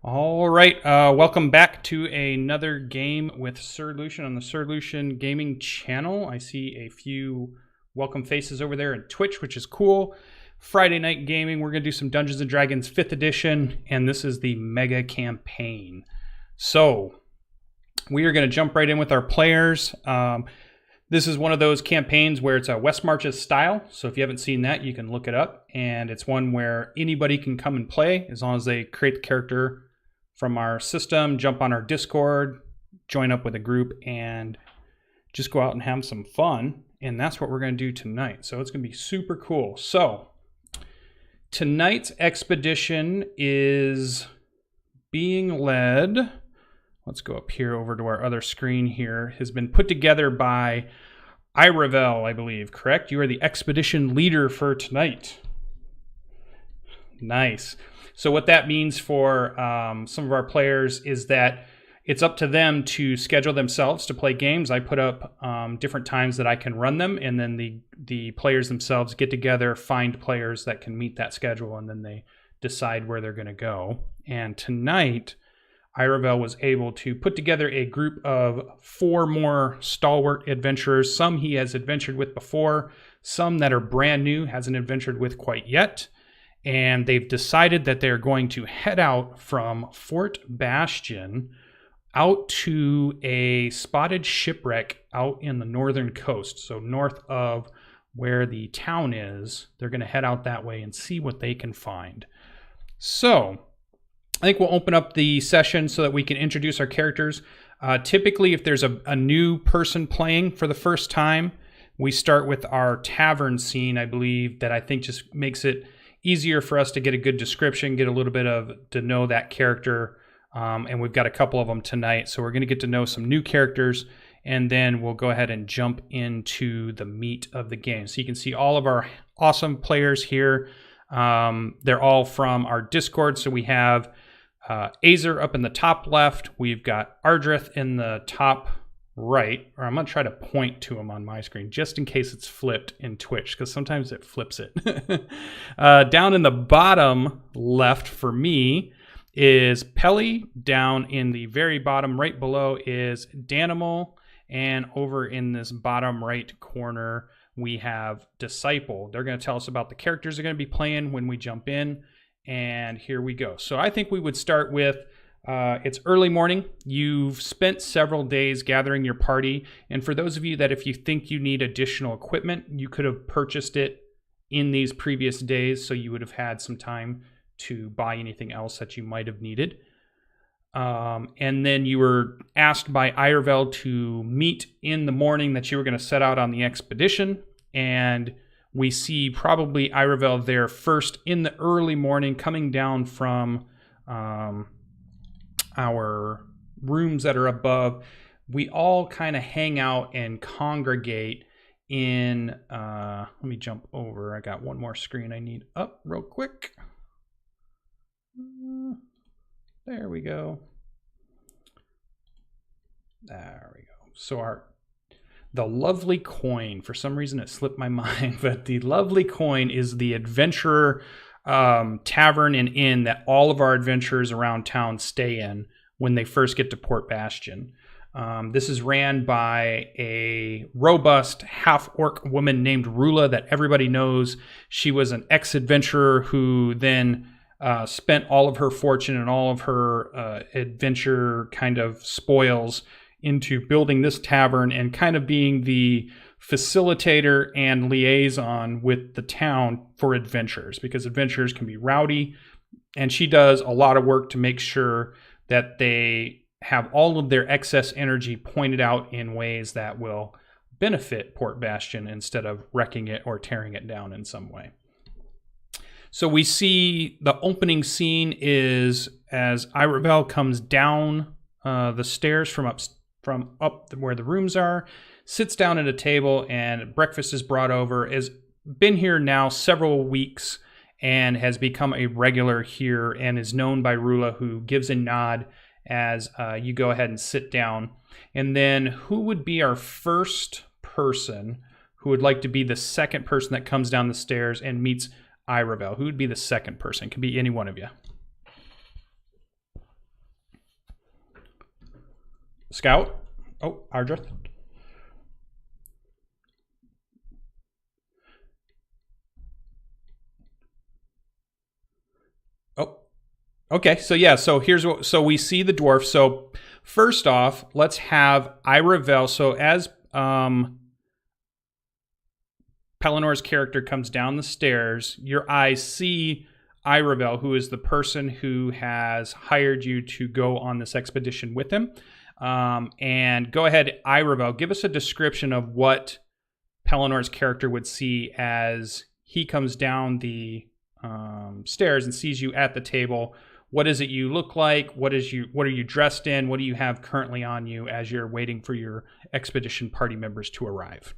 All right, welcome back to another game with Sir Lucian on the Sir Lucian Gaming channel. I see a few welcome faces over there in Twitch, which is cool. Friday night gaming, we're going to do some Dungeons & Dragons 5th edition, and this is the mega campaign. So, we are going to jump right in with our players. This is one of those campaigns where it's a West Marches style, so if you haven't seen that, you can look it up, and it's one where anybody can come and play as long as they create the character from our system, jump on our Discord, join up with a group, and just go out and have some fun. And that's what we're going to do tonight. So it's going to be super cool. So tonight's expedition is being led, let's go up here over to our other screen here, has been put together by Iravel, I believe, correct? You are the expedition leader for tonight. Nice. So what that means for some of our players is that it's up to them to schedule themselves to play games. I put up different times that I can run them, and then the players themselves get together, find players that can meet that schedule, and then they decide where they're going to go. And tonight, Iravel was able to put together a group of 4 more stalwart adventurers. Some he has adventured with before, some that are brand new, hasn't adventured with quite yet. And they've decided that they're going to head out from Fort Bastion out to a spotted shipwreck out in the northern coast. So north of where the town is, they're going to head out that way and see what they can find. So I think we'll open up the session so that we can introduce our characters. Typically, if there's a new person playing for the first time, we start with our tavern scene, I believe, that I think just makes it easier for us to get a good description, get a little bit to know that character. And we've got a couple of them tonight. So we're going to get to know some new characters, and then we'll go ahead and jump into the meat of the game. So you can see all of our awesome players here. They're all from our Discord. So we have Azer up in the top left. We've got Ardrith in the top right, or I'm going to try to point to him on my screen just in case it's flipped in Twitch, because sometimes it flips it. Down in the bottom left for me is Pelly. Down in the very bottom right below is Danimal. And over in this bottom right corner, we have Disciple. They're going to tell us about the characters they're going to be playing when we jump in. And here we go. So I think we would start with it's early morning. You've spent several days gathering your party. And for those of you that if you think you need additional equipment, you could have purchased it in these previous days. So you would have had some time to buy anything else that you might have needed. And then you were asked by Iravel to meet in the morning that you were going to set out on the expedition. And we see probably Iravel there first in the early morning coming down from our rooms that are above. We all kind of hang out and congregate in, let me jump over. I got one more screen I need up real quick. There we go. There we go. So the lovely coin, for some reason it slipped my mind, but the lovely coin is the adventurer tavern and inn that all of our adventurers around town stay in when they first get to Port Bastion. This is ran by a robust half-orc woman named Rula that everybody knows. She was an ex-adventurer who then spent all of her fortune and all of her adventure kind of spoils into building this tavern and kind of being the facilitator and liaison with the town for adventurers, because adventurers can be rowdy, and she does a lot of work to make sure that they have all of their excess energy pointed out in ways that will benefit Port Bastion instead of wrecking it or tearing it down in some way. So we see the opening scene is as Iravel comes down the stairs from up where the rooms are, sits down at a table, and breakfast is brought over. Has been here now several weeks and has become a regular here and is known by Rula, who gives a nod as you go ahead and sit down. And then who would be our first person who would like to be the second person that comes down the stairs and meets Iravel? Who would be the second person? Could be any one of you. Scout. Oh, Ardrith. Oh, okay. So yeah. So here's what. So we see the dwarf. So first off, let's have Iravel. So as Pelinor's character comes down the stairs, your eyes see Iravel, who is the person who has hired you to go on this expedition with him. And go ahead, Iravel, give us a description of what Pelinor's character would see as he comes down the stairs and sees you at the table. What is it you look like? What are you dressed in? What do you have currently on you as you're waiting for your expedition party members to arrive?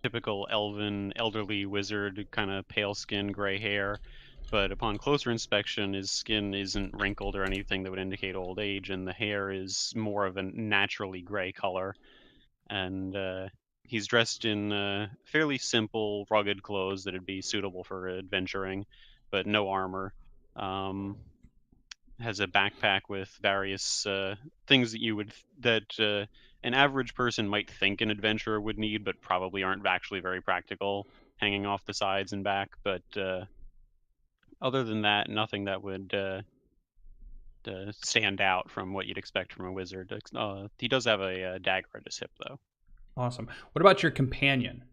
Typical elven, elderly wizard, kind of pale skin, gray hair. But upon closer inspection, his skin isn't wrinkled or anything that would indicate old age, and the hair is more of a naturally gray color. And he's dressed in fairly simple, rugged clothes that'd be suitable for adventuring, but no armor. Has a backpack with various things that an average person might think an adventurer would need, but probably aren't actually very practical, hanging off the sides and back. But other than that, nothing that would stand out from what you'd expect from a wizard. He does have a dagger at his hip, though. Awesome. What about your companion?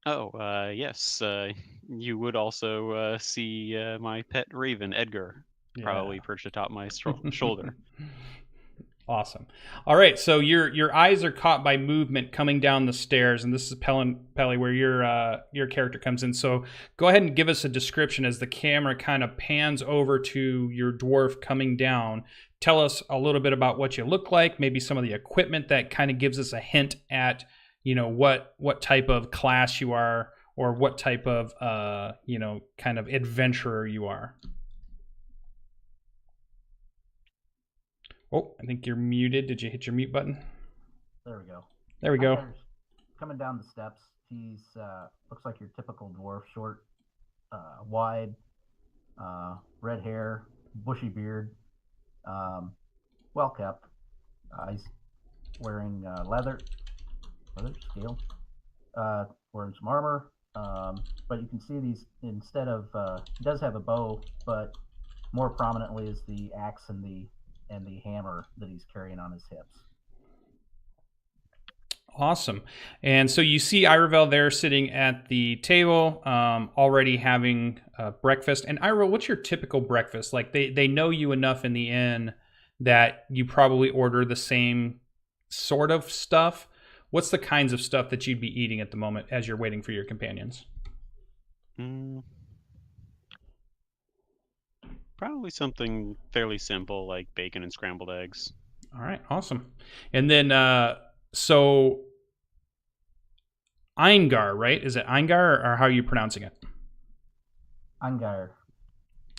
Oh, yes. You would also see my pet raven, Edgar, Yeah. probably perched atop my shoulder. Awesome. All right, so your eyes are caught by movement coming down the stairs, and this is Pelly where your character comes in. So go ahead and give us a description as the camera kind of pans over to your dwarf coming down. Tell us a little bit about what you look like, maybe some of the equipment that kind of gives us a hint at what type of class you are, or what type of kind of adventurer you are. Oh, I think you're muted. Did you hit your mute button? There we go. There we go. Hunter's coming down the steps. He's looks like your typical dwarf, short, wide, red hair, bushy beard, well kept. He's wearing leather scale, wearing some armor. But you can see these instead of he does have a bow, but more prominently is the axe and the hammer that he's carrying on his hips. Awesome. And so you see Iravel there sitting at the table, already having breakfast. And Iravel, what's your typical breakfast? Like they know you enough in the inn that you probably order the same sort of stuff. What's the kinds of stuff that you'd be eating at the moment as you're waiting for your companions? Probably something fairly simple like bacon and scrambled eggs. All right, awesome. And then, so Eingar, right? Is it Eingar or how are you pronouncing it? Eingar.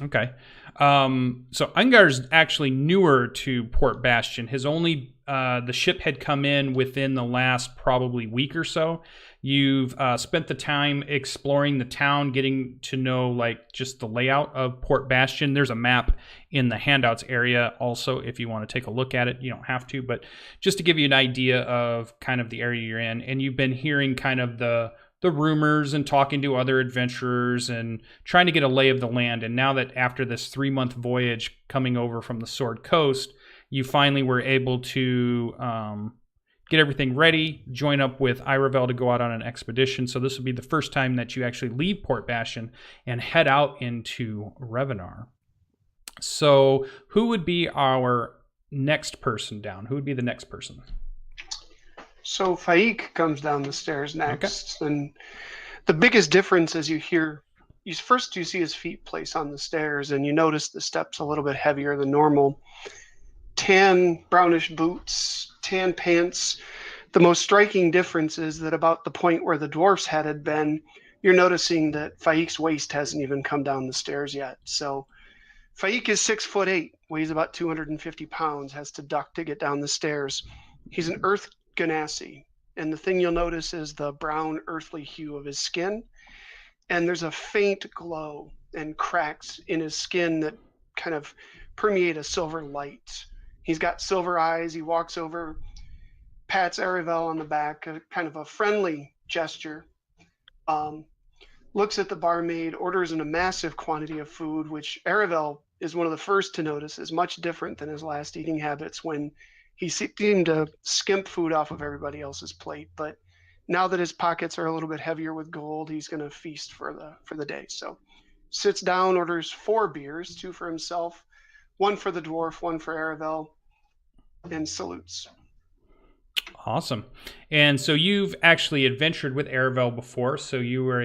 Okay. So Eingar's actually newer to Port Bastion. The ship had come in within the last probably week or so. You've spent the time exploring the town, getting to know like just the layout of Port Bastion. There's a map in the handouts area also if you want to take a look at it. You don't have to, but just to give you an idea of kind of the area you're in. And you've been hearing kind of the rumors and talking to other adventurers and trying to get a lay of the land. And now that after this 3-month voyage coming over from the Sword Coast, you finally were able to get everything ready, join up with Iravel to go out on an expedition. So this will be the first time that you actually leave Port Bastion and head out into Revonar. So who would be our next person down? Who would be the next person? So Faik comes down the stairs next, and the biggest difference is you see his feet place on the stairs, and you notice the steps a little bit heavier than normal. Tan brownish boots, tan pants. The most striking difference is that about the point where the dwarf's head had been, you're noticing that Faik's waist hasn't even come down the stairs yet. So Faik is 6'8", weighs about 250 pounds, has to duck to get down the stairs. He's an earth ganassi, and the thing you'll notice is the brown earthly hue of his skin, and there's a faint glow and cracks in his skin that kind of permeate a silver light. He's got silver eyes. He walks over, pats Aravel on the back, kind of a friendly gesture. Um, Looks at the barmaid, orders in a massive quantity of food, which Aravel is one of the first to notice is much different than his last eating habits when he seemed to skimp food off of everybody else's plate. But now that his pockets are a little bit heavier with gold, he's going to feast for the day. So sits down, orders 4 beers, 2 for himself, 1 for the dwarf, 1 for Aravel, and salutes. Awesome. And so you've actually adventured with Aravel before. So you were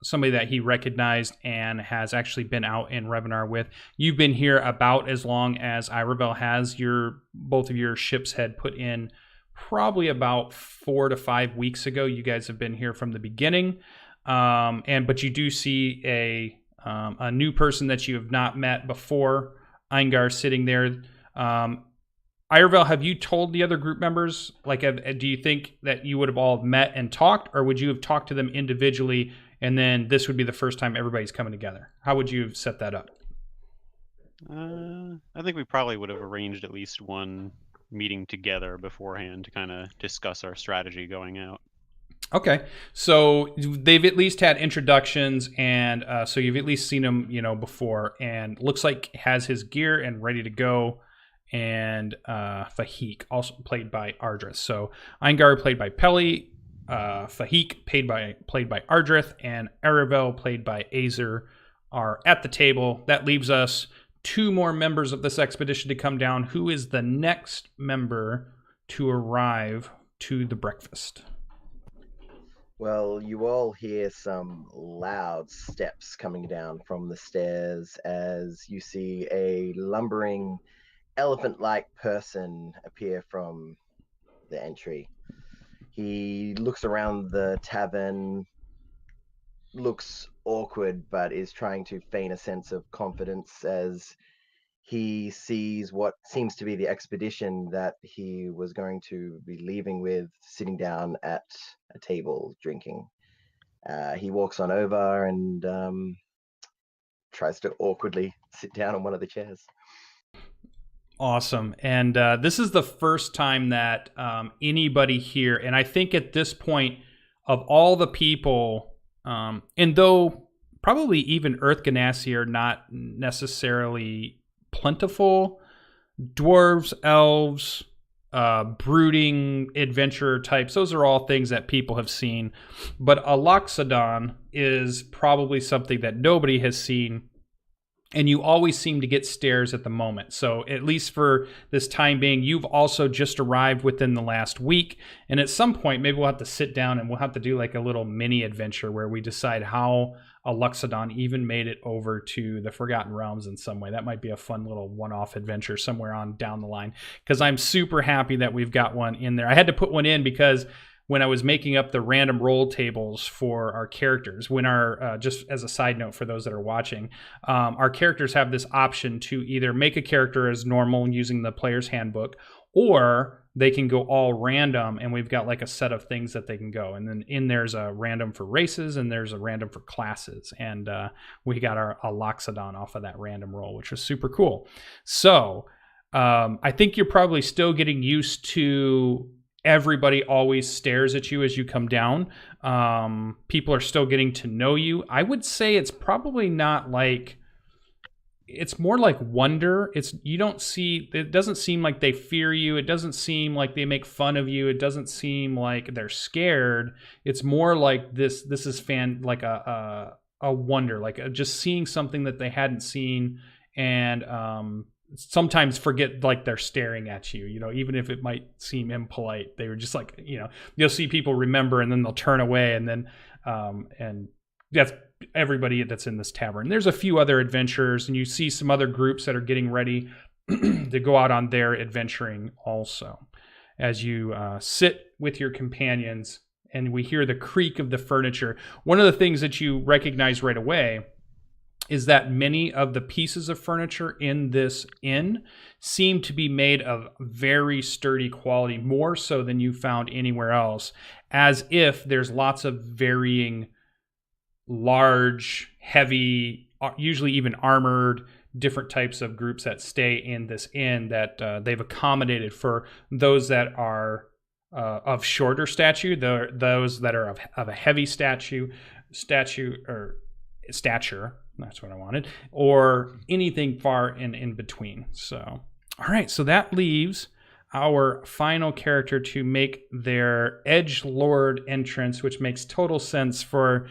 somebody that he recognized and has actually been out in Revonar with. You've been here about as long as Aravel has. Both of your ships had put in probably about 4 to 5 weeks ago. You guys have been here from the beginning. But you do see a new person that you have not met before, Eingar, sitting there. Aravel, have you told the other group members, do you think that you would have all met and talked, or would you have talked to them individually, and then this would be the first time everybody's coming together? How would you have set that up? I think we probably would have arranged at least one meeting together beforehand to kind of discuss our strategy going out. Okay, so they've at least had introductions, and so you've at least seen him, before, and looks like has his gear and ready to go. And Fahik, also played by Ardrith. So Eingar played by Pelly, Fahik played by Ardrith, and Aravel played by Azer are at the table. That leaves us 2 more members of this expedition to come down. Who is the next member to arrive to the breakfast? Well, you all hear some loud steps coming down from the stairs as you see a lumbering elephant-like person appear from the entry. He looks around the tavern, looks awkward, but is trying to feign a sense of confidence as he sees what seems to be the expedition that he was going to be leaving with, sitting down at a table drinking. He walks on over and tries to awkwardly sit down on one of the chairs. Awesome. And this is the first time that anybody here, and I think at this point of all the people, and though probably even Earth Ganassi are not necessarily plentiful, dwarves, elves, brooding adventurer types, those are all things that people have seen. But Aloxodon is probably something that nobody has seen. And you always seem to get stares at the moment. So at least for this time being, you've also just arrived within the last week. And at some point, maybe we'll have to sit down and we'll have to do like a little mini adventure where we decide how Aloxodon even made it over to the Forgotten Realms in some way. That might be a fun little one-off adventure somewhere on down the line. Because I'm super happy that we've got one in there. I had to put one in because when I was making up the random roll tables for our characters, when our, just as a side note for those that are watching, our characters have this option to either make a character as normal using the player's handbook, or they can go all random, and we've got like a set of things that they can go. And then in there's a random for races, and there's a random for classes. And we got our Aloxodon off of that random roll, which was super cool. So I think you're probably still getting used to everybody always stares at you as you come down. People are still getting to know you. I would say it's probably not like, it's more like wonder. It doesn't seem like they fear you. It doesn't seem like they make fun of you. It doesn't seem like they're scared. It's more like this is like a wonder, like just seeing something that they hadn't seen, and sometimes forget like they're staring at you, even if it might seem impolite. They were just like, you'll see people remember and then they'll turn away, and then and that's everybody that's in this tavern. There's a few other adventurers, and you see some other groups that are getting ready to go out on their adventuring also. As you sit with your companions, and we hear the creak of the furniture. One of the things that you recognize right away is that many of the pieces of furniture in this inn seem to be made of very sturdy quality, more so than you found anywhere else, as if there's lots of varying large, heavy, usually even armored, different types of groups that stay in this inn that they've accommodated for those that are of shorter stature, those that are of a heavy stature, that's what I wanted, or anything far in between. So, all right, so that leaves our final character to make their Edge Lord entrance, which makes total sense for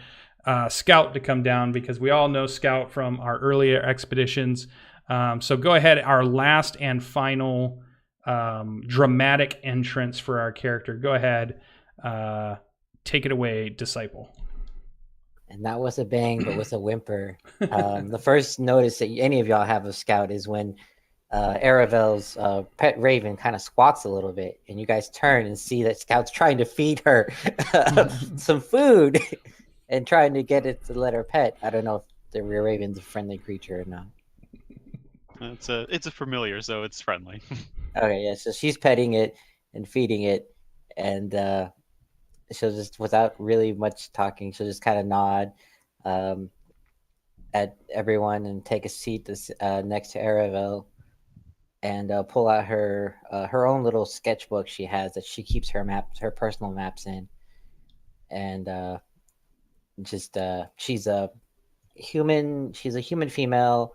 Scout to come down, because we all know Scout from our earlier expeditions. So go ahead, our last and final dramatic entrance for our character. Go ahead, take it away, Disciple. And that was a bang, but with a whimper. The first notice that any of y'all have of Scout is when Aravel's pet raven kind of squawks a little bit, and you guys turn and see that Scout's trying to feed her some food and trying to get it to let her pet. I don't know if the rear raven's a friendly creature or not. It's a familiar, so it's friendly. Okay, yeah, so she's petting it and feeding it, and she'll just, without really much talking, she'll just kind of nod at everyone and take a seat next to Aravel, and pull out her own little sketchbook she has that she keeps her personal maps in, and she's a human female,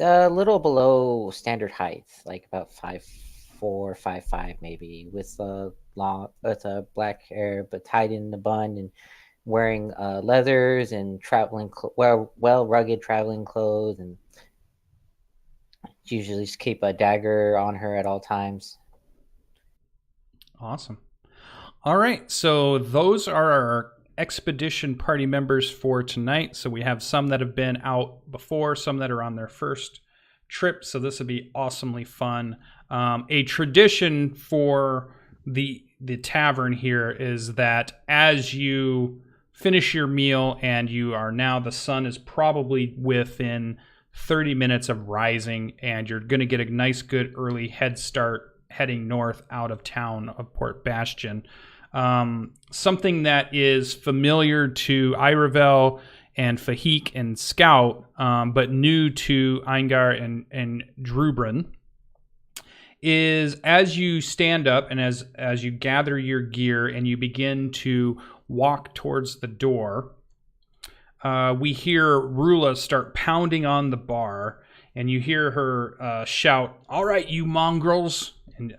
a little below standard height, like about 5'4", 5'5", maybe, with black hair but tied in the bun, and wearing leathers and traveling rugged traveling clothes, and usually just keep a dagger on her at all times. Awesome. All right, so those are our expedition party members for tonight. So we have some that have been out before, some that are on their first trip. So this will be awesomely fun. A tradition for the tavern here is that as you finish your meal and you are now, the sun is probably within 30 minutes of rising, and you're going to get a nice, good early head start heading north out of town of Port Bastion. Something that is familiar to Iravel and Fahik and Scout, but new to Eingar and Drubrin, is as you stand up and as you gather your gear and you begin to walk towards the door, we hear Rula start pounding on the bar, and you hear her shout, "All right, you mongrels," and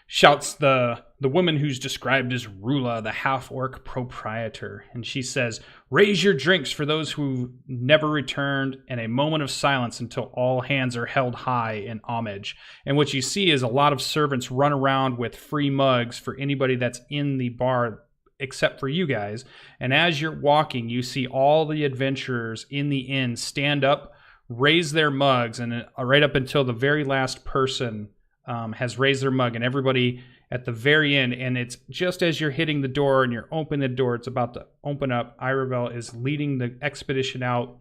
shouts the woman who's described as Rula, the half-orc proprietor. And she says, "Raise your drinks for those who never returned, and a moment of silence until all hands are held high in homage." And what you see is a lot of servants run around with free mugs for anybody that's in the bar except for you guys. And as you're walking, you see all the adventurers in the inn stand up, raise their mugs, and right up until the very last person has raised their mug, and everybody at the very end, and it's just as you're hitting the door and you're opening the door, it's about to open up, Iravel is leading the expedition out,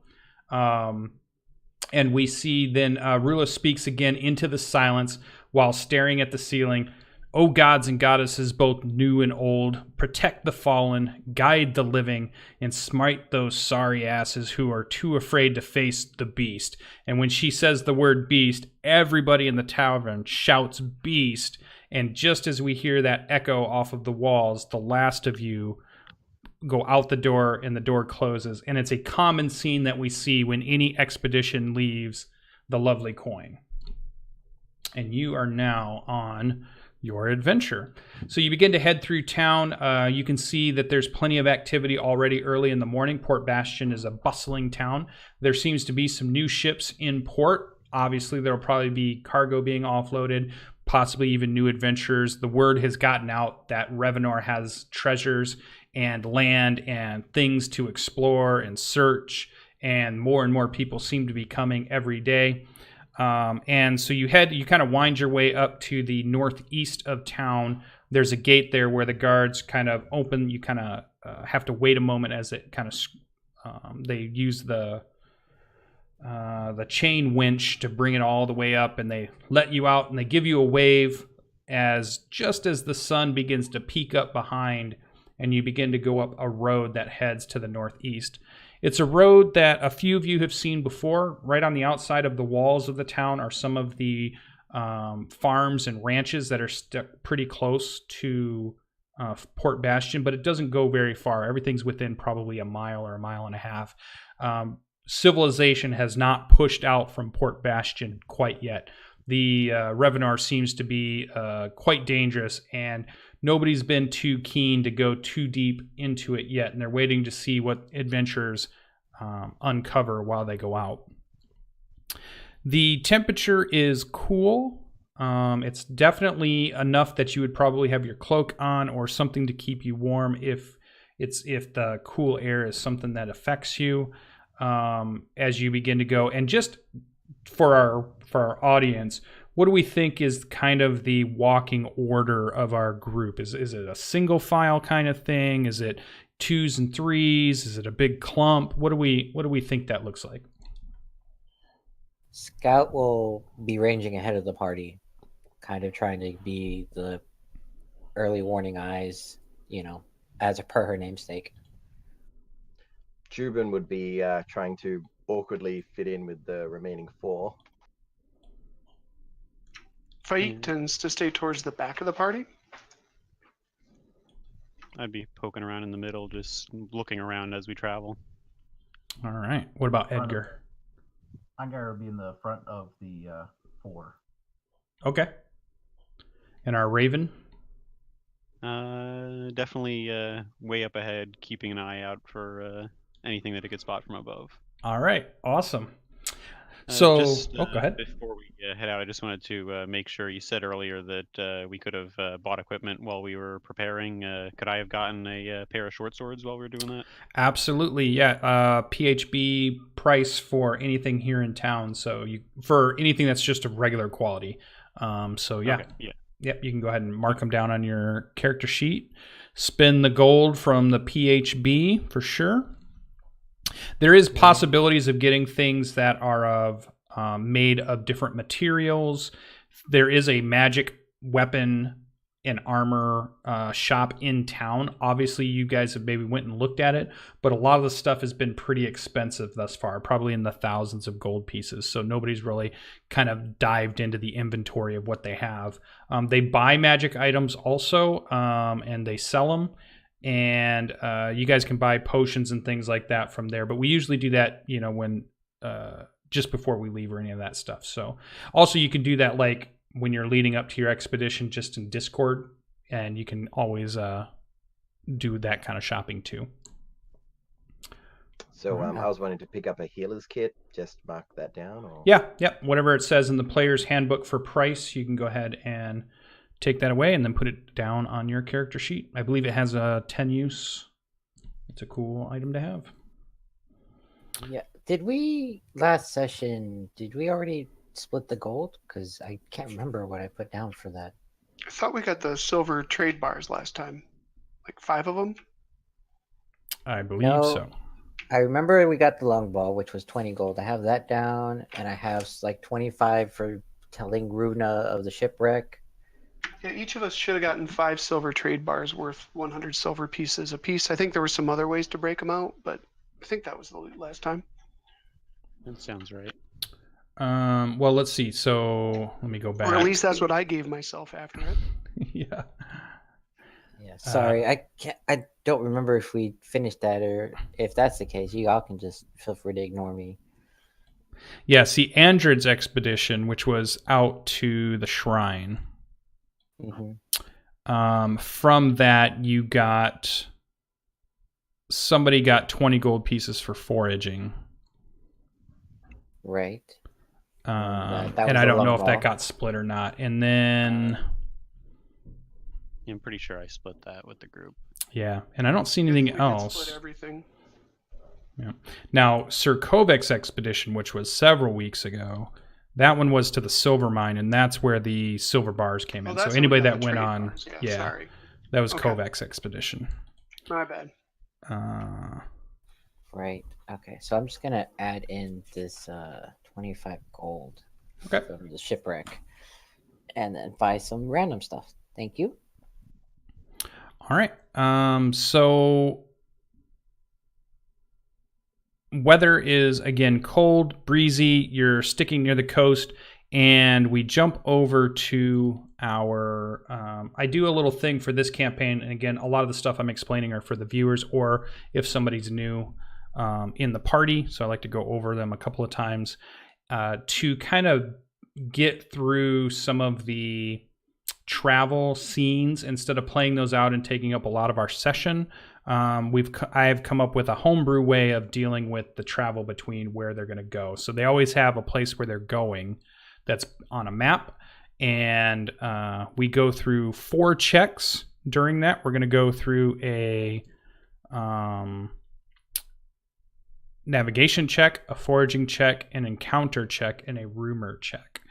and we see then Rula speaks again into the silence while staring at the ceiling. "O gods and goddesses, both new and old, protect the fallen, guide the living, and smite those sorry asses who are too afraid to face the beast." And when she says the word beast, everybody in the tavern shouts "beast." And just as we hear that echo off of the walls, the last of you go out the door and the door closes. And it's a common scene that we see when any expedition leaves the Lovely Coin. And you are now on your adventure. So you begin to head through town. You can see that there's plenty of activity already early in the morning. Port Bastion is a bustling town. There seems to be some new ships in port. Obviously, there will probably be cargo being offloaded, possibly even new adventurers. The word has gotten out that Revonar has treasures and land and things to explore and search, and more people seem to be coming every day. And so you kind of wind your way up to the northeast of town. There's a gate there where the guards kind of open. You kind of have to wait a moment as it kind of, they use the chain winch to bring it all the way up, and they let you out and they give you a wave just as the sun begins to peek up behind, and you begin to go up a road that heads to the northeast. It's a road that a few of you have seen before. Right on the outside of the walls of the town are some of the farms and ranches that are stuck pretty close to Port Bastion, but it doesn't go very far. Everything's within probably a mile or a mile and a half. Civilization has not pushed out from Port Bastion quite yet. The Revonar seems to be quite dangerous, and nobody's been too keen to go too deep into it yet, and they're waiting to see what adventurers uncover while they go out. The temperature is cool. It's definitely enough that you would probably have your cloak on or something to keep you warm if the cool air is something that affects you as you begin to go. And just for our audience, what do we think is kind of the walking order of our group? Is it a single file kind of thing? Is it 2s and 3s? Is it a big clump? What do we think that looks like? Scout will be ranging ahead of the party, kind of trying to be the early warning eyes, as per her namesake. Jubin would be trying to awkwardly fit in with the remaining 4. Faik tends to stay towards the back of the party. I'd be poking around in the middle, just looking around as we travel. All right. What about Edgar? Edgar will be in the front of the 4. Okay. And our Raven? Definitely way up ahead, keeping an eye out for anything that it could spot from above. All right. Awesome. So, go ahead. Before we head out, I just wanted to make sure, you said earlier that we could have bought equipment while we were preparing. Could I have gotten a pair of short swords while we were doing that? Absolutely, yeah. PHB price for anything here in town. So for anything that's just of regular quality. So yeah. Okay, yeah. Yep, you can go ahead and mark them down on your character sheet. Spend the gold from the PHB for sure. There is possibilities of getting things that are made of different materials. There is a magic weapon and armor shop in town. Obviously, you guys have maybe went and looked at it, but a lot of the stuff has been pretty expensive thus far, probably in the thousands of gold pieces. So nobody's really kind of dived into the inventory of what they have. They buy magic items also, and they sell them. And you guys can buy potions and things like that from there. But we usually do that, when just before we leave or any of that stuff. So also you can do that like when you're leading up to your expedition just in Discord, and you can always do that kind of shopping too. So I was wanting to pick up a healer's kit. Just mark that down. Or... Yeah. Whatever it says in the player's handbook for price, you can go ahead and take that away and then put it down on your character sheet. I believe it has a 10 use. It's a cool item to have. Yeah. Did we last session? Did we already split the gold? Because I can't remember what I put down for that. I thought we got the silver trade bars last time, like 5 of them. I believe so. I remember we got the longbow, which was 20 gold. I have that down, and I have like 25 for telling Runa of the shipwreck. Yeah, each of us should have gotten 5 silver trade bars worth 100 silver pieces apiece. I think there were some other ways to break them out, but I think that was the last time. That sounds right. Well, let's see. So let me go back. Or at least that's what I gave myself after it. Yeah. Yeah. Sorry, I don't remember if we finished that, or if that's the case, you all can just feel free to ignore me. Yeah. See, Andred's expedition, which was out to the shrine. Mm-hmm. From that, somebody got 20 gold pieces for foraging. Right. And I don't know if that got split or not. And then I'm pretty sure I split that with the group. Yeah, and I don't see anything We did else. split everything. Yeah. Now, Sir Kovac's expedition, which was several weeks ago, that one was to the silver mine, and that's where the silver bars came in. So anybody that went on, sorry. that was Kovac's expedition. My bad. Right. Okay. So I'm just gonna add in this 25 gold from the shipwreck, and then buy some random stuff. Thank you. All right. So weather is, again, cold, breezy. You're sticking near the coast, and we jump over to our... I do a little thing for this campaign, and again, a lot of the stuff I'm explaining are for the viewers, or if somebody's new in the party, so I like to go over them a couple of times to kind of get through some of the travel scenes instead of playing those out and taking up a lot of our session. I have come up with a homebrew way of dealing with the travel between where they're going to go. So they always have a place where they're going that's on a map, and we go through 4 checks during that. We're going to go through a navigation check, a foraging check, an encounter check, and a rumor check.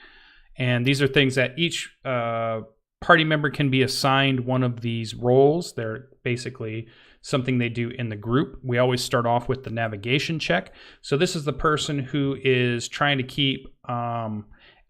And these are things that each party member can be assigned one of these roles. They're basically something they do in the group. We always start off with the navigation check. So this is the person who is trying to keep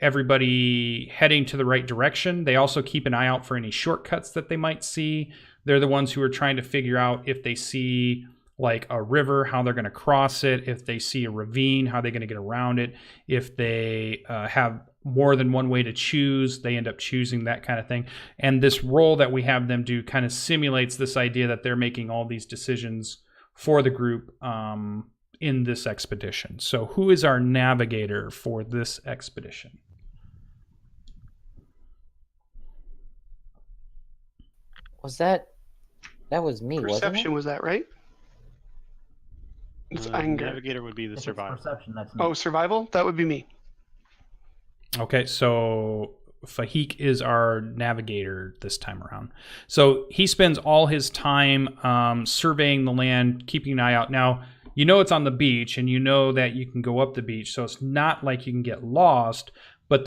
everybody heading to the right direction. They also keep an eye out for any shortcuts that they might see. They're the ones who are trying to figure out if they see like a river, how they're going to cross it. If they see a ravine, how they're going to get around it. If they have more than one way to choose, they end up choosing that kind of thing. And this role that we have them do kind of simulates this idea that they're making all these decisions for the group in this expedition. So who is our navigator for this expedition? That was me, Perception, wasn't it? was that right? It's anger. Navigator would be the If it's survivor. perception, that's me. Oh, survival? That would be me. Okay, so Fahik is our navigator this time around. So he spends all his time surveying the land, keeping an eye out. Now, you know it's on the beach, and you know that you can go up the beach, so it's not like you can get lost, but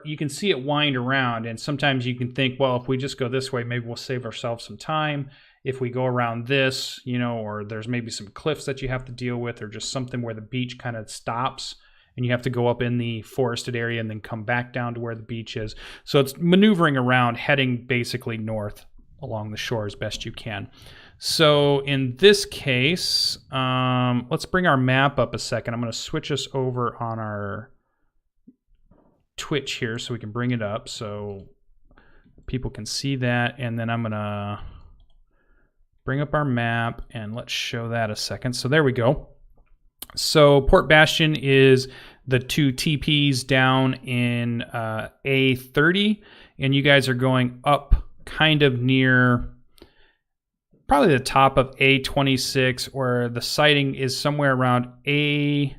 you can see it wind around, and sometimes you can think, well, if we just go this way, maybe we'll save ourselves some time. If we go around this, or there's maybe some cliffs that you have to deal with, or just something where the beach kind of stops, and you have to go up in the forested area and then come back down to where the beach is. So it's maneuvering around, heading basically north along the shore as best you can. So in this case, let's bring our map up a second. I'm going to switch us over on our Twitch here so we can bring it up so people can see that. And then I'm going to bring up our map and let's show that a second. So there we go. So Port Bastion is the 2 TPs down in A30, and you guys are going up kind of near probably the top of A26, or the sighting is somewhere around I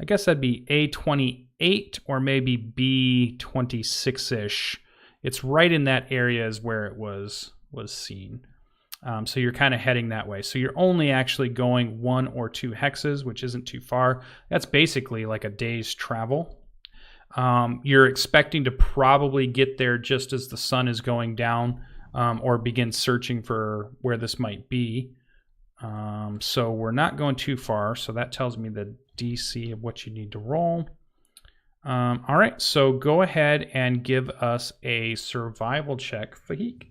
guess that'd be A28 or maybe B26-ish. It's right in that area is where it was seen. So you're kind of heading that way. So you're only actually going 1 or 2 hexes, which isn't too far. That's basically like a day's travel. You're expecting to probably get there just as the sun is going down, or begin searching for where this might be. So we're not going too far. So that tells me the DC of what you need to roll. All right, so go ahead and give us a survival check, Fahik.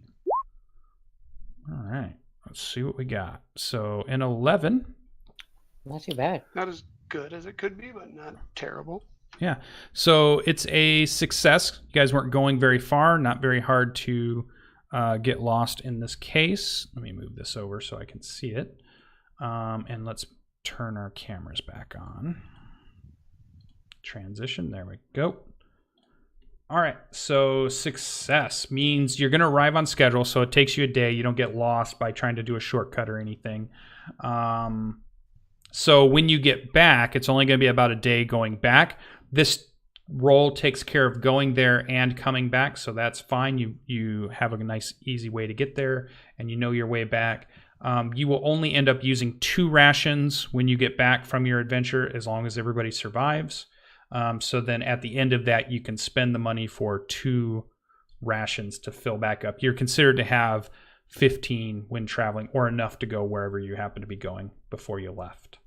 All right, let's see what we got. So an 11. Not too bad. Not as good as it could be, but not terrible. Yeah, so it's a success. You guys weren't going very far, not very hard to get lost in this case. Let me move this over so I can see it. And let's turn our cameras back on. Transition, there we go. All right, so success means you're going to arrive on schedule, so it takes you a day. You don't get lost by trying to do a shortcut or anything. So when you get back, it's only going to be about a day going back. This roll takes care of going there and coming back, so that's fine. You have a nice, easy way to get there, and you know your way back. You will only end up using 2 rations when you get back from your adventure, as long as everybody survives. So then at the end of that, you can spend the money for 2 rations to fill back up. You're considered to have 15 when traveling, or enough to go wherever you happen to be going before you left.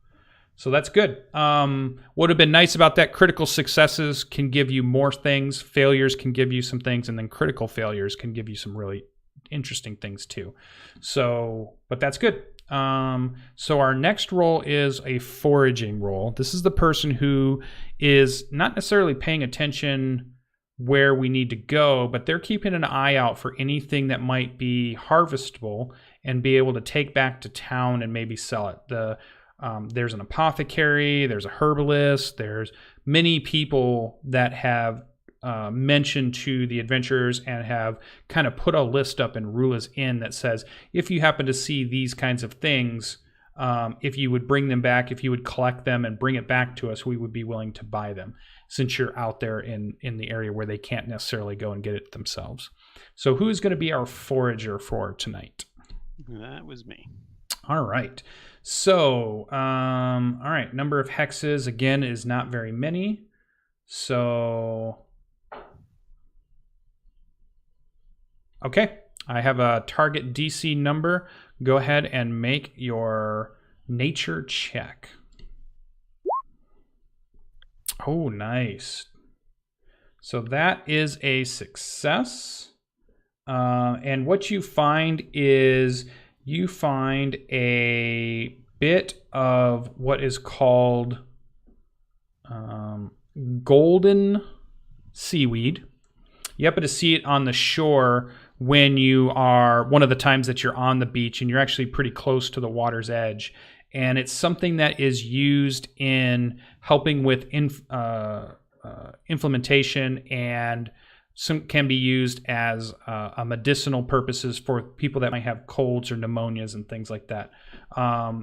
So that's good. What would have been nice about that, critical successes can give you more things. Failures can give you some things, and then critical failures can give you some really interesting things too. So, but that's good. So our next role is a foraging role. This is the person who is not necessarily paying attention where we need to go, but they're keeping an eye out for anything that might be harvestable and be able to take back to town and maybe sell it. There's an apothecary, there's a herbalist, there's many people that have mentioned to the adventurers and have kind of put a list up in Rula's Inn that says, if you happen to see these kinds of things, if you would bring them back, if you would collect them and bring it back to us, we would be willing to buy them, since you're out there in the area where they can't necessarily go and get it themselves. So who's going to be our forager for tonight? That was me. All right. So, all right. Number of hexes, again, is not very many. So, okay. I have a target DC number. Go ahead and make your nature check. Oh, nice. So that is a success. And what you find is you find a bit of what is called golden seaweed. You happen to see it on the shore when you are one of the times that you're on the beach and you're actually pretty close to the water's edge. And it's something that is used in helping with inflammation, and some can be used as a medicinal purposes for people that might have colds or pneumonias and things like that.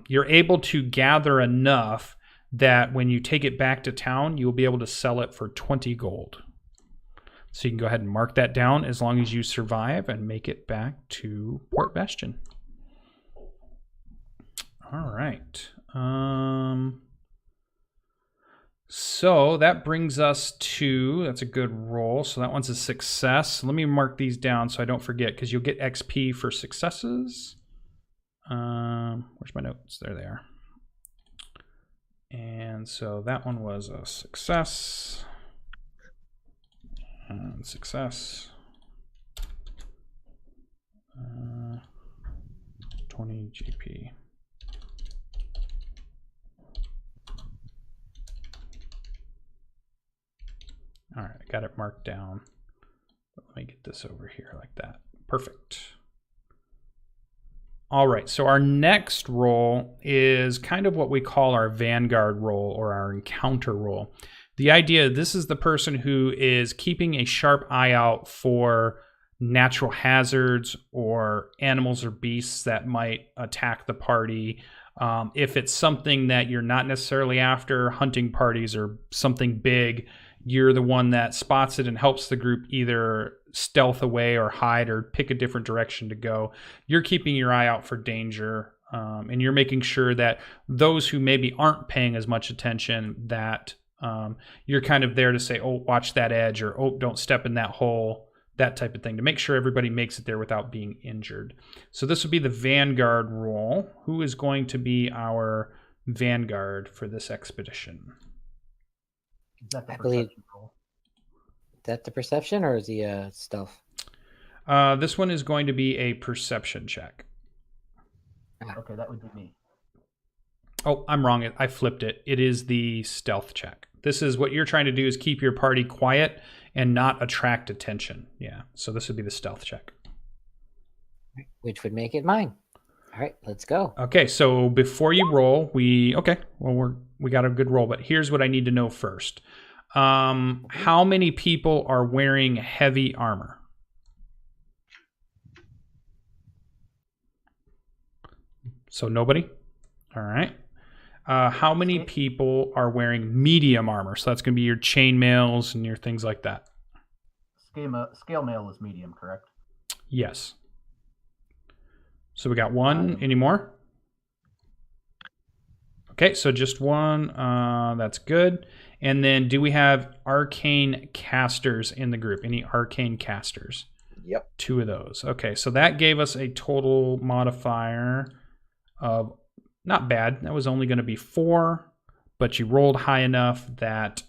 You're able to gather enough that when you take it back to town, you'll be able to sell it for 20 gold. So you can go ahead and mark that down as long as you survive and make it back to Port Bastion. All right. So that brings us to, that's a good roll. So that one's a success. Let me mark these down so I don't forget, because you'll get XP for successes. Where's my notes? There they are. And so that one was a success. And success. 20 GP. All right, I got it marked down. Let me get this over here like that. Perfect. All right, so our next role is kind of what we call our Vanguard role or our encounter role. The idea, this is the person who is keeping a sharp eye out for natural hazards or animals or beasts that might attack the party. If it's something that you're not necessarily after, hunting parties or something big, you're the one that spots it and helps the group either stealth away or hide or pick a different direction to go. You're keeping your eye out for danger, and you're making sure that those who maybe aren't paying as much attention, that you're kind of there to say, oh, watch that edge, or oh, don't step in that hole, that type of thing, to make sure everybody makes it there without being injured. So this would be the Vanguard role. Who is going to be our Vanguard for this expedition? Is that the I believe- perception roll? Is that the perception or is the stealth? This one is going to be a perception check. Okay, that would be me. Oh, I'm wrong. I flipped it. It is the stealth check. This is what you're trying to do, is keep your party quiet and not attract attention. Yeah, so this would be the stealth check. Which would make it mine. All right, let's go. Okay, so before you roll, we got a good roll, but here's what I need to know first. How many people are wearing heavy armor? So nobody? All right. How many people are wearing medium armor? So that's going to be your chainmails and your things like that. Scale mail is medium, correct? Yes. So we got one. Any more? Okay, so just one. That's good. And then do we have arcane casters in the group? Any arcane casters? Yep. 2 of those. Okay, so that gave us a total modifier of, not bad. That was only going to be 4, but you rolled high enough that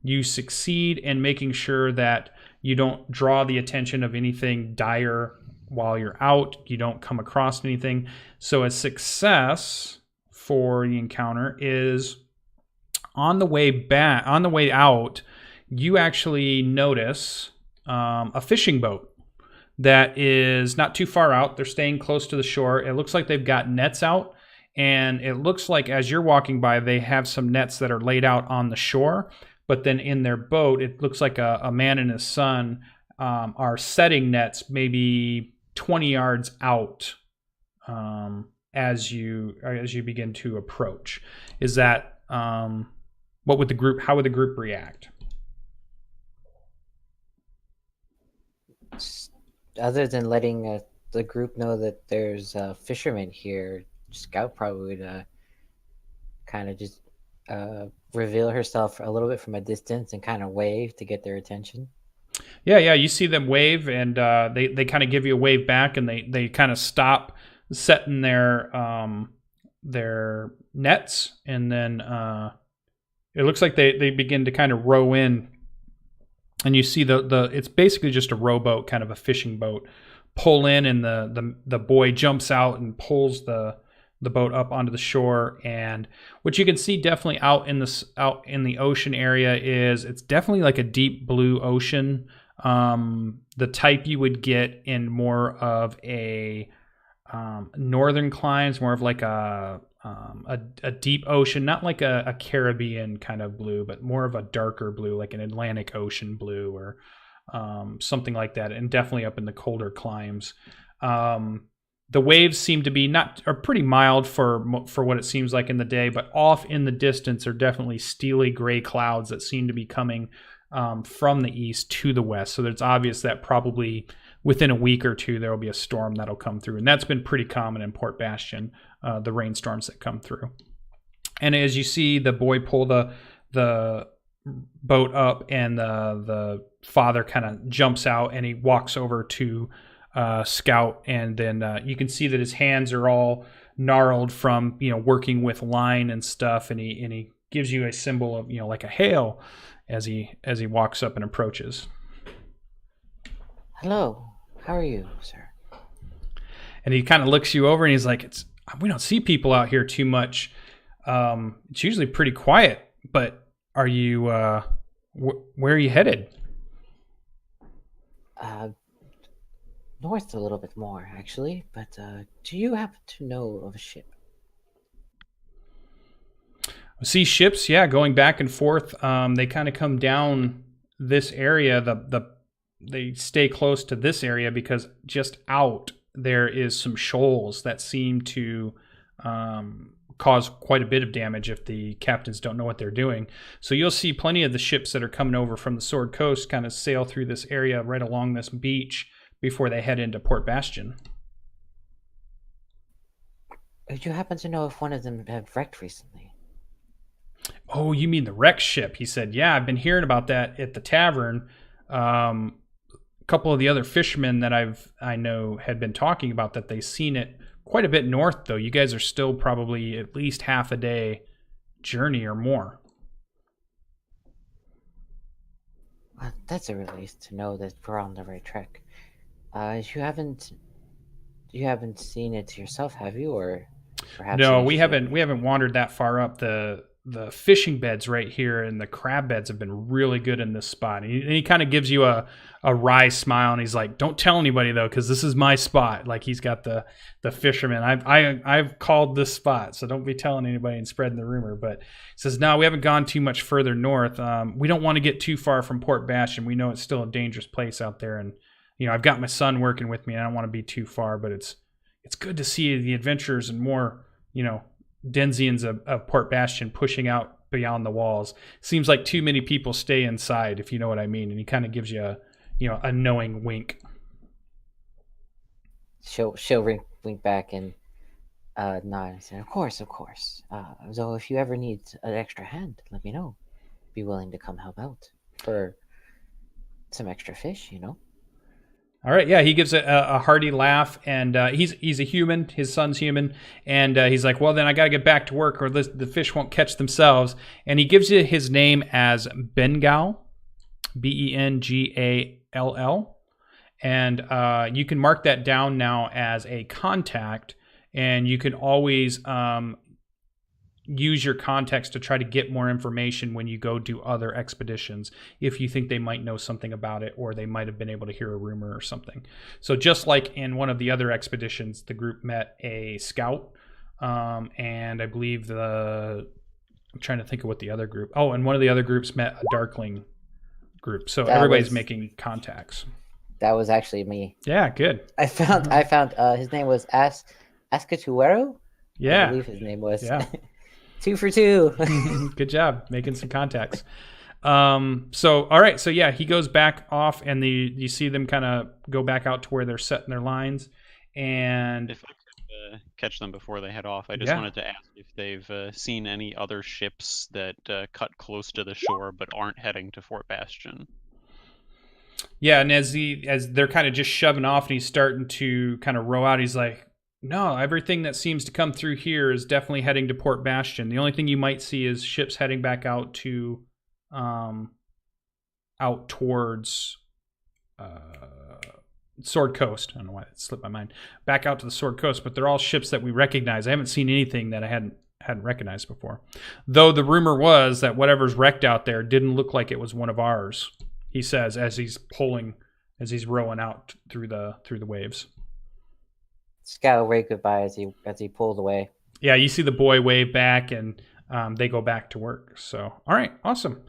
you succeed in making sure that you don't draw the attention of anything dire while you're out, you don't come across anything. So a success for the encounter is on the way out, you actually notice a fishing boat that is not too far out. They're staying close to the shore. It looks like they've got nets out, and it looks like as you're walking by, they have some nets that are laid out on the shore. But then in their boat, it looks like a man and his son are setting nets maybe 20 yards out as you begin to approach. Is that how would the group react? Other than letting the group know that there's a fisherman here, Scout probably would kind of just reveal herself a little bit from a distance and kind of wave to get their attention. Yeah, you see them wave, and they kind of give you a wave back, and they kind of stop setting their nets, and then it looks like they begin to kind of row in. And you see it's basically just a rowboat, kind of a fishing boat, pull in, and the boy jumps out and pulls the boat up onto the shore. And what you can see definitely out in the ocean area is it's definitely like a deep blue ocean, the type you would get in more of a northern climes, more of like a deep ocean, not like a Caribbean kind of blue, but more of a darker blue, like an Atlantic Ocean blue or something like that, and definitely up in the colder climes. The waves seem to be are pretty mild for what it seems like in the day, but off in the distance are definitely steely gray clouds that seem to be coming from the east to the west. So it's obvious that probably within a week or two there will be a storm that'll come through, and that's been pretty common in Port Bastion, the rainstorms that come through. And as you see the boy pull the boat up, and the father kind of jumps out and he walks over to Scout, and then you can see that his hands are all gnarled from working with line and stuff, and he gives you a symbol of like a hail as he walks up and approaches. Hello, how are you, sir? And he kind of looks you over and he's like, we don't see people out here too much. It's usually pretty quiet, but are you where are you headed? North a little bit more, actually, but do you happen to know of a ship? I see ships, yeah, going back and forth. They kind of come down this area. They stay close to this area because just out there is some shoals that seem to cause quite a bit of damage if the captains don't know what they're doing. So you'll see plenty of the ships that are coming over from the Sword Coast kind of sail through this area right along this beach before they head into Port Bastion. Do you happen to know if one of them have wrecked recently? Oh, you mean the wreck ship? He said, yeah, I've been hearing about that at the tavern. A couple of the other fishermen that I know had been talking about that. They've seen it quite a bit north, though. You guys are still probably at least half a day journey or more. Well, that's a relief to know that we're on the right track. You haven't seen it yourself, have you? Or perhaps no, we haven't wandered that far up. The fishing beds right here and the crab beds have been really good in this spot. And he kind of gives you a wry smile, and he's like, "Don't tell anybody though, because this is my spot." Like he's got the fisherman. I've called this spot, so don't be telling anybody and spreading the rumor. But he says, "No, we haven't gone too much further north. We don't want to get too far from Port Bastion. We know it's still a dangerous place out there, and I've got my son working with me, and I don't want to be too far. But it's good to see the adventurers and more, denizens of Port Bastion pushing out beyond the walls. Seems like too many people stay inside, if you know what I mean." And he kind of gives you a knowing wink. She'll wink back and nod and say, Of course. So if you ever need an extra hand, let me know. Be willing to come help out for some extra fish, All right, yeah, he gives a hearty laugh, and he's a human. His son's human, and he's like, "Well, then I got to get back to work, or the fish won't catch themselves." And he gives you his name as Bengal, Bengall, And you can mark that down now as a contact, and you can always use your contacts to try to get more information when you go do other expeditions if you think they might know something about it, or they might have been able to hear a rumor or something. So just like in one of the other expeditions, the group met a scout, and I believe I'm trying to think of what the other group, and one of the other groups met a darkling group. So everybody's making contacts. That was actually me. Yeah, good. I found his name was Ascatuero. Yeah, I believe his name was. Yeah. 2 for 2. Good job making some contacts. So all right, so yeah, he goes back off, and you see them kind of go back out to where they're setting their lines. And if I could catch them before they head off, I just wanted to ask if they've seen any other ships that cut close to the shore but aren't heading to Fort Bastion. Yeah, and as they're kind of just shoving off, and he's starting to kind of row out, he's like, no, everything that seems to come through here is definitely heading to Port Bastion. The only thing you might see is ships heading back out to, out towards Sword Coast. I don't know why it slipped my mind. Back out to the Sword Coast, but they're all ships that we recognize. I haven't seen anything that I hadn't recognized before. Though the rumor was that whatever's wrecked out there didn't look like it was one of ours, he says, as he's rowing out through the waves. Scout waved goodbye as he pulled away. Yeah, you see the boy wave back, and they go back to work. So, all right, awesome.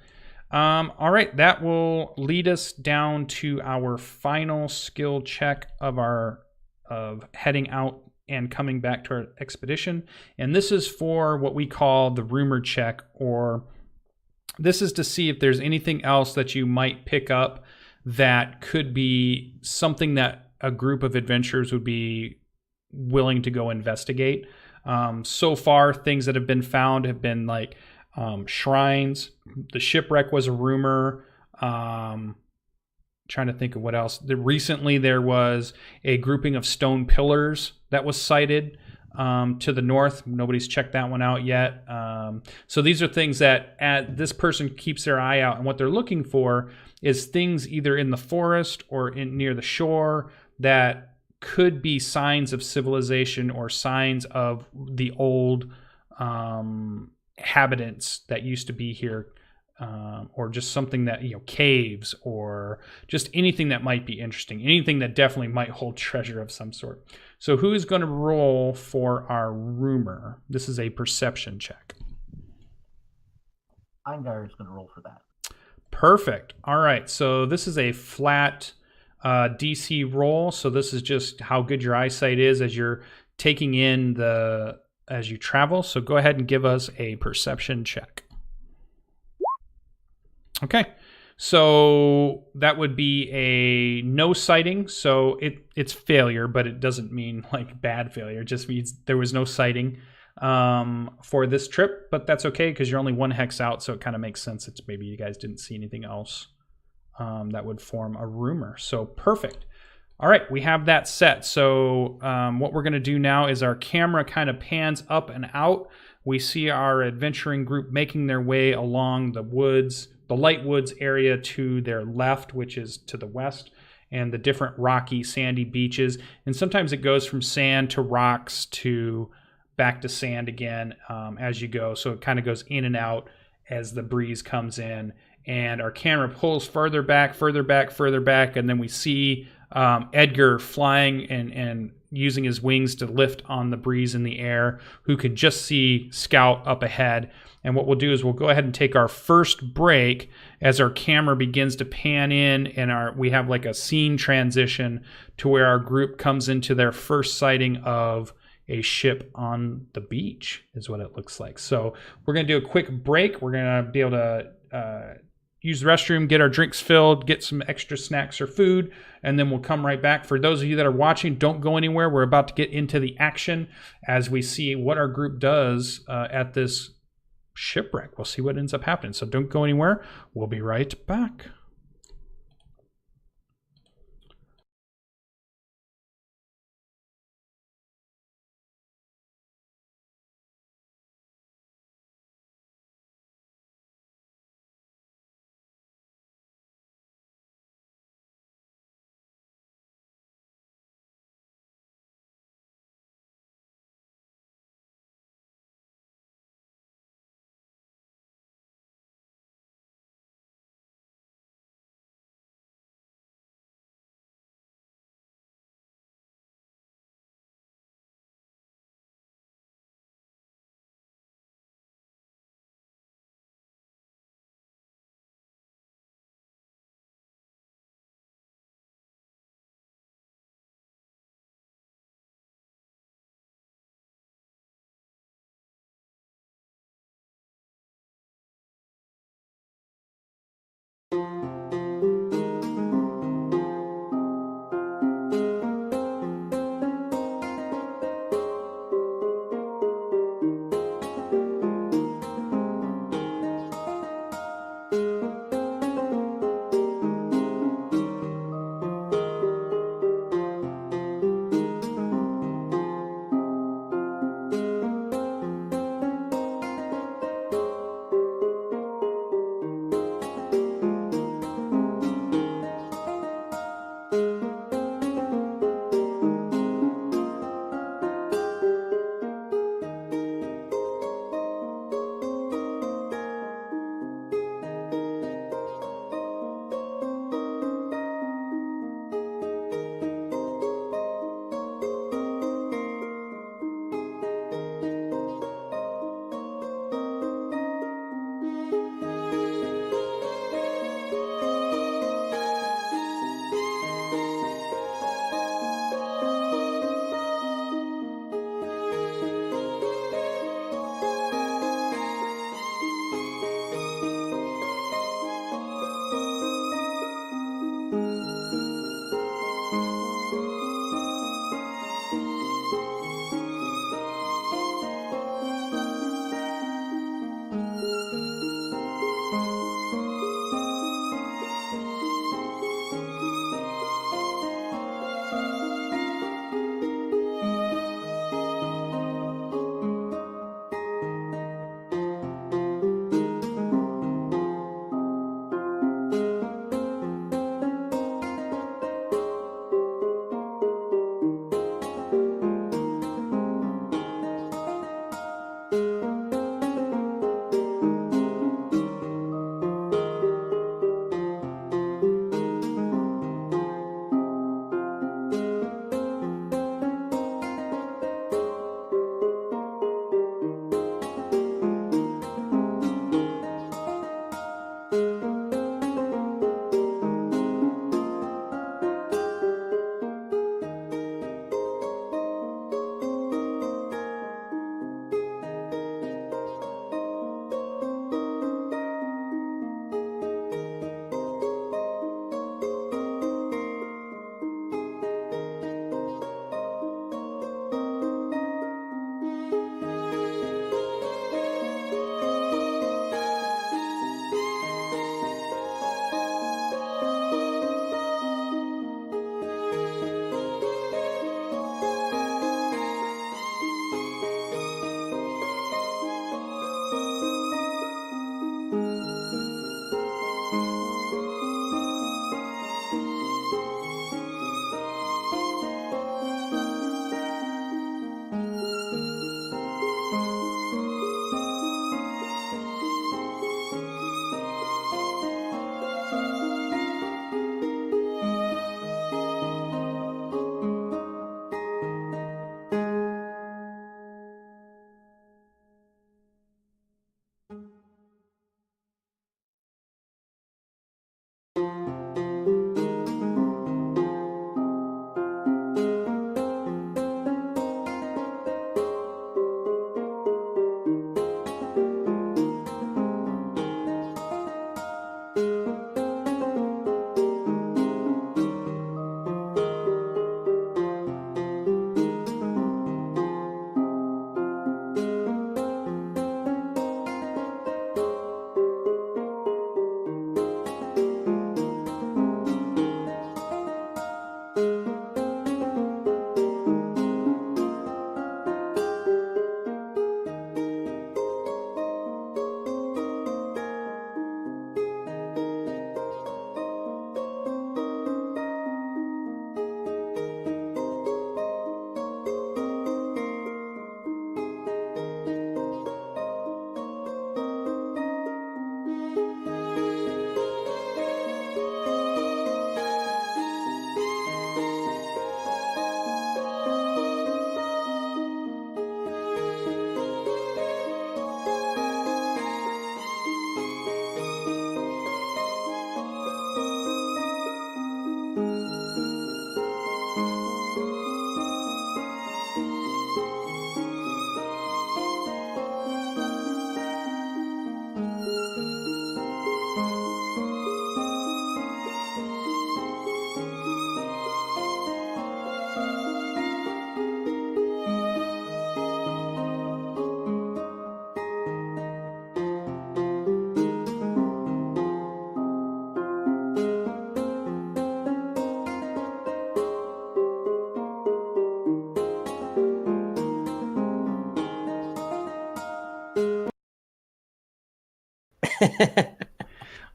All right, that will lead us down to our final skill check of heading out and coming back to our expedition. And this is for what we call the rumor check, or this is to see if there's anything else that you might pick up that could be something that a group of adventurers would be willing to go investigate. So far, things that have been found have been like shrines. The shipwreck was a rumor. Trying to think of what else. Recently, there was a grouping of stone pillars that was sighted to the north. Nobody's checked that one out yet. So these are things that this person keeps their eye out, and what they're looking for is things either in the forest or near the shore that could be signs of civilization or signs of the old inhabitants that used to be here, or just something that, caves, or just anything that might be interesting, anything that definitely might hold treasure of some sort. So who is going to roll for our rumor? This is a perception check. Eingar is going to roll for that. Perfect. All right, so this is a flat DC roll. So this is just how good your eyesight is as you're taking in as you travel. So go ahead and give us a perception check. Okay, so that would be a no sighting. So it's failure, but it doesn't mean like bad failure. It just means there was no sighting for this trip, but that's okay because you're only one hex out, so it kind of makes sense. It's maybe you guys didn't see anything else that would form a rumor. So perfect. All right, we have that set. So what we're going to do now is our camera kind of pans up and out. We see our adventuring group making their way along the woods, the light woods area to their left, which is to the west, and the different rocky, sandy beaches. And sometimes it goes from sand to rocks to back to sand again as you go. So it kind of goes in and out as the breeze comes in. And our camera pulls further back, and then we see Edgar flying and using his wings to lift on the breeze in the air, who can just see Scout up ahead. And what we'll do is we'll go ahead and take our first break as our camera begins to pan in, and we have like a scene transition to where our group comes into their first sighting of a ship on the beach, is what it looks like. So we're going to do a quick break. We're going to be able to use the restroom, get our drinks filled, get some extra snacks or food, and then we'll come right back. For those of you that are watching, don't go anywhere. We're about to get into the action as we see what our group does at this shipwreck. We'll see what ends up happening. So don't go anywhere. We'll be right back.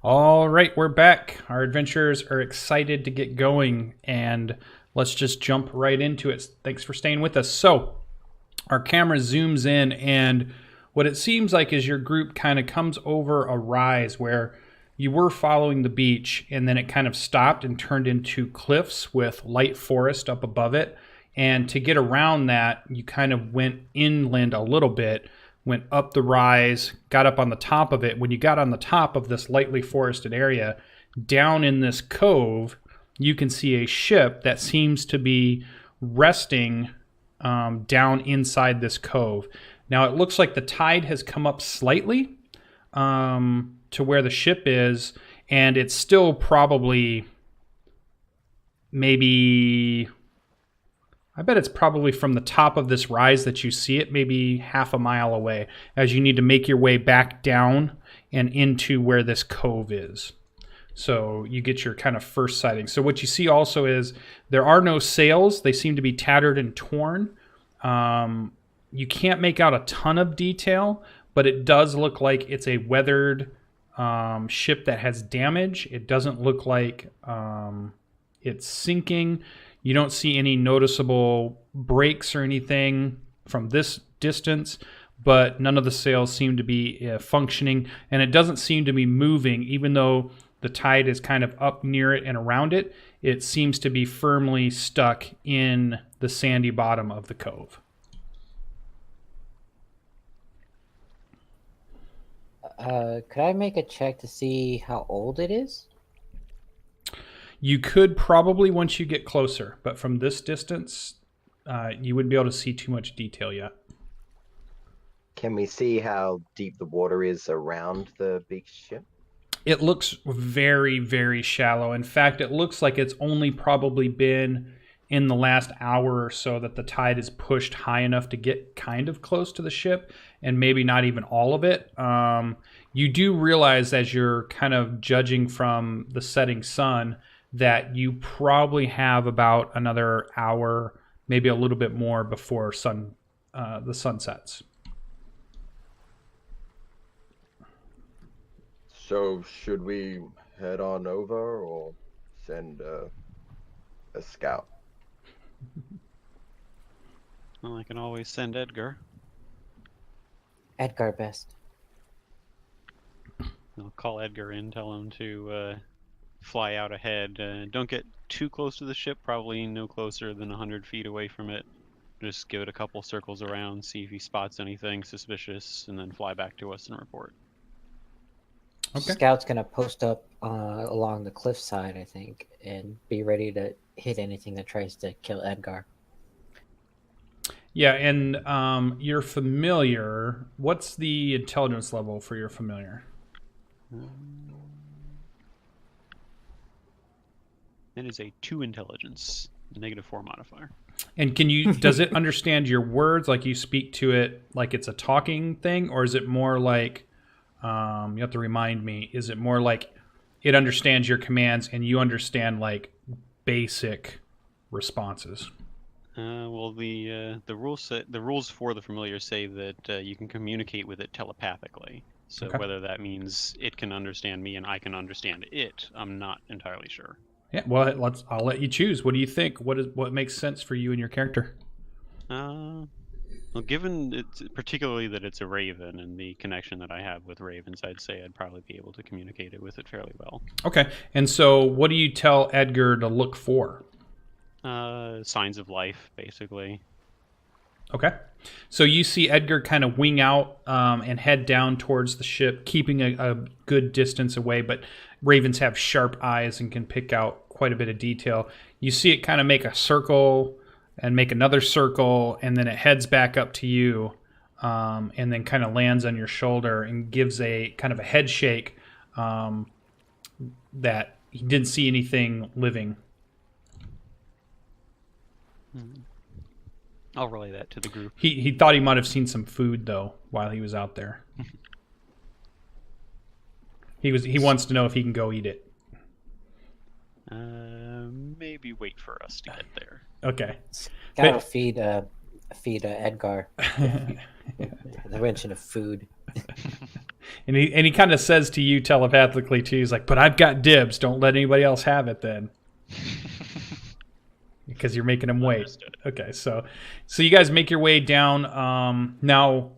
All right, we're back. Our adventurers are excited to get going, and let's just jump right into it. Thanks for staying with us. So, our camera zooms in, and what it seems like is your group kind of comes over a rise where you were following the beach, and then it kind of stopped and turned into cliffs with light forest up above it. And to get around that, you kind of went inland a little bit, went up the rise, got up on the top of it. When you got on the top of this lightly forested area, down in this cove, you can see a ship that seems to be resting down inside this cove. Now, it looks like the tide has come up slightly to where the ship is, and it's still probably maybe... I bet it's probably from the top of this rise that you see it, maybe half a mile away, as you need to make your way back down and into where this cove is. So you get your kind of first sighting. So what you see also is there are no sails. They seem to be tattered and torn. You can't make out a ton of detail, but it does look like it's a weathered ship that has damage. It doesn't look like it's sinking. You don't see any noticeable breaks or anything from this distance, but none of the sails seem to be functioning, and it doesn't seem to be moving. Even though the tide is kind of up near it and around it, it seems to be firmly stuck in the sandy bottom of the cove. Could I make a check to see how old it is? You could probably once you get closer, but from this distance, you wouldn't be able to see too much detail yet. Can we see how deep the water is around the big ship? It looks very, very shallow. In fact, it looks like it's only probably been in the last hour or so that the tide is pushed high enough to get kind of close to the ship, and maybe not even all of it. You do realize as you're kind of judging from the setting sun that you probably have about another hour, maybe a little bit more before the sun sets. So should we head on over or send a scout? Well, I can always send Edgar. Edgar best. I'll call Edgar in, tell him to fly out ahead. Don't get too close to the ship, probably no closer than 100 feet away from it. Just give it a couple circles around, see if he spots anything suspicious, and then fly back to us and report. Okay. Scout's gonna post up along the cliffside, I think, and be ready to hit anything that tries to kill Edgar. Yeah, and your familiar, what's the intelligence level for your familiar? It is a 2 intelligence, -4 modifier. And does it understand your words, like you speak to it like it's a talking thing, or is it more like, you have to remind me, is it more like it understands your commands and you understand like basic responses? Well, the rules for the familiar say that you can communicate with it telepathically. So Okay. whether that means it can understand me and I can understand it, I'm not entirely sure. Yeah, well, I'll let you choose. What do you think? What makes sense for you and your character? Well, given it's particularly that it's a raven and the connection that I have with ravens, I'd say I'd probably be able to communicate it with it fairly well. Okay, and so what do you tell Edgar to look for? Signs of life, basically. Okay. So you see Edgar kind of wing out and head down towards the ship, keeping a good distance away, but ravens have sharp eyes and can pick out quite a bit of detail. You see it kind of make a circle and make another circle, and then it heads back up to you and then kind of lands on your shoulder and gives a kind of a head shake that he didn't see anything living. I'll relay that to the group. He thought he might have seen some food though while he was out there. He wants to know if he can go eat it. Maybe wait for us to get there. Okay. Gotta feed Edgar. The mention of food. And he kind of says to you telepathically too. He's like, "But I've got dibs. Don't let anybody else have it then." Because you're making them wait. Understood. Okay, so you guys make your way down. Now,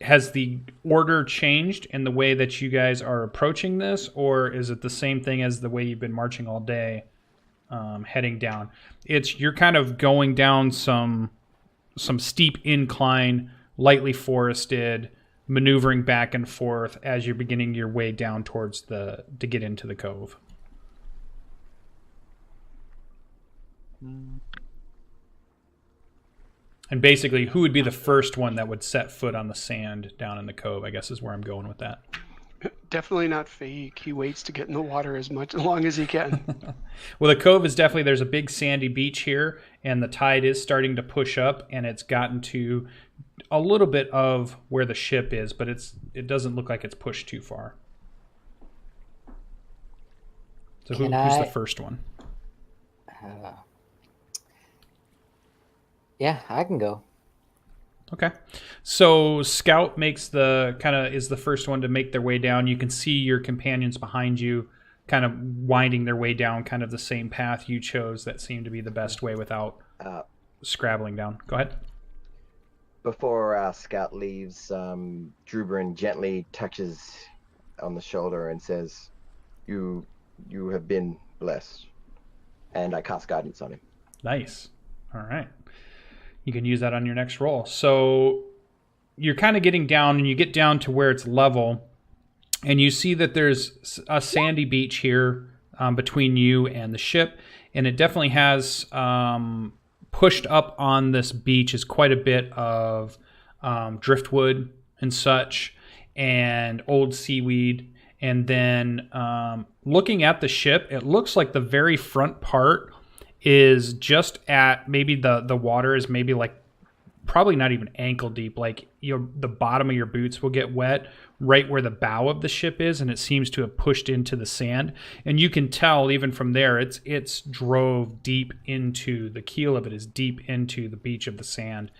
has the order changed in the way that you guys are approaching this, or is it the same thing as the way you've been marching all day, heading down? You're kind of going down some steep incline, lightly forested, maneuvering back and forth as you're beginning your way down towards to get into the cove. And basically, who would be the first one that would set foot on the sand down in the cove, I guess is where I'm going with that. Definitely not Faik. He waits to get in the water as long as he can. Well, the cove is definitely, there's a big sandy beach here, and the tide is starting to push up, and it's gotten to a little bit of where the ship is, but it doesn't look like it's pushed too far. So who's the first one? Yeah, I can go. Okay. So Scout is the first one to make their way down. You can see your companions behind you kind of winding their way down kind of the same path you chose that seemed to be the best way without scrabbling down. Go ahead. Before Scout leaves, Drubrin gently touches on the shoulder and says, You have been blessed. And I cast guidance on him. Nice. All right. You can use that on your next roll. So you're kind of getting down, and you get down to where it's level, and you see that there's a sandy beach here between you and the ship, and it definitely has pushed up on this beach is quite a bit of driftwood and such, and old seaweed. And then looking at the ship, it looks like the very front part is just at maybe the water is maybe like probably not even ankle deep. Like the bottom of your boots will get wet right where the bow of the ship is, and it seems to have pushed into the sand. And you can tell even from there, it's drove deep into the keel of it is deep into the beach of the sand.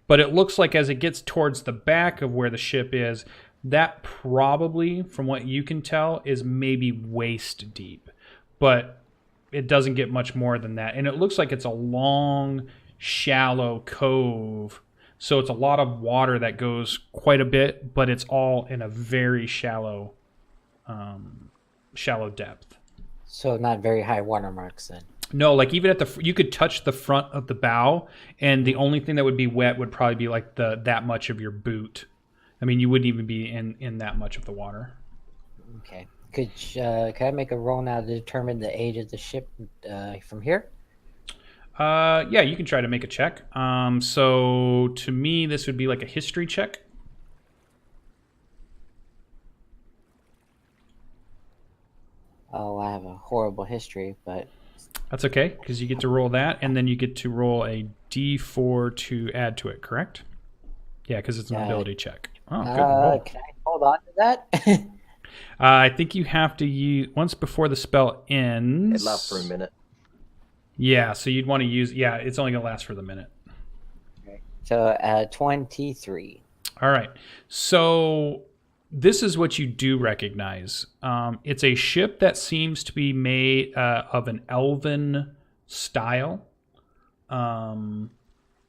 But it looks like as it gets towards the back of where the ship is, that probably, from what you can tell, is maybe waist deep. But it doesn't get much more than that. And it looks like it's a long, shallow cove. So it's a lot of water that goes quite a bit, but it's all in a very shallow depth. So not very high water marks then. No, like even you could touch the front of the bow, and the only thing that would be wet would probably be like that much of your boot. I mean, you wouldn't even be in that much of the water. Okay. Can I make a roll now to determine the age of the ship from here? Yeah, you can try to make a check. So to me, this would be like a history check. Oh, I have a horrible history, but that's okay, because you get to roll that, and then you get to roll a D4 to add to it, correct? Yeah, because it's an ability check. Oh, good roll. Can I hold on to that? I think you have to use once before the spell ends. It lasts for a minute. Yeah, so you'd want to use. Yeah, it's only gonna last for the minute. Okay. So 23. All right. So this is what you do recognize. It's a ship that seems to be made of an elven style, and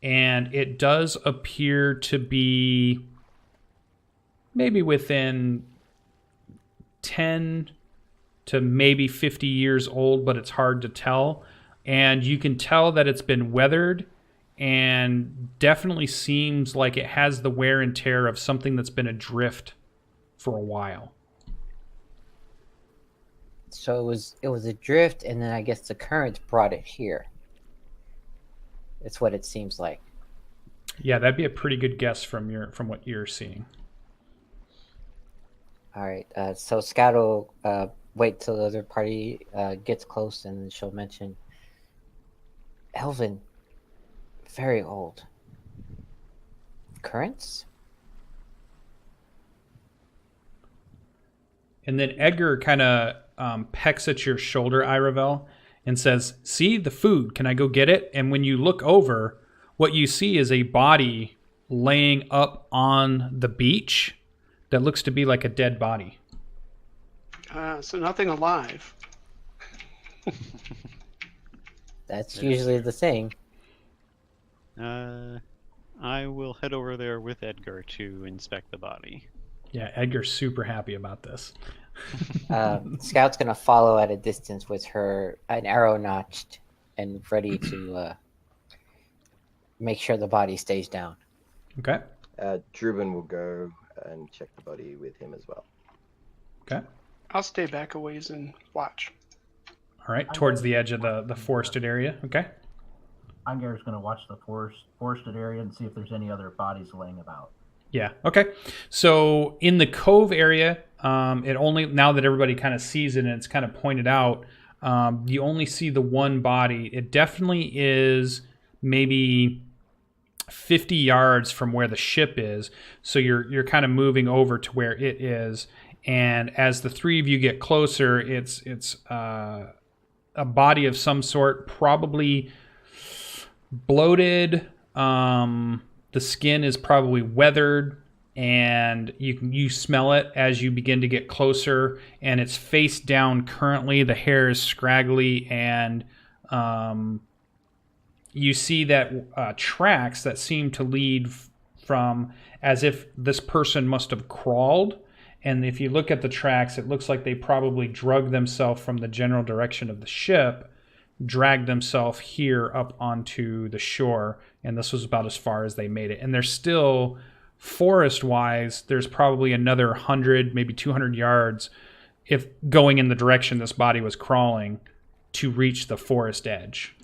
it does appear to be maybe within 10 to maybe 50 years old, but it's hard to tell. And you can tell that it's been weathered and definitely seems like it has the wear and tear of something that's been adrift for a while. So it was adrift, and then I guess the current brought it here. It's what it seems like. Yeah, that'd be a pretty good guess from what you're seeing. All right. So Scout will wait till the other party gets close, and then she'll mention Elvin, very old. Currents? And then Edgar kind of pecks at your shoulder, Iravel, and says, "See the food? Can I go get it?" And when you look over, what you see is a body laying up on the beach that looks to be like a dead body. So nothing alive. That's usually the thing. I will head over there with Edgar to inspect the body. Yeah, Edgar's super happy about this. Scout's gonna follow at a distance with an arrow notched and ready to make sure the body stays down. Okay. Druben will go and check the body with him as well. Okay. I'll stay back a ways and watch. All right, towards the edge of the forested area. Okay. Eingar's going to watch the forested area and see if there's any other bodies laying about. Yeah. Okay. So in the cove area, it only, now that everybody kind of sees it and it's kind of pointed out, you only see the one body. It definitely is maybe 50 yards from where the ship is. So you're kind of moving over to where it is. And as the three of you get closer, it's a body of some sort, probably bloated. The skin is probably weathered, and you smell it as you begin to get closer. And it's face down currently. The hair is scraggly, and you see that tracks that seem to lead from as if this person must have crawled. And if you look at the tracks, it looks like they probably drug themselves from the general direction of the ship, dragged themselves here up onto the shore, and this was about as far as they made it. And they're still, forest-wise, there's probably another 100, maybe 200 yards, if going in the direction this body was crawling, to reach the forest edge.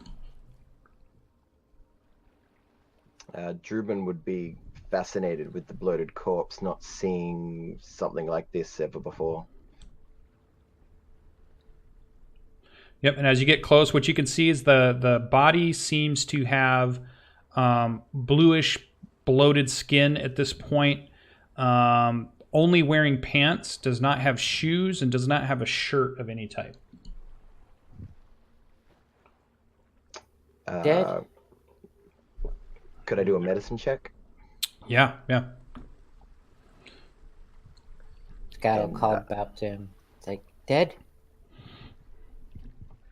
Druben would be fascinated with the bloated corpse, not seeing something like this ever before. Yep, and as you get close, what you can see is the body seems to have bluish, bloated skin at this point. Only wearing pants, does not have shoes, and does not have a shirt of any type. Dead? Could I do a medicine check? Yeah. Scout will call back to him. It's like, dead?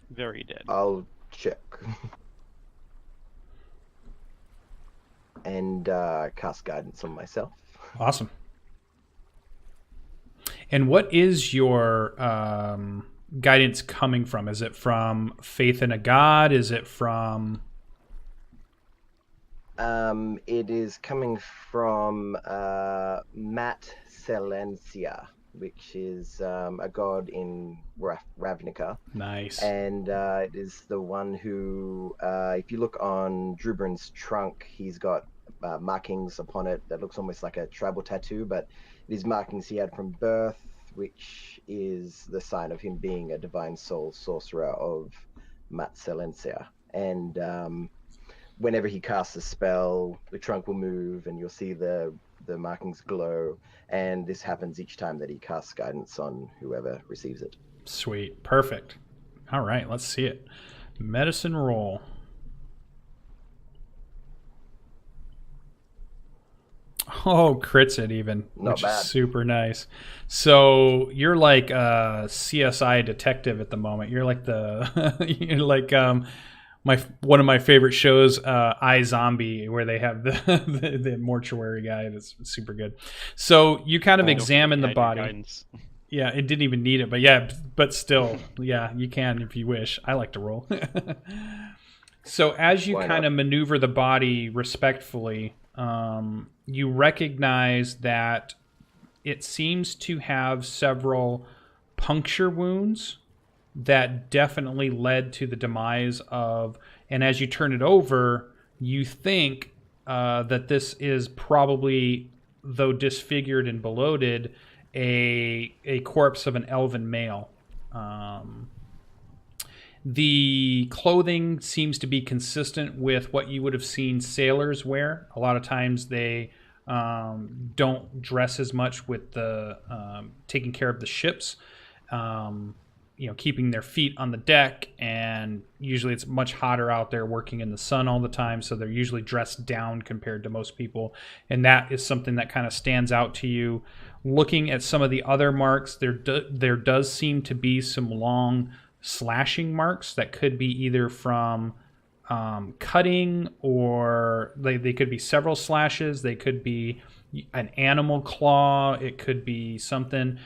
Very dead. I'll check. And cast guidance on myself. Awesome. And what is your guidance coming from? Is it from faith in a god? Is it from... It is coming from Matt Silencia, which is a god in Ravnica. Nice. And it is the one who, if you look on Druben's trunk, he's got markings upon it that looks almost like a tribal tattoo, but it is markings he had from birth, which is the sign of him being a divine soul sorcerer of Matt Silencia. And whenever he casts a spell, the trunk will move and you'll see the markings glow. And this happens each time that he casts guidance on whoever receives it. Sweet. Perfect. All right, let's see it. Medicine roll. Oh, crits it even, Not which bad. is super nice. So you're like a CSI detective at the moment. You're like you're like one of my favorite shows, iZombie, where they have the mortuary guy. That's super good. So you kind of examine the body. Guidance. Yeah, it didn't even need it, but still, yeah, you can if you wish. I like to roll. So as you kind of maneuver the body respectfully, you recognize that it seems to have several puncture wounds that definitely led to the demise of, and as you turn it over, you think that this is probably, though disfigured and bloated, a corpse of an elven male. The clothing seems to be consistent with what you would have seen sailors wear. A lot of times they don't dress as much with the taking care of the ships, keeping their feet on the deck, and usually it's much hotter out there working in the sun all the time, so they're usually dressed down compared to most people, and that is something that kind of stands out to you. Looking at some of the other marks, there does seem to be some long slashing marks that could be either from cutting, or they could be several slashes. They could be an animal claw. It could be something.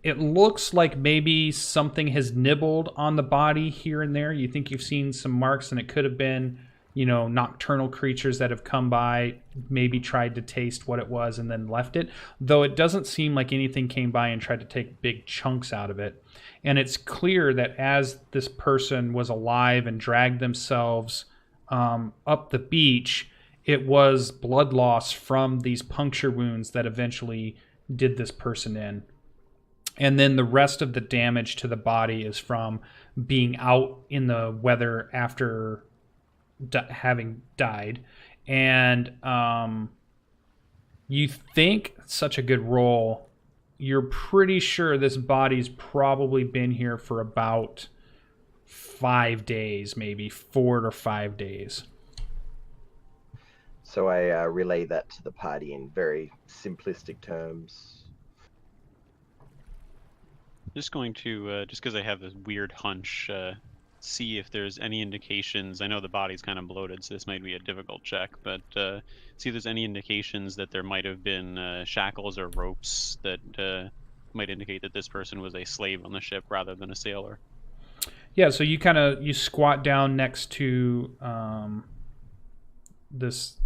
It looks like maybe something has nibbled on the body here and there. You think you've seen some marks, and it could have been, nocturnal creatures that have come by, maybe tried to taste what it was and then left it. Though it doesn't seem like anything came by and tried to take big chunks out of it. And it's clear that as this person was alive and dragged themselves up the beach, it was blood loss from these puncture wounds that eventually did this person in. And then the rest of the damage to the body is from being out in the weather after having died. And you think such a good roll, you're pretty sure this body's probably been here for about 5 days, maybe 4 to 5 days. So I relay that to the party in very simplistic terms. Just going to, just because I have this weird hunch, see if there's any indications. I know the body's kind of bloated, so this might be a difficult check, but see if there's any indications that there might have been shackles or ropes that might indicate that this person was a slave on the ship rather than a sailor. Yeah, so you squat down next to this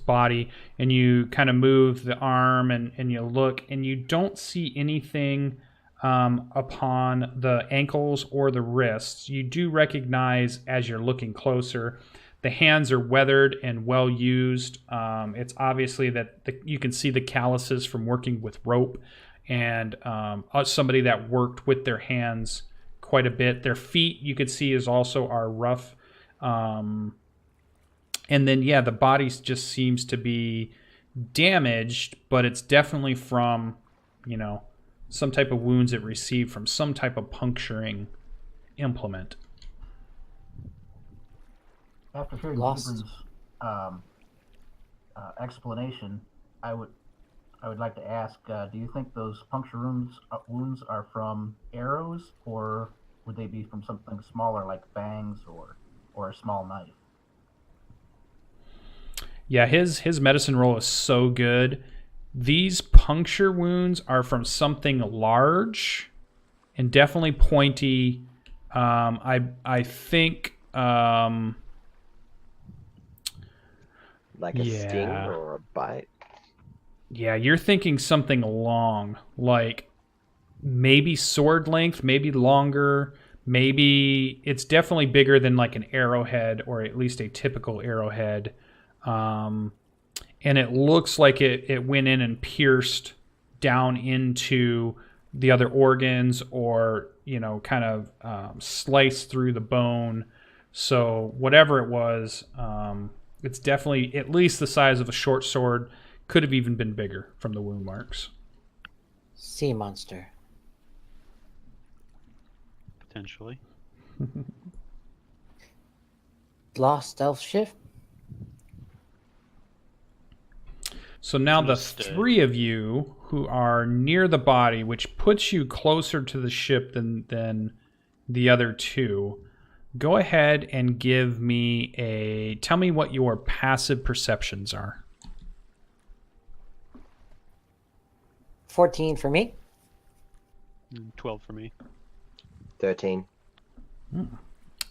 body, and you kind of move the arm, and you look, and you don't see anything upon the ankles or the wrists. You do recognize, as you're looking closer, the hands are weathered and well used. It's obviously that you can see the calluses from working with rope, and somebody that worked with their hands quite a bit. Their feet, you could see, are rough. And then, the body just seems to be damaged, but it's definitely from, some type of wounds it received from some type of puncturing implement. After hearing Zuber's explanation, I would like to ask: do you think those puncture wounds are from arrows, or would they be from something smaller like fangs or a small knife? Yeah, his medicine roll is so good. These puncture wounds are from something large and definitely pointy. I think like a sting or a bite. Yeah, you're thinking something long, like maybe sword length, maybe longer, maybe it's definitely bigger than like an arrowhead, or at least a typical arrowhead. And it looks like it went in and pierced down into the other organs, or, kind of sliced through the bone. So whatever it was, it's definitely at least the size of a short sword. Could have even been bigger from the wound marks. Sea monster. Potentially. Lost elf ship? So now the three of you who are near the body, which puts you closer to the ship than the other two, go ahead and tell me what your passive perceptions are. 14 for me. 12 for me. 13.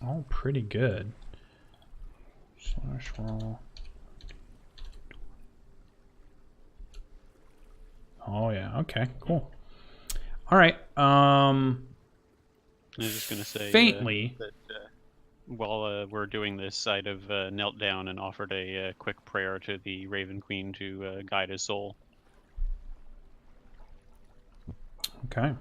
Oh, pretty good. Slash roll. Oh yeah. Okay. Cool. All right. I was just gonna say faintly that while we're doing this, I'd have knelt down and offered a quick prayer to the Raven Queen to guide his soul. Okay.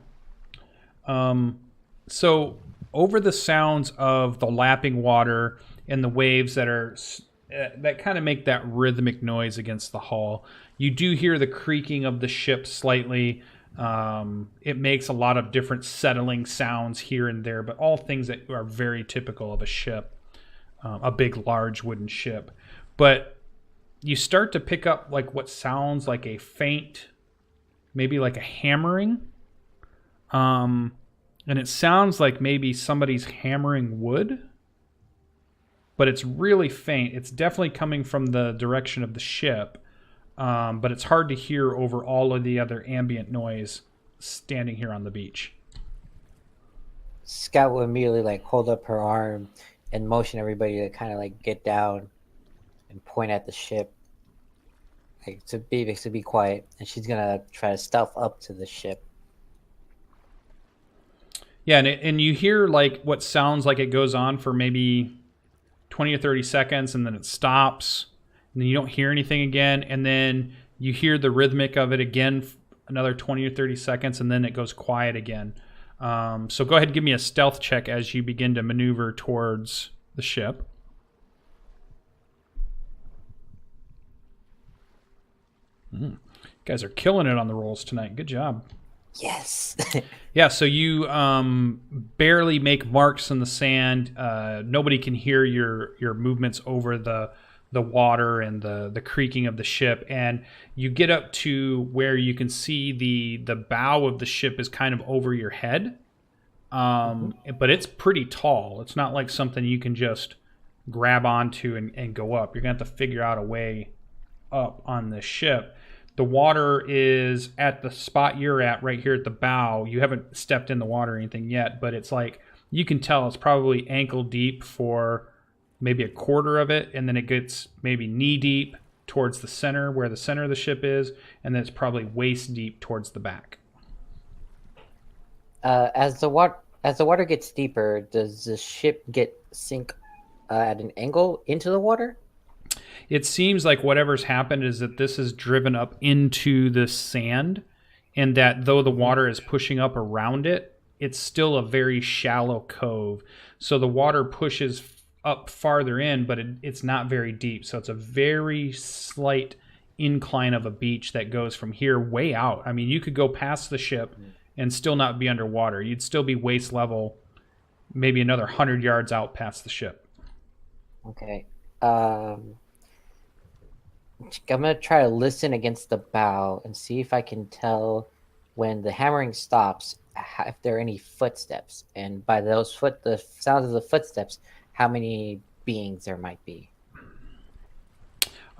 So over the sounds of the lapping water and the waves that kind of make that rhythmic noise against the hull, you do hear the creaking of the ship slightly. It makes a lot of different settling sounds here and there, but all things that are very typical of a ship, a big, large wooden ship. But you start to pick up like what sounds like a faint maybe like a hammering. And it sounds like maybe somebody's hammering wood, but it's really faint. It's definitely coming from the direction of the ship, but it's hard to hear over all of the other ambient noise standing here on the beach. Scout will immediately like hold up her arm and motion everybody to kind of like get down and point at the ship, like to be quiet. And she's gonna try to stealth up to the ship. Yeah, and you hear like what sounds like it goes on for maybe 20 or 30 seconds, and then it stops, and then you don't hear anything again, and then you hear the rhythmic of it again, another 20 or 30 seconds, and then it goes quiet again. So go ahead and give me a stealth check as you begin to maneuver towards the ship. You guys are killing it on the rolls tonight. Good job. Yes. Yeah, so you barely make marks in the sand. Nobody can hear your movements over the water and the creaking of the ship. And you get up to where you can see the bow of the ship is kind of over your head. But it's pretty tall. It's not like something you can just grab onto and go up. You're going to have to figure out a way up on the ship. The water is at the spot you're at right here at the bow. You haven't stepped in the water or anything yet, but it's like you can tell it's probably ankle deep for maybe a quarter of it, and then it gets maybe knee deep towards the center where the center of the ship is, and then it's probably waist deep towards the back. As the water gets deeper, does the ship sink at an angle into the water? It seems like whatever's happened is that this is driven up into the sand, and that though the water is pushing up around it, it's still a very shallow cove. So the water pushes up farther in, but it's not very deep. So it's a very slight incline of a beach that goes from here way out. I mean, you could go past the ship and still not be underwater. You'd still be waist level, maybe another 100 yards out past the ship. Okay. I'm going to try to listen against the bow and see if I can tell when the hammering stops if there are any footsteps. And by the sounds of the footsteps, how many beings there might be.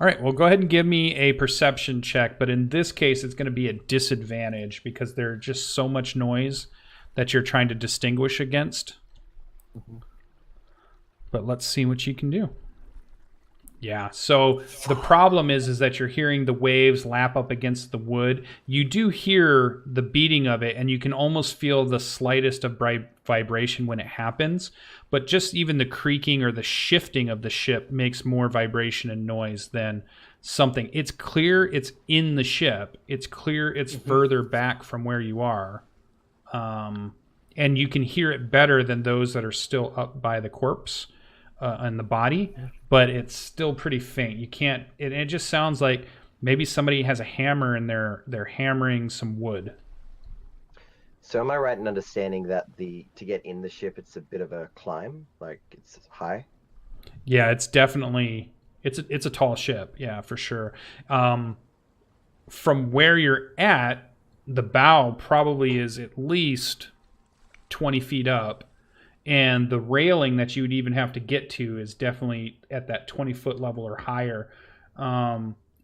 All right, well, go ahead and give me a perception check. But in this case, it's going to be a disadvantage because there's just so much noise that you're trying to distinguish against. Mm-hmm. But let's see what you can do. Yeah, so the problem is that you're hearing the waves lap up against the wood. You do hear the beating of it, and you can almost feel the slightest of vibration when it happens. But just even the creaking or the shifting of the ship makes more vibration and noise than something. It's clear it's in the ship. It's clear it's further back from where you are. And you can hear it better than those that are still up by the corpse. And the body, but it's still pretty faint. You can't. It just sounds like maybe somebody has a hammer and they're hammering some wood. So am I right in understanding that to get in the ship, it's a bit of a climb, like it's high? Yeah, it's definitely it's a tall ship. Yeah, for sure. From where you're at, the bow probably is at least 20 feet up. And the railing that you would even have to get to is definitely at that 20-foot level or higher.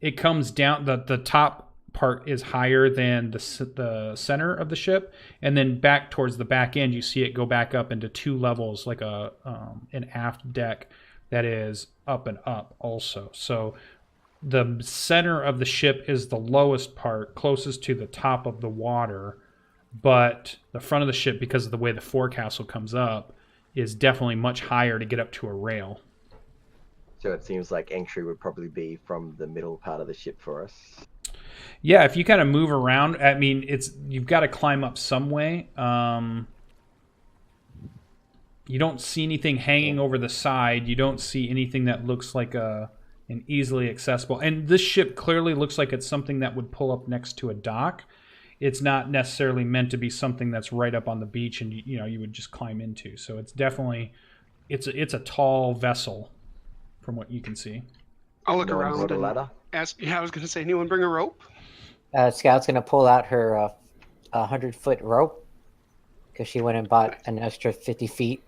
It comes down, the top part is higher than the center of the ship. And then back towards the back end, you see it go back up into two levels, like an aft deck that is up and up also. So the center of the ship is the lowest part, closest to the top of the water. But the front of the ship, because of the way the forecastle comes up, is definitely much higher to get up to a rail. So it seems like entry would probably be from the middle part of the ship for us. Yeah, if you kind of move around, I mean, you've got to climb up some way. You don't see anything hanging over the side. You don't see anything that looks like an easily accessible. And this ship clearly looks like it's something that would pull up next to a dock. It's not necessarily meant to be something that's right up on the beach and you would just climb into. So it's definitely it's a tall vessel from what you can see. I'll look No one around brought a and ladder? ask. Yeah, I was going to say, anyone bring a rope? Scout's gonna pull out her 100-foot rope because she went and bought an extra 50 feet,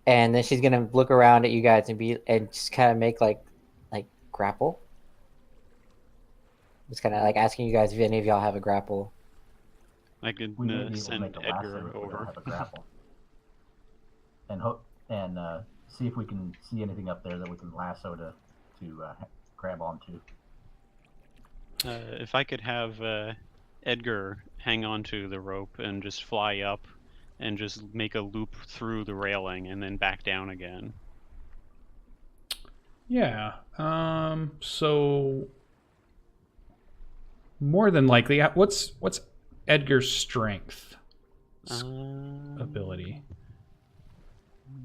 and then she's gonna look around at you guys and just kind of make like grapple. Just kind of like asking you guys if any of y'all have a grapple. I could We may be able to send make a lasso Edgar if we don't over. have a grapple, and hope and see if we can see anything up there that we can lasso to grab onto. If I could have Edgar hang onto the rope and just fly up and just make a loop through the railing and then back down again. Yeah. So more than likely, what's Edgar's strength ability?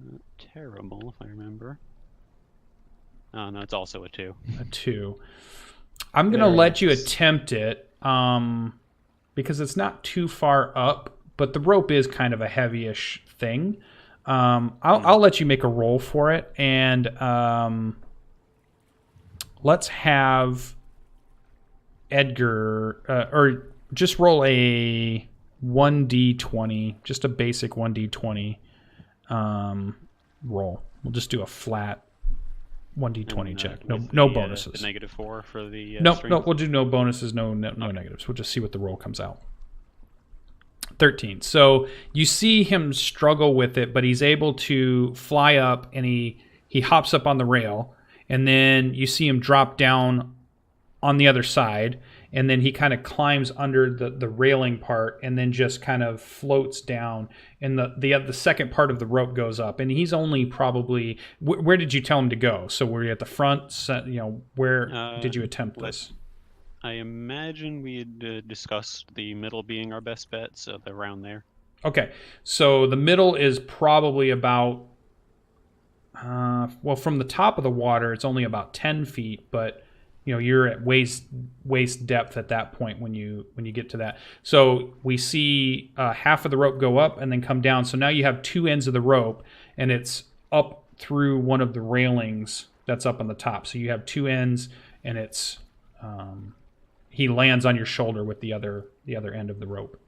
Not terrible, if I remember. Oh no, it's also a 2. A 2. I'm gonna let you attempt it, because it's not too far up, but the rope is kind of a heavyish thing. I'll let you make a roll for it, and let's have Edgar, or just roll a 1d20, just a basic 1d20 roll. We'll just do a flat 1d20 check. No bonuses. The -4 for the No, strength? we'll do no bonuses, no negatives. We'll just see what the roll comes out. 13. So you see him struggle with it, but he's able to fly up, and he hops up on the rail, and then you see him drop down on the other side, and then he kind of climbs under the railing part, and then just kind of floats down, and the second part of the rope goes up, and he's only probably where did you tell him to go? So were you at the front? Where did you attempt this? I imagine we had discussed the middle being our best bet, so they're around there. Okay, so the middle is probably about from the top of the water, it's only about 10 feet, but you're at waist depth at that point when you get to that. So we see half of the rope go up and then come down. So now you have two ends of the rope, and it's up through one of the railings that's up on the top. So you have two ends, and it's he lands on your shoulder with the other end of the rope.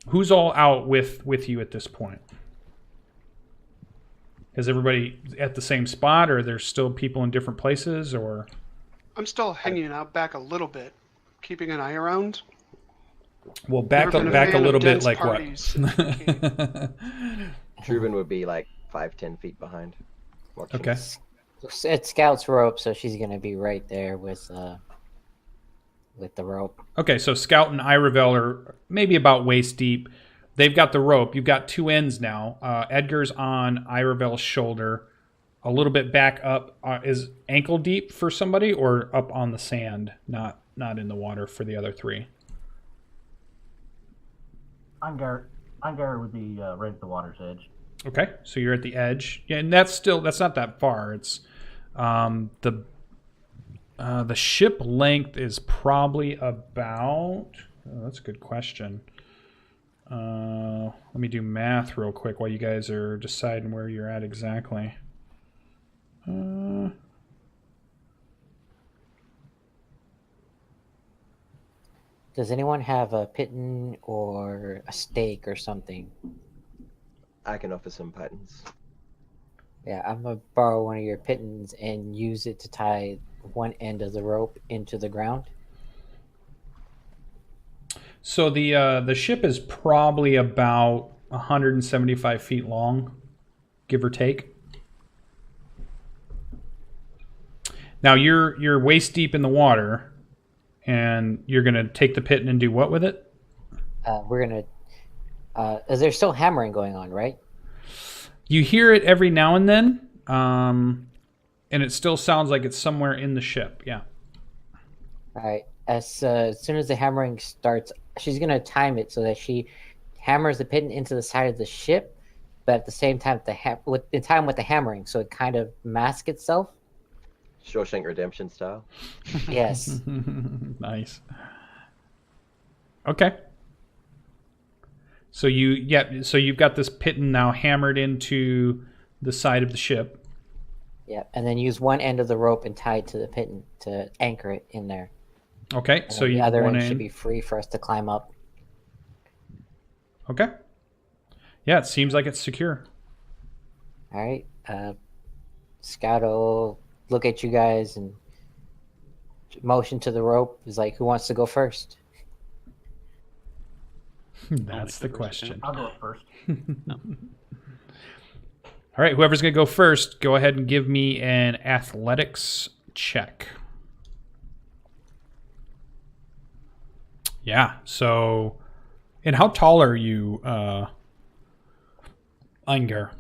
Who's all out with you at this point? Is everybody at the same spot, or are there still people in different places, or? I'm still hanging out back a little bit, keeping an eye around. Well, back a little bit, like what? Truben would be like 5-10 feet behind. Okay. It's Scout's rope, so she's gonna be right there with the rope. Okay, so Scout and Iravel are maybe about waist deep. They've got the rope. You've got two ends now. Edgar's on Iravel's shoulder. A little bit back up. Is ankle deep for somebody, or up on the sand, not in the water for the other three? Angar would be right at the water's edge. Okay, so you're at the edge. Yeah, and that's not that far. It's the ship length is probably about. Oh, that's a good question. Let me do math real quick while you guys are deciding where you're at exactly. Does anyone have a piton or a stake or something? I can offer some pitons. Yeah, I'm gonna borrow one of your pitons and use it to tie one end of the rope into the ground. So the ship is probably about 175 feet long, give or take. Now you're waist deep in the water, and you're gonna take the piton and do what with it? We're gonna. There's still hammering going on, right? You hear it every now and then, and it still sounds like it's somewhere in the ship. Yeah. All right. As soon as the hammering starts, she's gonna time it so that she hammers the piton into the side of the ship, but at the same time, with the hammering, so it kind of masks itself. Shawshank Redemption style. Yes. Nice. Okay. So you've got this piton now hammered into the side of the ship. Yeah, and then use one end of the rope and tie it to the piton to anchor it in there. Okay, And so the you other one end should in. be free for us to climb up. Okay. Yeah, it seems like it's secure. All right. Scout will look at you guys and motion to the rope. Is like, who wants to go first? That's the the first question. I'll go up first. All right, whoever's going to go first, go ahead and give me an athletics check. Yeah, so... And how tall are you, Inger?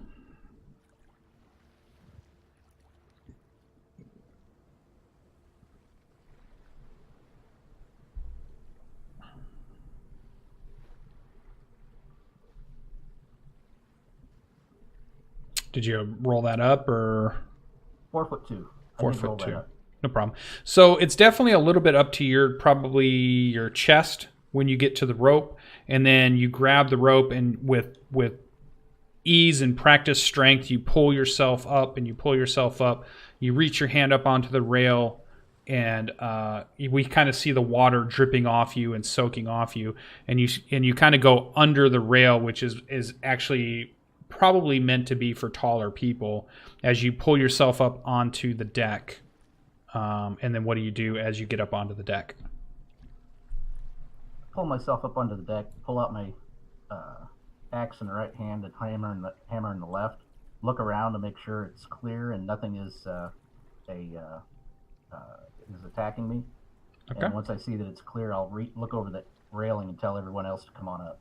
Did you roll that up or 4'2". 4'2"? No problem. So it's definitely a little bit up to probably your chest when you get to the rope, and then you grab the rope and with ease and practice strength, you pull yourself up and you pull yourself up. You reach your hand up onto the rail, and we kind of see the water dripping off you and soaking off you, and you kind of go under the rail, which is actually probably meant to be for taller people, as you pull yourself up onto the deck. And then what do you do as you get up onto the deck? Pull myself up onto the deck, pull out my axe in the right hand and hammer in the left. Look around to make sure it's clear and nothing is attacking me. Okay. And once I see that it's clear, I'll look over the railing and tell everyone else to come on up.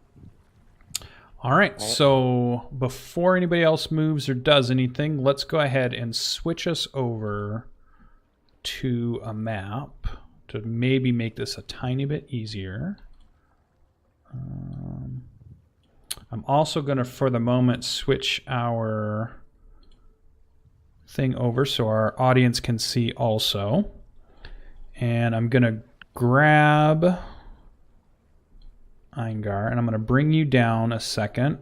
All right, so before anybody else moves or does anything, let's go ahead and switch us over to a map to maybe make this a tiny bit easier. I'm also going to, for the moment, switch our thing over so our audience can see also. And I'm going to grab Eingar, and I'm going to bring you down a second.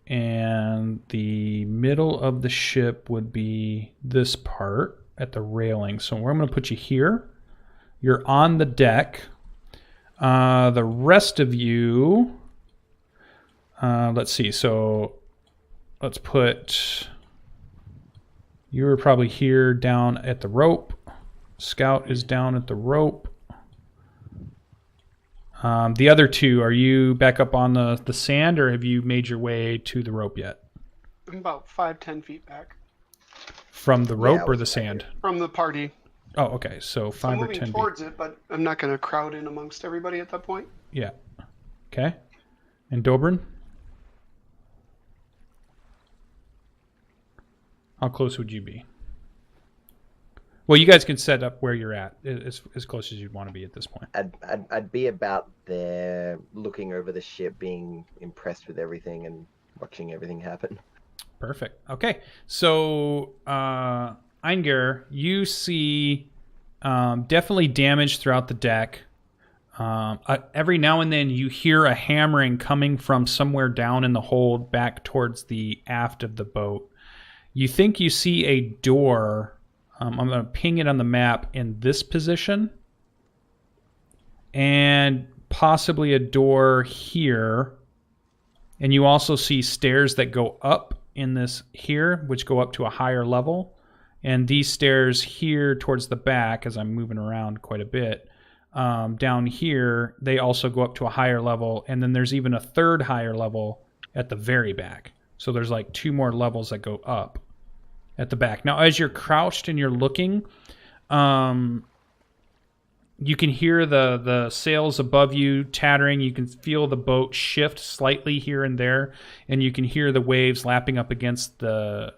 And the middle of the ship would be this part at the railing. So I'm going to put you here. You're on the deck. The rest of you, let's see. So let's put, you were probably here down at the rope. Scout is down at the rope. The other two, are you back up on the sand, or have you made your way to the rope yet? I'm about 5-10 feet back From the rope I or was the back sand? from the party. Oh, okay. So I'm 5 or moving 10 feet. towards it, but I'm not going to crowd in amongst everybody at that point. Yeah. Okay. And Dobrin? How close would you be? Well, you guys can set up where you're at, as close as you'd want to be at this point. I'd be about there, looking over the ship, being impressed with everything and watching everything happen. Perfect. Okay. So, Einger, you see definitely damage throughout the deck. Every now and then you hear a hammering coming from somewhere down in the hold back towards the aft of the boat. You think you see a door. I'm going to ping it on the map in this position. And possibly a door here. And you also see stairs that go up in this here, which go up to a higher level. And these stairs here towards the back, as I'm moving around quite a bit, down here, they also go up to a higher level. And then there's even a third higher level at the very back. So there's like 2 more levels that go up at the back. Now, as you're crouched and you're looking, you can hear the sails above you tattering. You can feel the boat shift slightly here and there, and you can hear the waves lapping up against the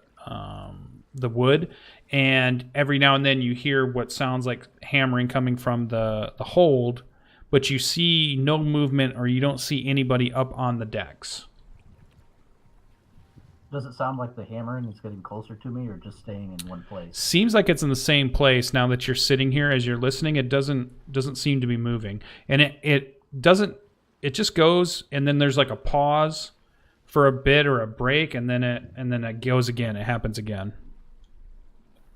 wood. And every now and then you hear what sounds like hammering coming from the hold, but you see no movement, or you don't see anybody up on the decks. Does it sound like the hammering is getting closer to me, or just staying in one place? Seems like it's in the same place now that you're sitting here as you're listening. It doesn't seem to be moving, and it doesn't. It just goes, and then there's like a pause for a bit or a break, and then it goes again. It happens again.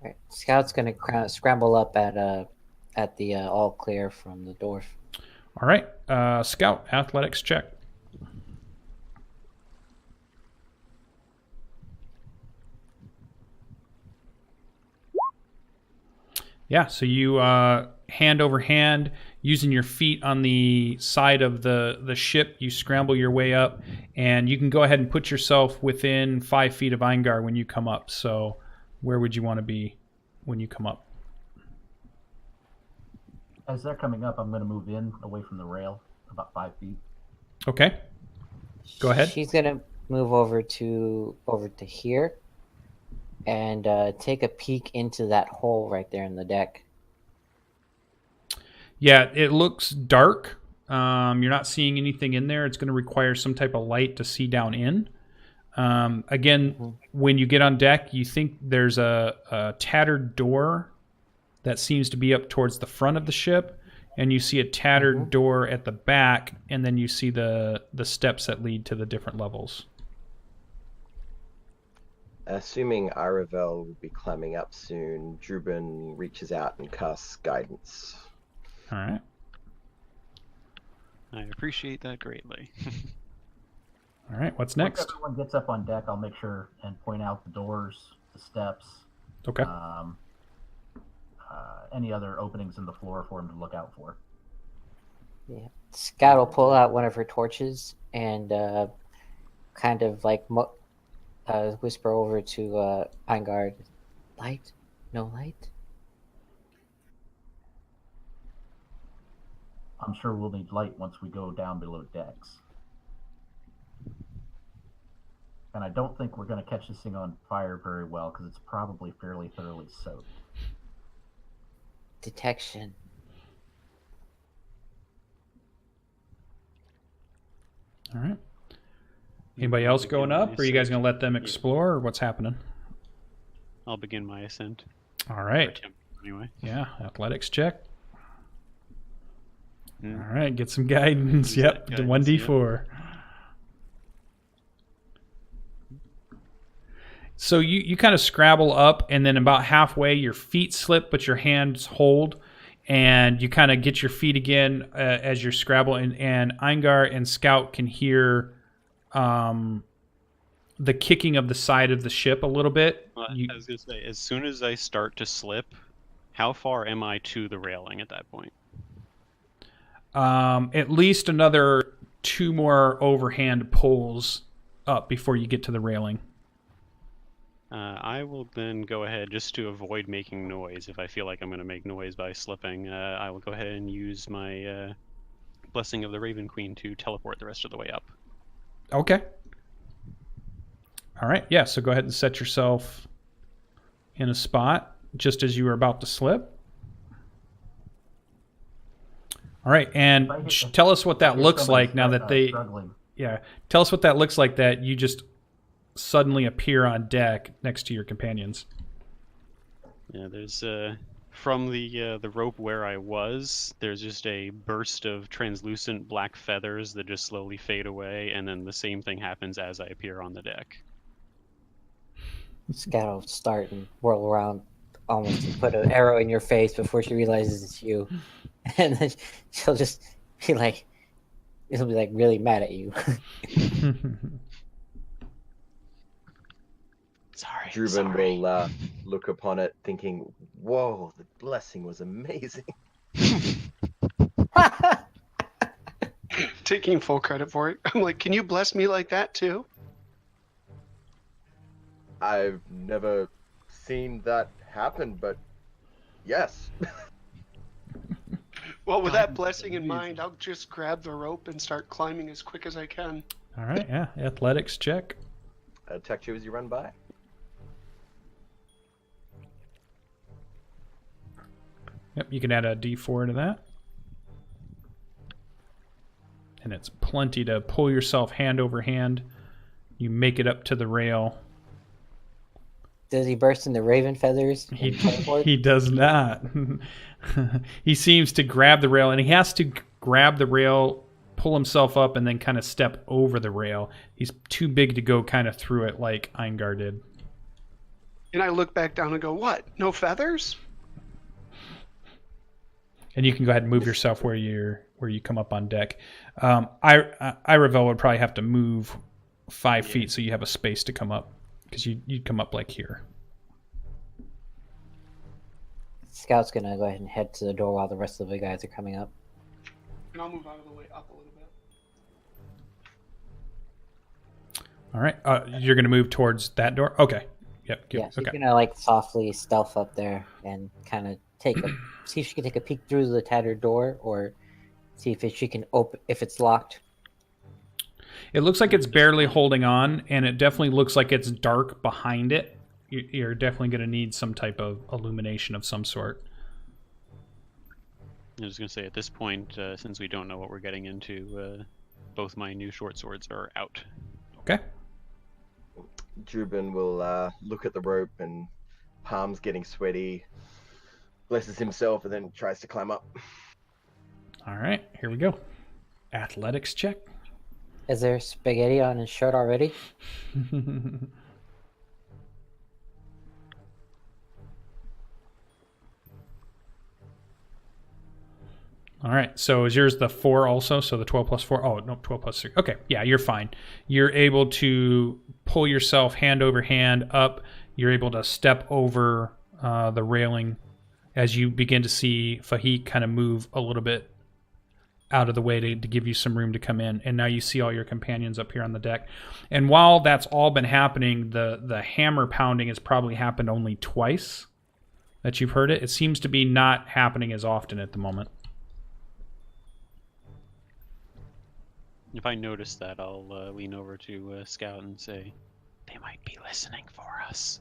Right. Scout's gonna scramble up at at the all clear from the dwarf. All right. Scout, athletics check. Yeah, so you hand over hand, using your feet on the side of the ship, you scramble your way up, and you can go ahead and put yourself within 5 feet of Eingar when you come up. So where would you want to be when you come up? As they're coming up, I'm going to move in away from the rail about 5 feet. Okay. Go ahead. She's gonna move over to here, and take a peek into that hole right there in the deck. Yeah, it looks dark. You're not seeing anything in there. It's going to require some type of light to see down in. Again, when you get on deck, you think there's a tattered door that seems to be up towards the front of the ship, and you see a tattered door at the back, and then you see the steps that lead to the different levels. Assuming Aravel will be climbing up soon, Druben reaches out and casts guidance. All right. I appreciate that greatly. All right, what's Once next? everyone gets up on deck, I'll make sure and point out the doors, the steps, Okay. any other openings in the floor for him to look out for. Yeah. Scout will pull out one of her torches and kind of like whisper over to Eingard, "Light? No light?" I'm sure we'll need light once we go down below decks. And I don't think we're going to catch this thing on fire very well because it's probably fairly thoroughly soaked. Detection. All right. Anybody else going up, or are you guys going to let them explore, or what's happening? I'll begin my ascent. All right. Attempt, anyway. Yeah, athletics check. Mm. All right, get some guidance. Use Yep, that the guidance, 1d4. So you kind of scrabble up, and then about halfway, your feet slip, but your hands hold, and you kind of get your feet again as you're scrabbling. And Eingar and Scout can hear the kicking of the side of the ship a little bit. I was going to say, as soon as I start to slip, how far am I to the railing at that point? At least another 2 more overhand pulls up before you get to the railing. I will then go ahead, just to avoid making noise, if I feel like I'm going to make noise by slipping, I will go ahead and use my Blessing of the Raven Queen to teleport the rest of the way up. Okay. All right, yeah, so go ahead and set yourself in a spot just as you were about to slip. All right, and tell us what that looks like now that they... Struggling. Yeah, tell us what that looks like, that you just suddenly appear on deck next to your companions. Yeah, there's from the rope where I was, there's just a burst of translucent black feathers that just slowly fade away, and then the same thing happens as I appear on the deck. Scout will start and whirl around, almost to put an arrow in your face before she realizes it's you, and then she'll just be like, "She'll be like really mad at you." Sorry. Druben will look upon it thinking, "Whoa, the blessing was amazing." Taking full credit for it. I'm like, can you bless me like that too? I've never seen that happen, but yes. Well, with that blessing in mind, I'll just grab the rope and start climbing as quick as I can. All right, yeah, athletics check. Attack you as you run by. Yep, you can add a d4 to that. And it's plenty to pull yourself hand over hand. You make it up to the rail. Does he burst into raven feathers? He does not. He seems to grab the rail, and he has to grab the rail, pull himself up, and then kind of step over the rail. He's too big to go kind of through it like Eingar did. And I look back down and go, what? No feathers? And you can go ahead and move yourself where you come up on deck. Iravel would probably have to move 5 feet so you have a space to come up, because you'd come up like here. Scout's gonna go ahead and head to the door while the rest of the guys are coming up. And I'll move out of the way up a little bit. All right. You're going to move towards that door? Okay. Yep. Yeah, she's Okay. gonna like softly stealth up there and kind of see if she can take a peek through the tattered door, or see if she can open if it's locked. It looks like it's barely holding on, and it definitely looks like it's dark behind it. You're definitely going to need some type of illumination of some sort. I was going to say, at this point, since we don't know what we're getting into, both my new short swords are out. Okay. Drubin will look at the rope, and palms getting sweaty, blesses himself, and then tries to climb up. All right. Here we go. Athletics check. Is there spaghetti on his shirt already? All right, so is yours the 4 also? So the 12 plus 4? Oh, no, 12 plus 3. Okay, yeah, you're fine. You're able to pull yourself hand over hand up. You're able to step over the railing as you begin to see Fahik kind of move a little bit out of the way to give you some room to come in. And now you see all your companions up here on the deck. And while that's all been happening, the hammer pounding has probably happened only twice that you've heard it. It seems to be not happening as often at the moment. If I notice that, I'll lean over to Scout and say, they might be listening for us.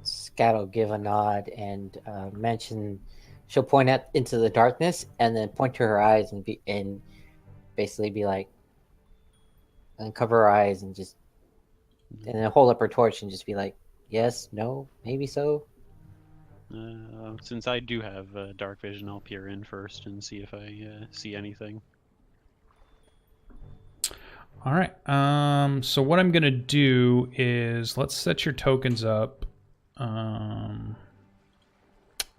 Scout will give a nod and mention. She'll point out into the darkness and then point to her eyes and basically be like, and cover her eyes and then hold up her torch and just be like, yes, no, maybe so. Since I do have dark vision, I'll peer in first and see if I see anything. All right. So what I'm going to do is let's set your tokens up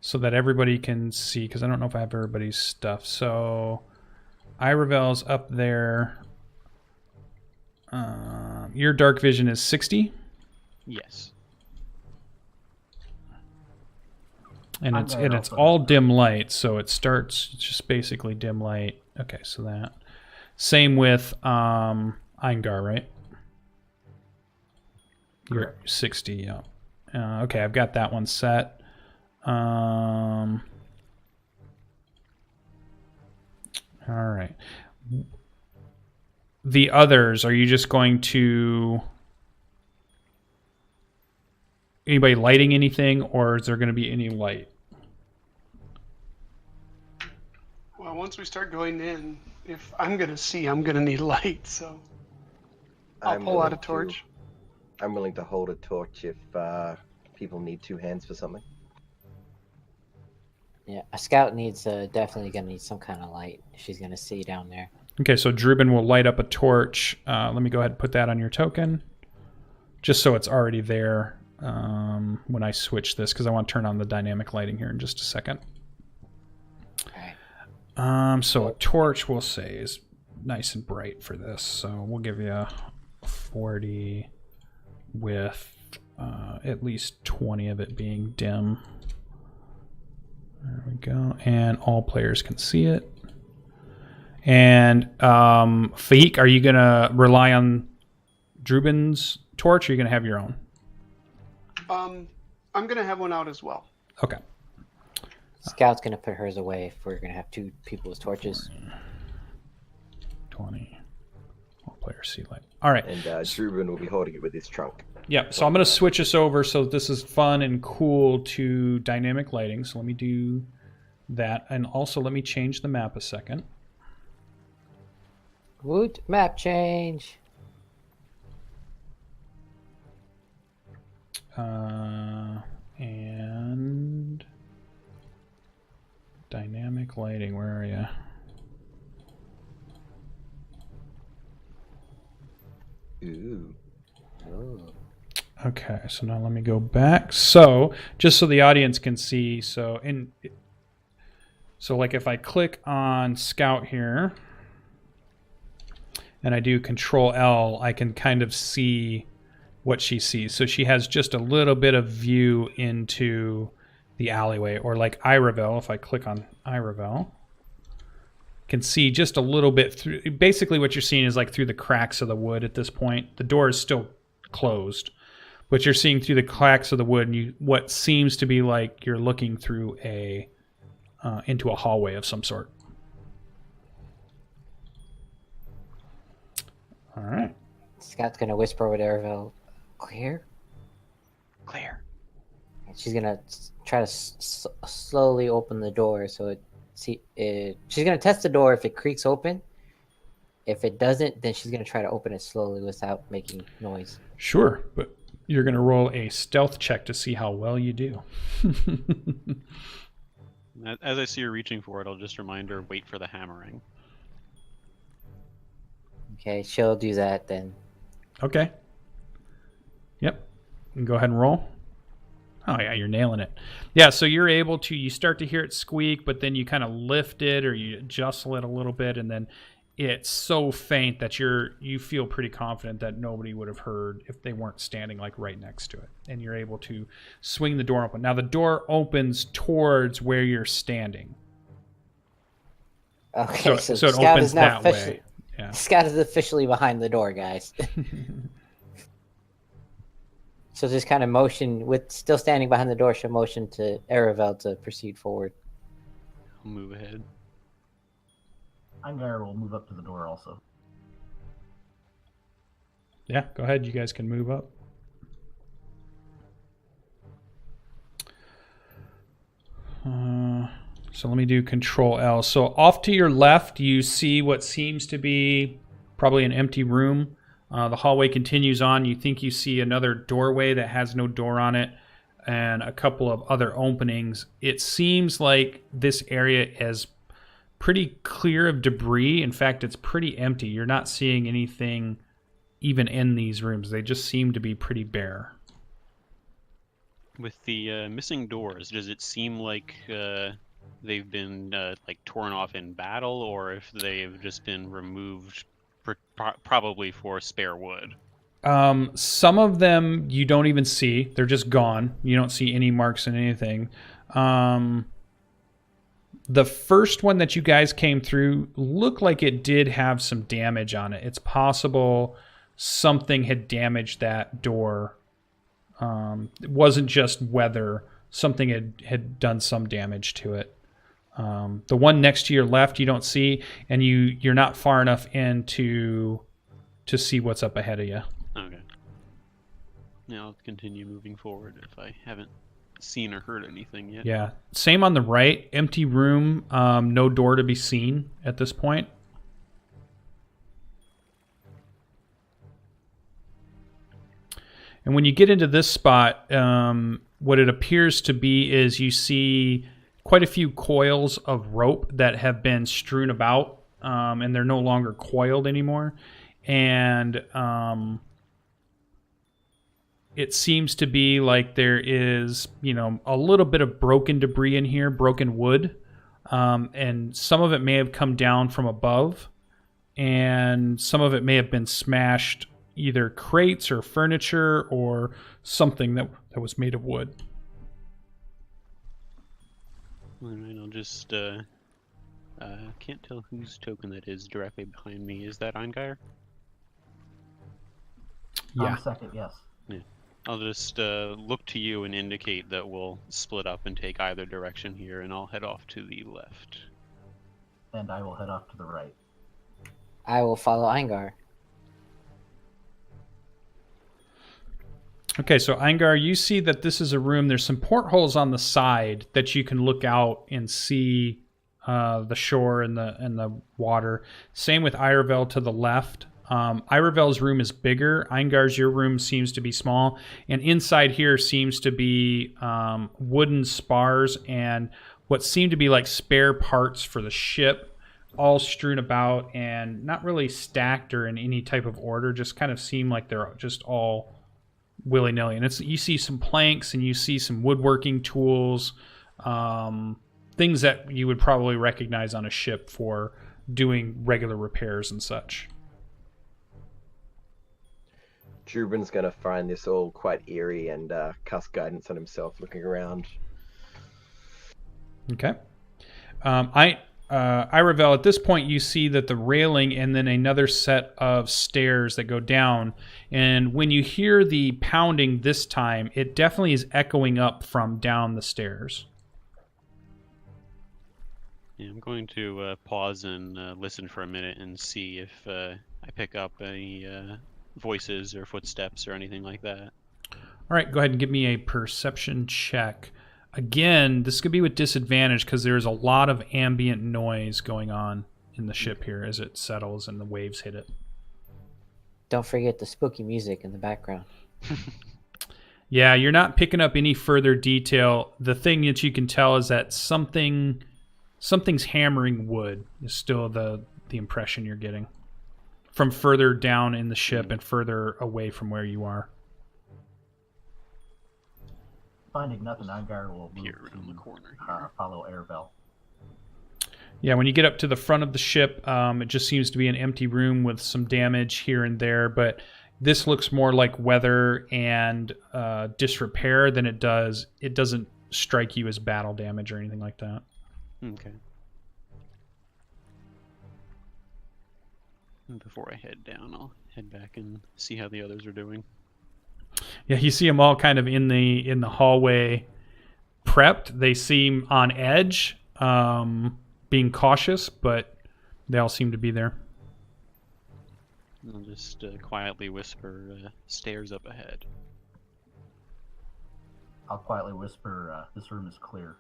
so that everybody can see, because I don't know if I have everybody's stuff. So Iravel's up there. Your dark vision is 60? Yes. And it's all dim light, so it starts just basically dim light. Okay, so that. Same with Eingar, right? You're 60, yeah. Okay, I've got that one set. All right. The others, are you just going to... Anybody lighting anything, or is there going to be any light? Well, once we start going in, if I'm going to see, I'm going to need light, so I'll pull out a torch. I'm willing to hold a torch if people need 2 hands for something. Yeah, a scout needs definitely gonna need some kind of light if she's gonna see down there. Okay, so Drubin will light up a torch. Let me go ahead and put that on your token, just so it's already there when I switch this, because I want to turn on the dynamic lighting here in just a second. So a torch, we'll say, is nice and bright for this. So we'll give you 40 with at least 20 of it being dim. There we go. And all players can see it. And Fahik, are you going to rely on Drubin's torch, or are you going to have your own? I'm going to have one out as well. Okay. Scout's gonna put hers away if we're gonna have 2 people with torches. 20. All players see light. All right. And Drubin will be holding it with his trunk. Yeah, so I'm going to switch us over so this is fun and cool to dynamic lighting. So let me do that. And also let me change the map a second. Woot, map change. And dynamic lighting, where are you? Ooh. Okay, so now let me go back. So just so the audience can see, so like if I click on Scout here and I do Control L, I can kind of see what she sees. So she has just a little bit of view into the alleyway, or like Iravel, if I click on Iravel, can see just a little bit through. Basically what you're seeing is like through the cracks of the wood at this point. The door is still closed, but you're seeing through the cracks of the wood, and what seems to be like you're looking through into a hallway of some sort. All right. Scout's gonna whisper over to Aravel, "Clear." Clear. And she's gonna try to slowly open the door. So she's gonna test the door. If it creaks open, if it doesn't, then she's gonna try to open it slowly without making noise. Sure, but you're gonna roll a stealth check to see how well you do. As I see her reaching for it, I'll just remind her, wait for the hammering. Okay, she'll do that then. Okay. Yep. And go ahead and roll. Oh yeah, you're nailing it. Yeah, so you're able to, you start to hear it squeak, but then you kind of lift it or you jostle it a little bit, and then it's so faint that you feel pretty confident that nobody would have heard if they weren't standing like right next to it. And you're able to swing the door open. Now the door opens towards where you're standing. Okay, so so it Scout opens is now that way. Yeah. Scout is officially behind the door, guys. So just kind of motion, with still standing behind the door, she'll motion to Aravel to proceed forward. I'll move ahead. Eingar will move up to the door also. Yeah, go ahead. You guys can move up. So let me do Control L. So off to your left, you see what seems to be probably an empty room. The hallway continues on. You think you see another doorway that has no door on it and a couple of other openings. It seems like this area is pretty clear of debris. In fact, it's pretty empty. You're not seeing anything even in these rooms. They just seem to be pretty bare. With the missing doors, does it seem like they've been like torn off in battle, or if they've just been removed probably for spare wood? Some of them you don't even see. They're just gone. You don't see any marks in anything. The first one that you guys came through looked like it did have some damage on it. It's possible something had damaged that door. It wasn't just weather. Something had done some damage to it. The one next to your left you don't see, and you're not far enough in to see what's up ahead of you. Okay. Now I'll continue moving forward if I haven't seen or heard anything yet. Yeah. Same on the right. Empty room. No door to be seen at this point. And when you get into this spot, what it appears to be is you see quite a few coils of rope that have been strewn about, and they're no longer coiled anymore. And it seems to be like there is, a little bit of broken debris in here, broken wood. And some of it may have come down from above, and some of it may have been smashed, either crates or furniture or something that was made of wood. All right, I'll just can't tell whose token that is directly behind me. Is that Eingar? Yeah. Second, yes. Yeah. I'll just look to you and indicate that we'll split up and take either direction here, and I'll head off to the left. And I will head off to the right. I will follow Eingar. Okay, so Eingar, you see that this is a room. There's some portholes on the side that you can look out and see the shore and the water. Same with Iravel to the left. Iravel's room is bigger. Eingar's, your room seems to be small. And inside here seems to be wooden spars and what seem to be like spare parts for the ship, all strewn about and not really stacked or in any type of order. Just kind of seem like they're just all willy-nilly. And you see some planks and you see some woodworking tools, things that you would probably recognize on a ship for doing regular repairs and such. Drubin's going to find this all quite eerie and cast guidance on himself, looking around. Okay. Iravel, at this point, you see that the railing and then another set of stairs that go down. And when you hear the pounding this time, it definitely is echoing up from down the stairs. Yeah, I'm going to pause and listen for a minute and see if I pick up any voices or footsteps or anything like that. All right, go ahead and give me a perception check. Again, this could be with disadvantage because there's a lot of ambient noise going on in the ship here as it settles and the waves hit it. Don't forget the spooky music in the background. Yeah, you're not picking up any further detail. The thing that you can tell is that something's hammering wood is still the impression you're getting from further down in the ship and further away from where you are. Finding nothing, Angar will move Here around the corner. follow Aravel. Yeah, when you get up to the front of the ship, it just seems to be an empty room with some damage here and there, but this looks more like weather and disrepair than it doesn't strike you as battle damage or anything like that. Okay. And before I head down, I'll head back and see how the others are doing. Yeah, you see them all kind of in the hallway prepped. They seem on edge, being cautious, but they all seem to be there. I'll just quietly whisper, stairs up ahead. I'll quietly whisper, this room is clear.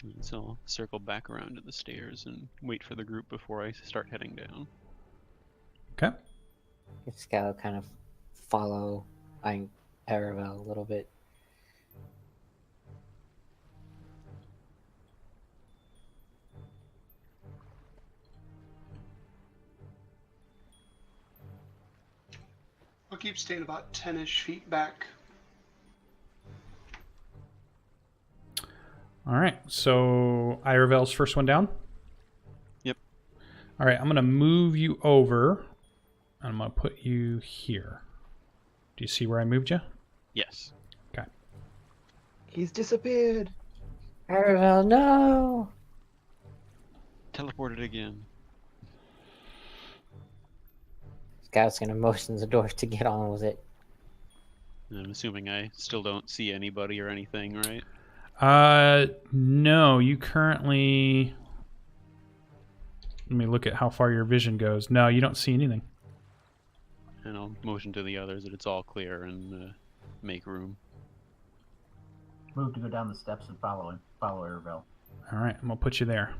And so I'll circle back around to the stairs and wait for the group before I start heading down. Okay. Scout kind of follow Aravel a little bit. I'll keep staying about 10-ish feet back. All right, so Iravel's first one down? Yep. All right, I'm going to move you over. I'm going to put you here. Do you see where I moved you? Yes. Okay. He's disappeared. Aravel, no! Teleported again. Scout's gonna motion the door to get on with it. I'm assuming I still don't see anybody or anything, right? No, you currently... Let me look at how far your vision goes. No, you don't see anything. And I'll motion to the others that it's all clear and make room. Move to go down the steps and follow Aravel. All right, I'm going to put you there.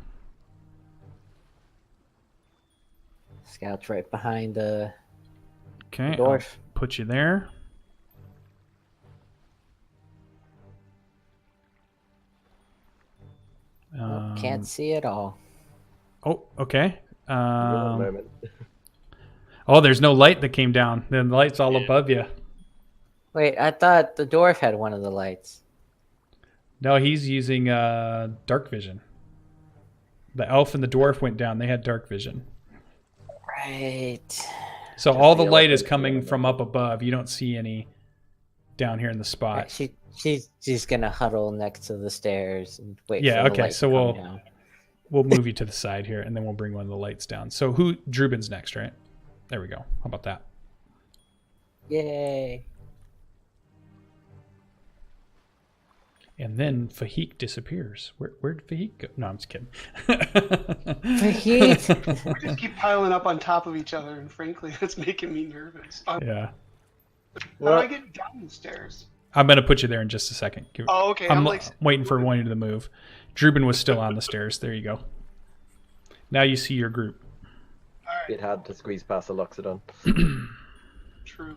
Scout's right behind the Okay, dwarf. I'll put you there. Can't see it all. Oh, okay. Real moment. Oh, there's no light that came down. The light's all Yeah. above you. Wait, I thought the dwarf had one of the lights. No, he's using dark vision. The elf and the dwarf went down. They had dark vision. Right. So Just all the the light is elephant coming vision. from up above. You don't see any down here in the spot. She's gonna huddle next to the stairs and wait. Yeah, for the okay, light so to come we'll- down. We'll move you to the side here, and then we'll bring one of the lights down. So Drubin's next, right? There we go. How about that? Yay! And then Fahik disappears. Where'd Fahik go? No, I'm just kidding. Fahik! We just keep piling up on top of each other, and frankly, that's making me nervous. Yeah. How do I get down the stairs? I'm going to put you there in just a second. Oh, okay. I'm like, waiting for one of you to move. Drubin was still on the stairs. There you go. Now you see your group. all right, Bit hard to squeeze past the Loxodon. true.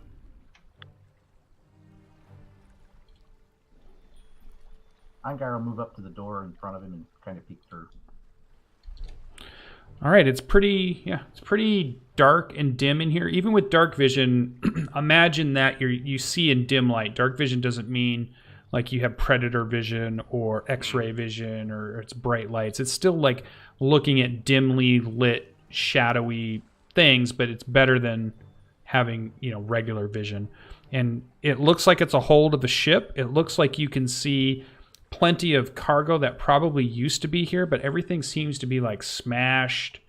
Angar will move up to the door in front of him and kind of peek through. All right, it's pretty dark and dim in here. Even with dark vision, imagine that you see in dim light. Dark vision doesn't mean like you have predator vision or X-ray vision or it's bright lights. It's still like looking at dimly lit, shadowy things, but it's better than having, regular vision. And it looks like it's a hold of the ship. It looks like you can see plenty of cargo that probably used to be here, but everything seems to be like smashed.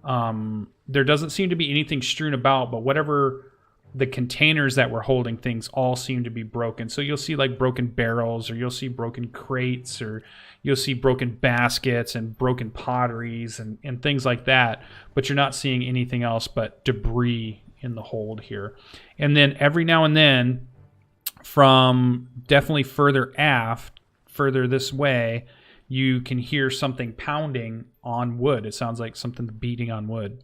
There doesn't seem to be anything strewn about, but whatever the containers that were holding things all seem to be broken. So you'll see like broken barrels, or you'll see broken crates, or you'll see broken baskets and broken potteries and things like that. But you're not seeing anything else but debris in the hold here. And then every now and then, from definitely further aft, further this way, you can hear something pounding on wood. It sounds like something beating on wood.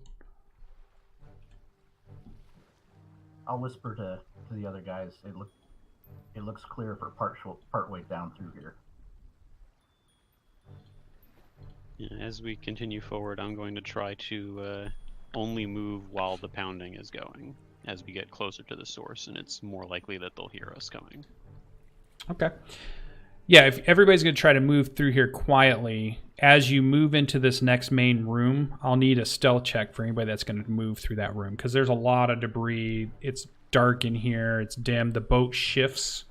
I'll whisper to the other guys. It looks clear for part way down through here. Yeah, as we continue forward, I'm going to try to only move while the pounding is going. As we get closer to the source, and it's more likely that they'll hear us coming. Okay. Yeah, if everybody's going to try to move through here quietly, as you move into this next main room, I'll need a stealth check for anybody that's going to move through that room, because there's a lot of debris. It's dark in here. It's dim. The boat shifts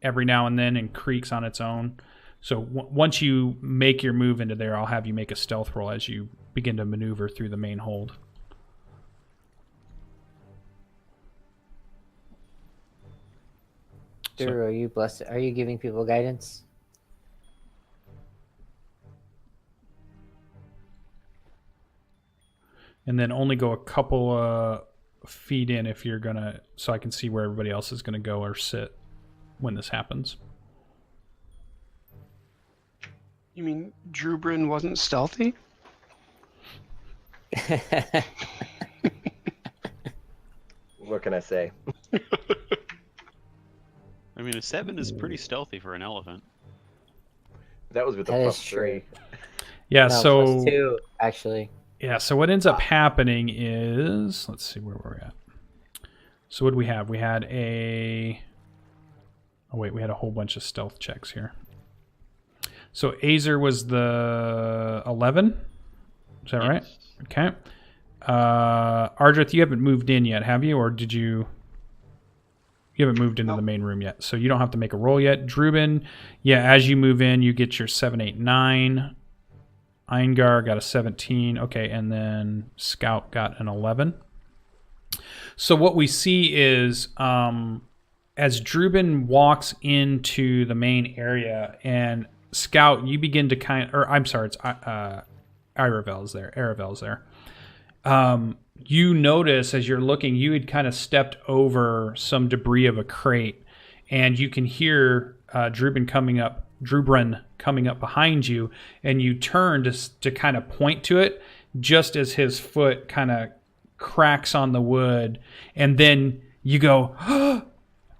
every now and then and creaks on its own. So once you make your move into there, I'll have you make a stealth roll as you begin to maneuver through the main hold. Drew, are you blessed? Are you giving people guidance? And then only go a couple feet in if you're gonna, so I can see where everybody else is gonna go or sit when this happens. You mean Drubrin wasn't stealthy? What can I say? I mean, a 7 is pretty stealthy for an elephant. That was with a That plus is true. 3. Yeah, No, so +2, actually. yeah, so what ends up happening is, let's see where we're at. So what do we have? We had we had a whole bunch of stealth checks here. So Azer was the 11. Is that right? Yes. Okay. Ardrith, you haven't moved in yet, have you? Or did you? You haven't moved into the main room yet, so you don't have to make a roll yet. Drubin, yeah, as you move in, you get your 7, 8, 9. Eingar got a 17. Okay, and then Scout got an 11. So what we see is as Drubin walks into the main area, and Scout, you begin to it's Aravel's there. Aravel's there. You notice as you're looking, you had kind of stepped over some debris of a crate, and you can hear Drubin coming up behind you, and you turn to kind of point to it just as his foot kind of cracks on the wood, and then you go,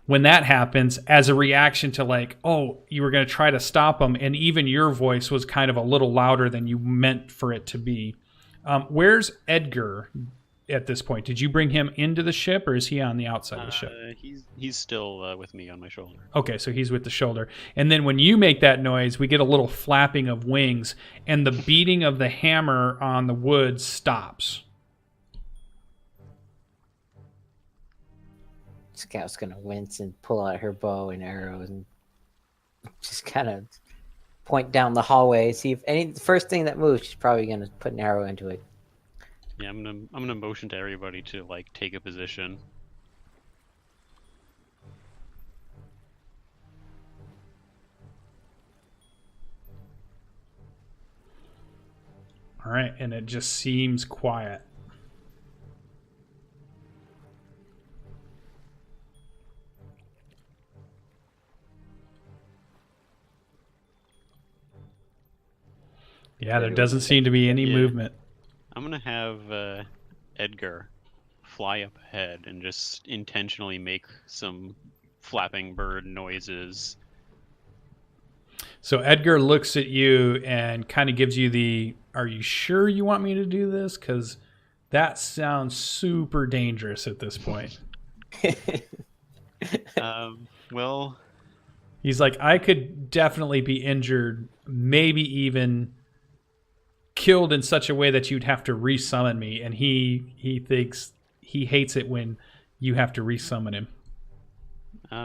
when that happens, as a reaction to like, oh, you were going to try to stop him, and even your voice was kind of a little louder than you meant for it to be. Where's Edgar at this point? Did you bring him into the ship, or is he on the outside of the ship? He's still with me on my shoulder. Okay, so he's with the shoulder. And then when you make that noise, we get a little flapping of wings, and the beating of the hammer on the wood stops. Scout's gonna wince and pull out her bow and arrows and just kind of point down the hallway. See if the first thing that moves, she's probably gonna put an arrow into it. Yeah, I'm gonna motion to everybody to like take a position. All right, and it just seems quiet. Yeah, there doesn't seem to be any movement. I'm gonna have Edgar fly up ahead and just intentionally make some flapping bird noises. So Edgar looks at you and kind of gives you are you sure you want me to do this? Because that sounds super dangerous at this point. Well, He's like, I could definitely be injured, maybe even killed in such a way that you'd have to resummon me. And he thinks he hates it when you have to resummon him.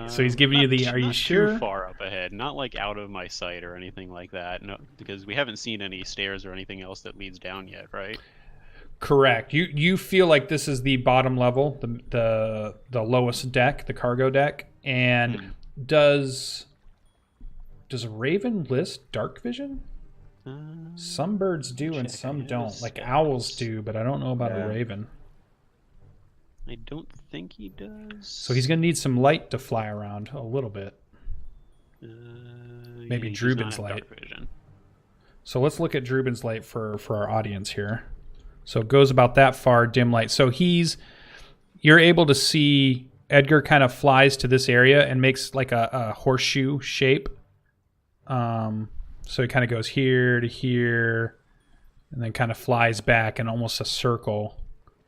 So he's giving you the, are you not sure? Too far up ahead, not like out of my sight or anything like that. No, because we haven't seen any stairs or anything else that leads down yet, right? Correct. You feel like this is the bottom level, the lowest deck, the cargo deck. And does Raven list dark vision? Some birds do and some don't. Like owls do, but I don't know about a raven. I don't think he does. So he's going to need some light to fly around a little bit. Maybe yeah, Drubin's light. So let's look at Drubin's light for our audience here. So it goes about that far, dim light. So you're able to see Edgar kind of flies to this area and makes like a horseshoe shape. So he kind of goes here to here and then kind of flies back in almost a circle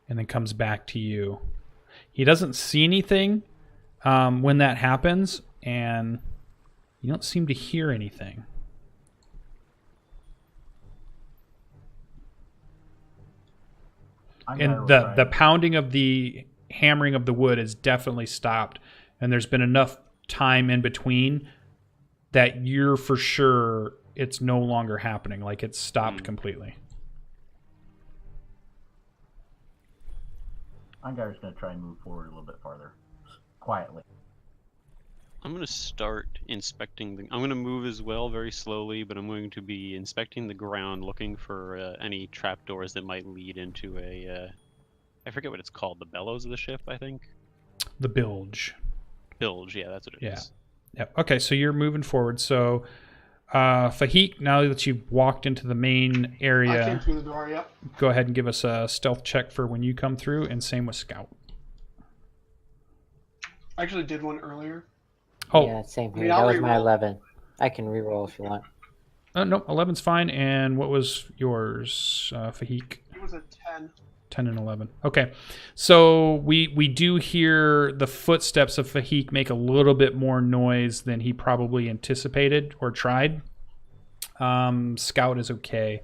and then comes back to you. He doesn't see anything when that happens, and you don't seem to hear anything. And the pounding of the hammering of the wood has definitely stopped, and there's been enough time in between that you're for sure it's no longer happening. Like it's stopped completely. Eingar's going to try and move forward a little bit farther, quietly. I'm going to start inspecting I'm going to move as well, very slowly, but I'm going to be inspecting the ground, looking for any trapdoors that might lead into I forget what it's called, the bellows of the ship, I think? The bilge. Bilge, yeah, that's what it is. Yeah. Okay, so you're moving forward. So, Fahik, now that you've walked into the main area, I came through the door, yep. Go ahead and give us a stealth check for when you come through, and same with Scout. I actually did one earlier. Oh, yeah, same here. I mean, that was re-roll. my 11. I can reroll if you want. No, 11's fine. And what was yours, Fahik? It was a 10. 10 and 11. Okay. So we do hear the footsteps of Fahik make a little bit more noise than he probably anticipated or tried. Scout is okay.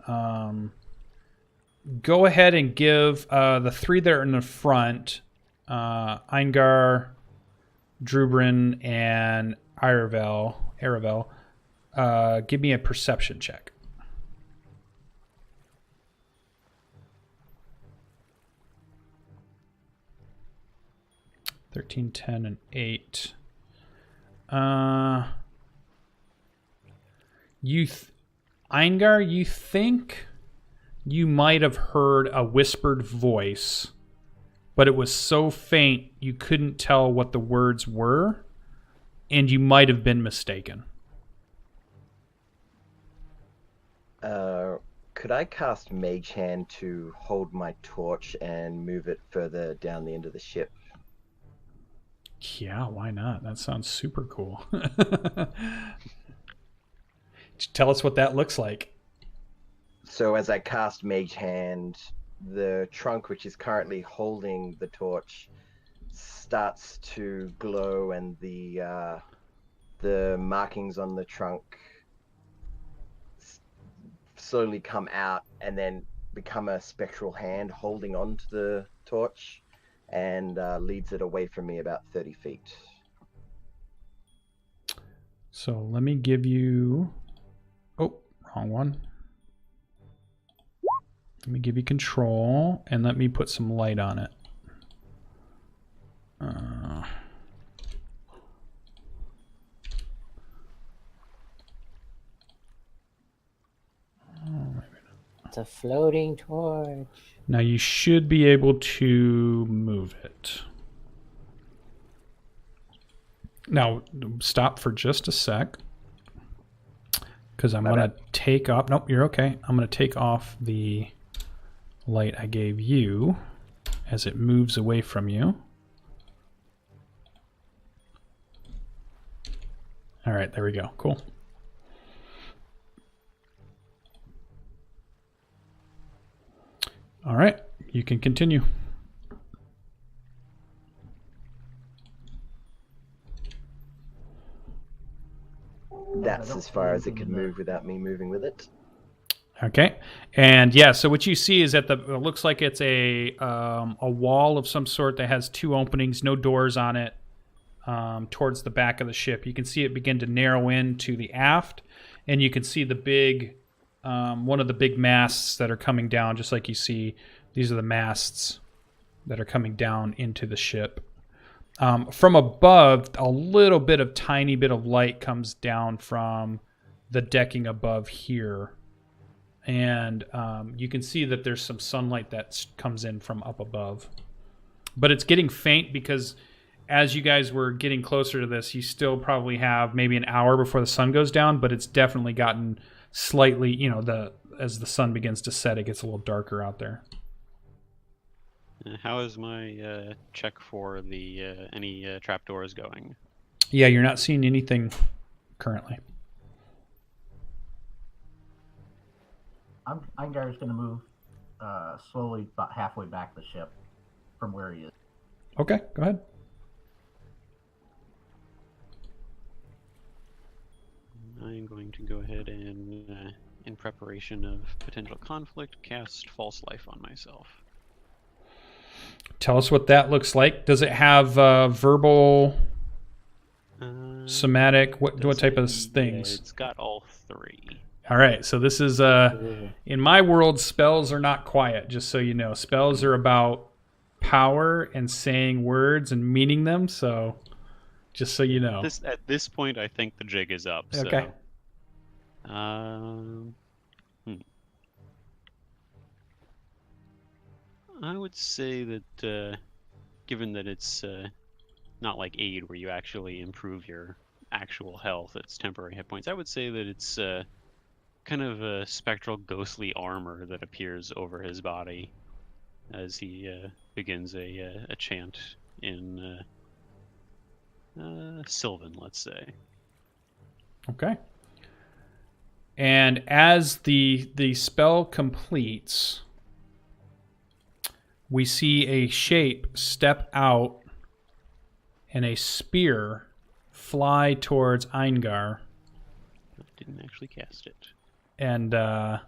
Go ahead and give the three that are in the front, Eingar, Drubrin, and Aravel, give me a perception check. 13, 10, and 8. Eingar, you think you might have heard a whispered voice, but it was so faint you couldn't tell what the words were, and you might have been mistaken. Could I cast Mage Hand to hold my torch and move it further down the end of the ship? Yeah, why not? That sounds super cool. Tell us what that looks like. So as I cast Mage Hand, the trunk which is currently holding the torch starts to glow, and the markings on the trunk slowly come out and then become a spectral hand holding on to the torch, and leads it away from me about 30 feet. So let me give you... Oh, wrong one. Let me give you control, and let me put some light on it. It's a floating torch. Now you should be able to move it. Now stop for just a sec, because I'm going to take off... Nope, you're okay. I'm going to take off the light I gave you as it moves away from you. All right, there we go. Cool. All right, you can continue. That's don't as see far as it anything could in the- move without me moving with it. Okay, and yeah, so what you see is that it looks like it's a wall of some sort that has two openings, no doors on it, towards the back of the ship. You can see it begin to narrow in to the aft, and you can see the big one of the big masts that are coming down, just like you see. These are the masts that are coming down into the ship. From above, a little bit of tiny bit of light comes down from the decking above here. And you can see that there's some sunlight that comes in from up above. But it's getting faint because as you guys were getting closer to this, you still probably have maybe an hour before the sun goes down, but it's definitely gotten slightly, as the sun begins to set, it gets a little darker out there. How is my check for the any trapdoors going? Yeah, you're not seeing anything currently. Eingar's going to move slowly about halfway back the ship from where he is. Okay, go ahead. I'm going to go ahead and, in preparation of potential conflict, cast False Life on myself. Tell us what that looks like. Does it have verbal, somatic? What type of things? Yeah, it's got all three. All right, so this is in my world, spells are not quiet. Just so you know, spells are about power and saying words and meaning them. So, just so you know, At this point, I think the jig is up. Okay. So, I would say that, given that it's not like aid where you actually improve your actual health, it's temporary hit points. I would say that it's kind of a spectral, ghostly armor that appears over his body as he begins a chant in Sylvan, let's say. okay. And as the spell completes, we see a shape step out and a spear fly towards Eingar. I didn't actually cast it. And we're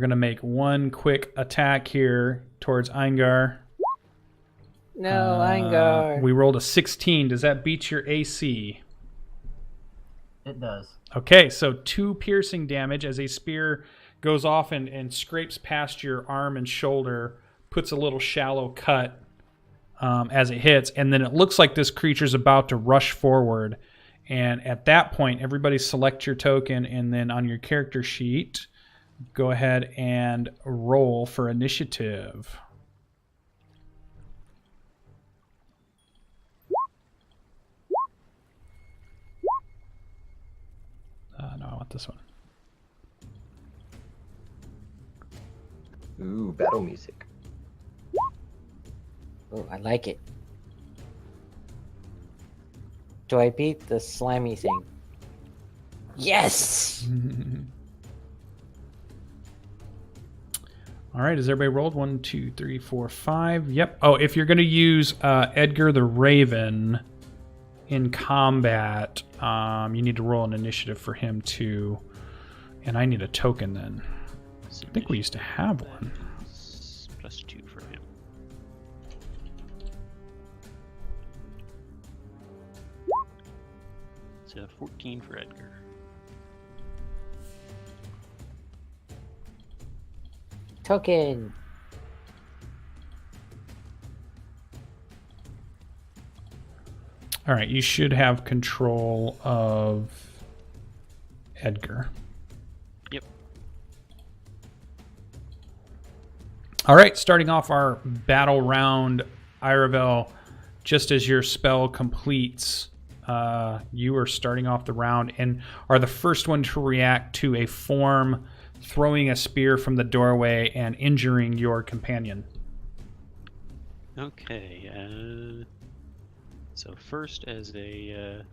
going to make one quick attack here towards Eingar. No, Eingar. We rolled a 16. Does that beat your AC? It does. Okay, so 2 piercing damage as a spear goes off and scrapes past your arm and shoulder, puts a little shallow cut as it hits, and then it looks like this creature's about to rush forward. And at that point, everybody select your token, and then on your character sheet, go ahead and roll for initiative. No, I want this one. Ooh, battle music. Oh, I like it. Do I beat the slimy thing? Yes! All right, has everybody rolled? 1, 2, 3, 4, 5. Yep. Oh, if you're going to use Edgar the Raven in combat, you need to roll an initiative for him too. And I need a token then. I think we used to have one. +2 for him. It's a 14 for Edgar. Token! All right, you should have control of Edgar. Yep. All right, starting off our battle round, Iravel, just as your spell completes, you are starting off the round and are the first one to react to a form throwing a spear from the doorway and injuring your companion. Okay. So first, as a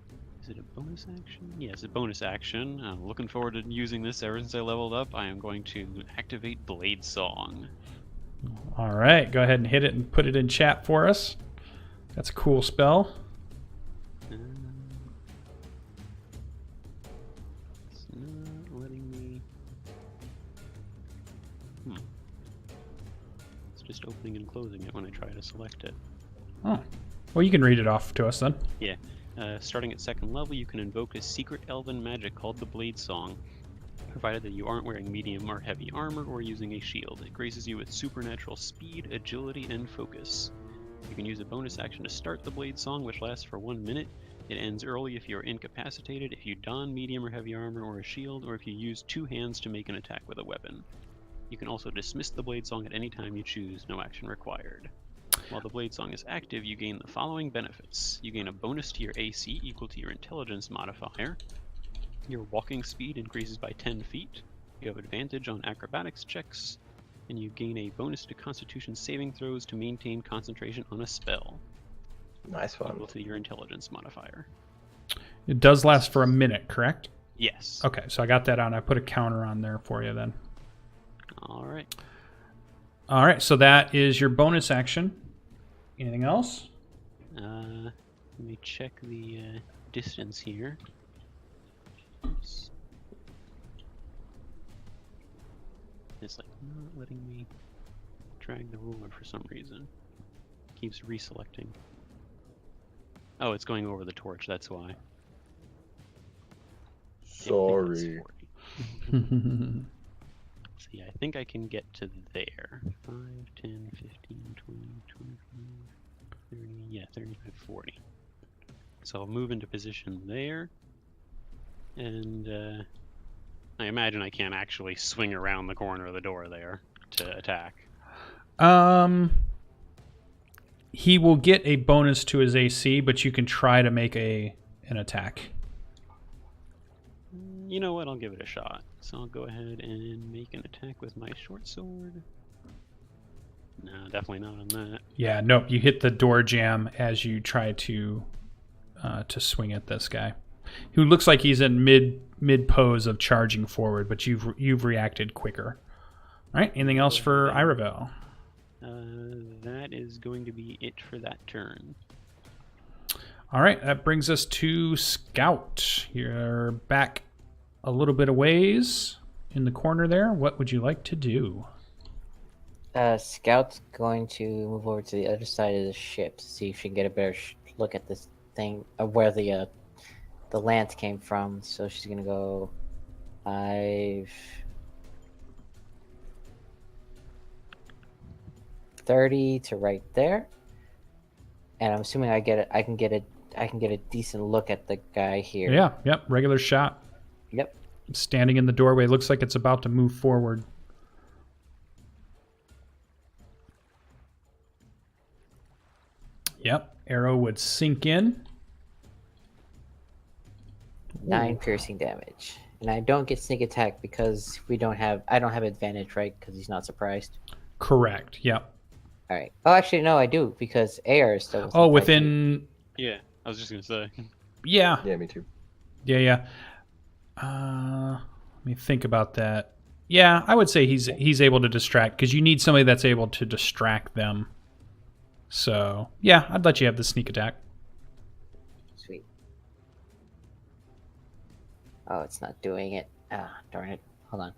Is it a bonus action? Yes, a bonus action. I'm looking forward to using this ever since I leveled up. I am going to activate Blade Song. All right, go ahead and hit it and put it in chat for us. That's a cool spell. It's not letting me. It's just opening and closing it when I try to select it. Oh, well, you can read it off to us then. Yeah. Starting at 2nd level, you can invoke a secret elven magic called the Blade Song, provided that you aren't wearing medium or heavy armor or using a shield. It graces you with supernatural speed, agility, and focus. You can use a bonus action to start the Blade Song, which lasts for 1 minute. It ends early if you're incapacitated, if you don medium or heavy armor or a shield, or if you use 2 hands to make an attack with a weapon. You can also dismiss the Blade Song at any time you choose, no action required. While the Blade Song is active, you gain the following benefits. You gain a bonus to your AC equal to your intelligence modifier. Your walking speed increases by 10 feet. You have advantage on acrobatics checks. And you gain a bonus to constitution saving throws to maintain concentration on a spell. Nice one. Equal to your intelligence modifier. It does last for a minute, correct? Yes. Okay, so I got that on. I put a counter on there for you then. Alright. All right, so that is your bonus action. Anything else? Let me check the distance here. Oops. It's like not letting me drag the ruler for some reason. Keeps reselecting. Oh, it's going over the torch, that's why. Sorry. See, I think I can get to there. 5, 10, 15, 20, 25, 30, yeah, 35, 40. So I'll move into position there. And I imagine I can't actually swing around the corner of the door there to attack. He will get a bonus to his AC, but you can try to make an attack. You know what? I'll give it a shot. So I'll go ahead and make an attack with my short sword. No, definitely not on that. Yeah, nope. You hit the door jamb as you try to swing at this guy, who looks like he's in mid pose of charging forward, but you've reacted quicker. All right. Anything else for Iravel? That is going to be it for that turn. All right. That brings us to Scout. You're back a little bit of ways in the corner there. What would you like to do? Scout's going to move over to the other side of the ship to see if she can get a better look at this thing, where the lance came from. So she's gonna go 5, 30 to right there, and I'm assuming I can get a decent look at the guy here. Yeah. Yep. Regular shot. Yep. Standing in the doorway. Looks like it's about to move forward. Yep. Arrow would sink in. 9 piercing damage, and I don't get sneak attack because I don't have advantage, right? Because he's not surprised. Correct. Yep. All right. Oh, actually, no, I do because AR is still. Oh, within. Yeah, I was just gonna say. Yeah. Yeah, me too. Yeah. Let me think about that. Yeah, I would say he's able to distract, because you need somebody that's able to distract them. So yeah, I'd let you have the sneak attack. Sweet. Oh, it's not doing it. Ah, darn it. Hold on.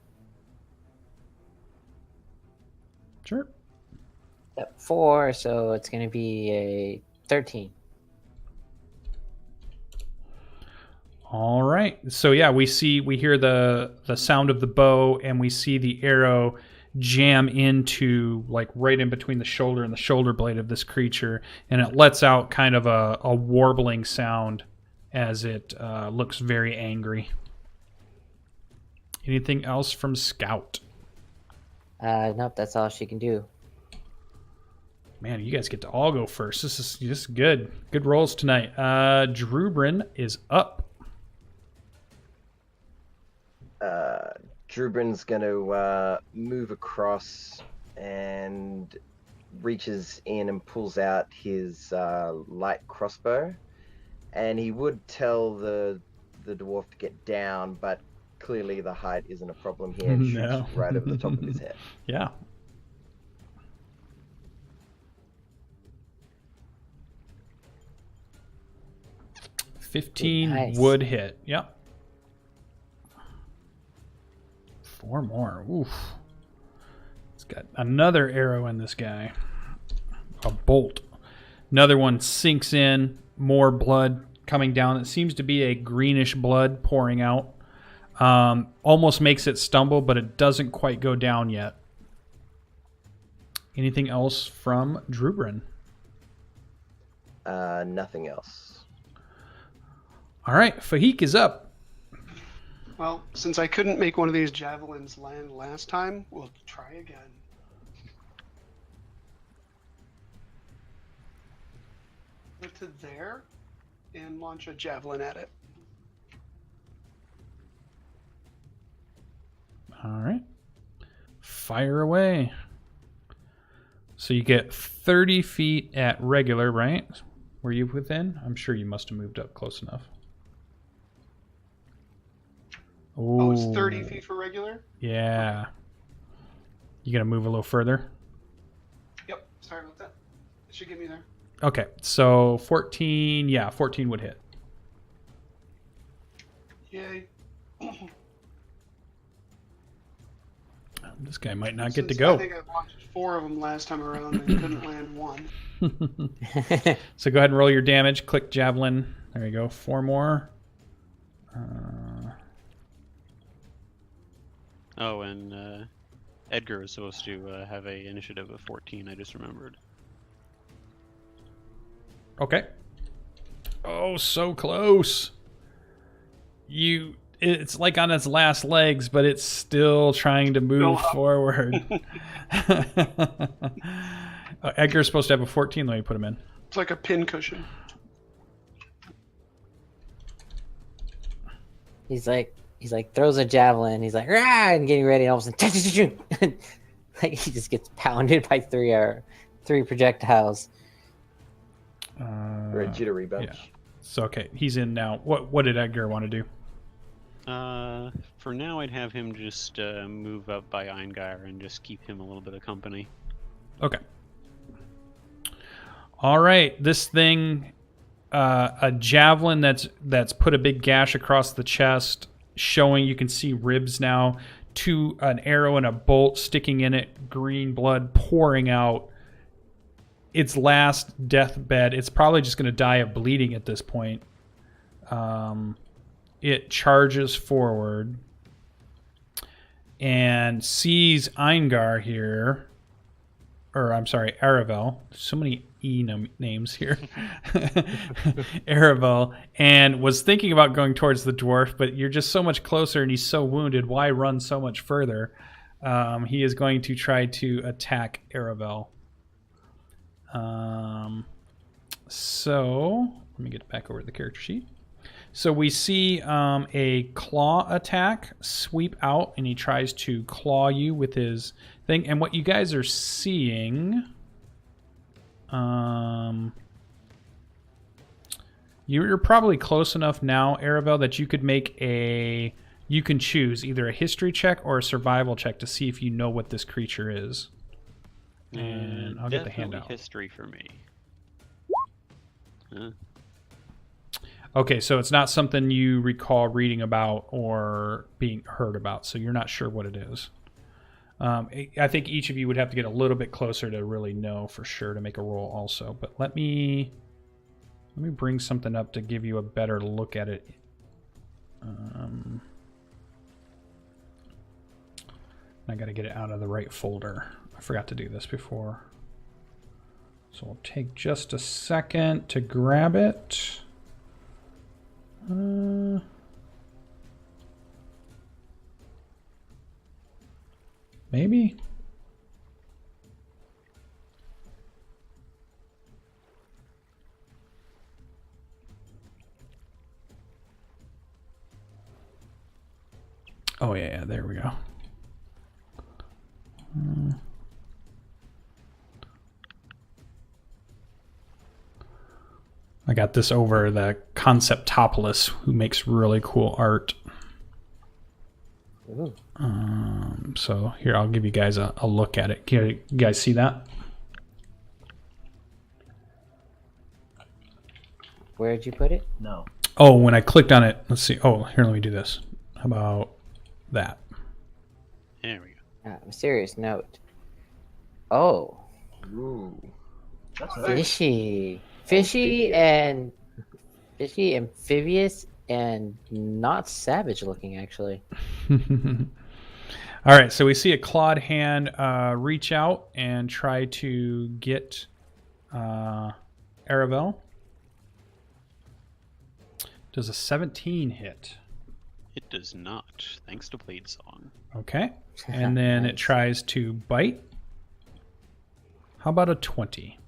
Sure. Yep, 4, so it's going to be a 13. All right. So yeah, we hear the sound of the bow, and we see the arrow jam into, like, right in between the shoulder and the shoulder blade of this creature, and it lets out kind of a warbling sound as it looks very angry. Anything else from Scout? Nope, that's all she can do. Man, you guys get to all go first. This is good. Good rolls tonight. Drubrin is up. Drubrin's going to move across and reaches in and pulls out his light crossbow and he would tell the dwarf to get down, but clearly the height isn't a problem here and shoots No. right over the top of his head. Yeah. $15 Nice. would hit. Yep. 4 more. Oof. It's got another arrow in this guy. A bolt. Another one sinks in. More blood coming down. It seems to be a greenish blood pouring out. Almost makes it stumble, but it doesn't quite go down yet. Anything else from Drubrin? Nothing else. All right, Fahik is up. Well, since I couldn't make one of these javelins land last time, we'll try again. Go to there and launch a javelin at it. All right. Fire away. So you get 30 feet at regular, right? Were you within? I'm sure you must have moved up close enough. Oh, it's 30 Ooh. feet for regular? Yeah. You gonna move a little further? Yep, sorry about that. It should get me there. Okay, so 14, yeah, 14 would hit. Yay. This guy might not get to Since go. I think I launched 4 of them last time around and couldn't land one. So go ahead and roll your damage. Click javelin. There you go. 4 more. Oh, and Edgar is supposed to have a initiative of 14. I just remembered. Okay. Oh, so close. It's like on its last legs, but it's still trying to move forward. Edgar's supposed to have a 14. Let me put him in. It's like a pin cushion. He's like throws a javelin. He's like, rah, and getting ready. And all of a sudden, like he just gets pounded by three projectiles. We're a jittery bunch. Yeah. So okay, he's in now. What did Edgar want to do? For now, I'd have him just move up by Eingeir and just keep him a little bit of company. Okay. All right, this thing, a javelin that's put a big gash across the chest, showing you can see ribs now. An arrow and a bolt sticking in it, green blood pouring out. Its last deathbed. It's probably just going to die of bleeding at this point. It charges forward and sees Eingeir here, or I'm sorry, Aravel. So many names here. Aravel, and was thinking about going towards the dwarf, but you're just so much closer and he's so wounded. Why run so much further? He is going to try to attack Aravel. So let me get back over to the character sheet. So we see a claw attack sweep out, and he tries to claw you with his thing. And what you guys are seeing, you're probably close enough now, Aravel, that you could you can choose either a history check or a survival check to see if you know what this creature is. And I'll get the handout. History for me. Huh? Okay, so it's not something you recall reading about or being heard about, so you're not sure what it is. I think each of you would have to get a little bit closer to really know for sure to make a roll also. But let me bring something up to give you a better look at it. I got to get it out of the right folder. I forgot to do this before. So I'll take just a second to grab it. Maybe. Oh yeah, there we go. I got this over the Conceptopolis, who makes really cool art. Ooh. So here, I'll give you guys a look at it. Can you guys see that? Where'd you put it? No. Oh, when I clicked on it, let's see. Oh, here, let me do this. How about that? There we go. Mysterious note. Oh, Ooh. That's it. fishy. Fishy and amphibious and not savage looking, actually. All right, so we see a clawed hand reach out and try to get Aravel. Does a 17 hit? It does not, thanks to Blade Song. Okay. And then it Nice. tries to bite. How about a 20?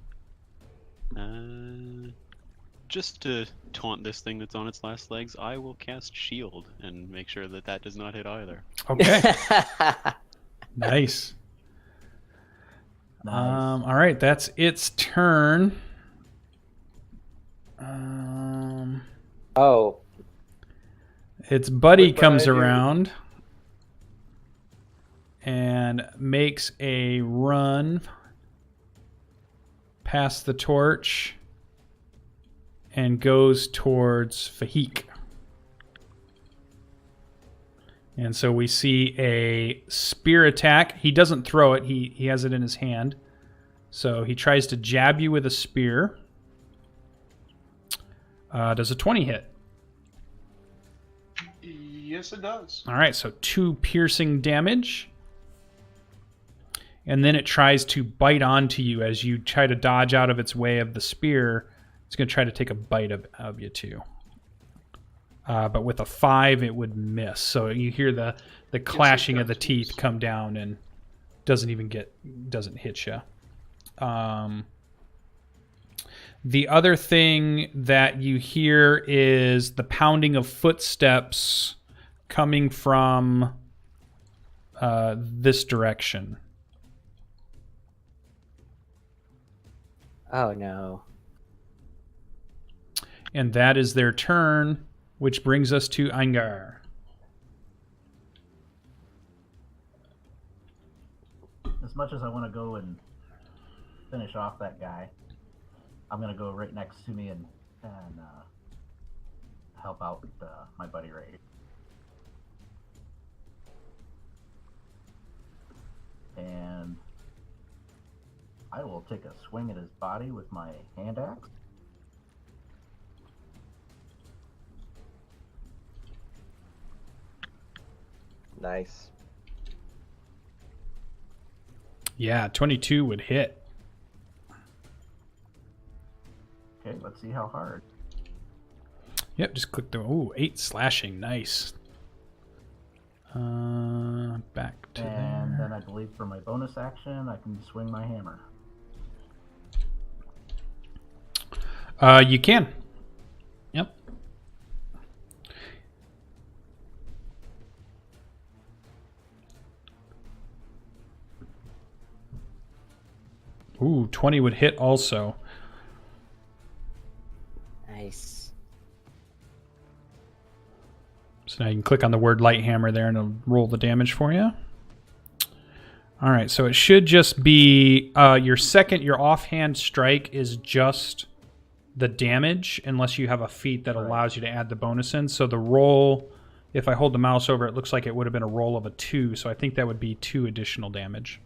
Just to taunt this thing that's on its last legs, I will cast Shield and make sure that that does not hit either. Okay. Nice. Nice. All right, that's its turn. Oh, Its buddy Goodbye, comes dude. around and makes a run past the torch and goes towards Fahik. And so we see a spear attack. He doesn't throw it. He has it in his hand. So he tries to jab you with a spear. Does a 20 hit? Yes, it does. All right, so 2 piercing damage. And then it tries to bite onto you as you try to dodge out of its way of the spear. It's going to try to take a bite of you too. But with a 5, it would miss. So you hear the clashing of the teeth come down and doesn't hit you. The other thing that you hear is the pounding of footsteps coming from this direction. oh no. And that is their turn, which brings us to Eingar. As much as I want to go and finish off that guy, I'm gonna go right next to me and help out my buddy right here. And I will take a swing at his body with my hand axe. Nice. Yeah, 22 would hit. Okay, let's see how hard. Yep, just click the... Ooh, 8 slashing. Nice. Back to And there. then I believe for my bonus action, I can swing my hammer. You can. Yep. Ooh, 20 would hit also. Nice. So now you can click on the word light hammer there and it'll roll the damage for you. All right, so it should just be your offhand strike is just the damage unless you have a feat that allows you to add the bonus in. So the roll, if I hold the mouse over, it looks like it would have been a roll of a 2. So I think that would be 2 additional damage.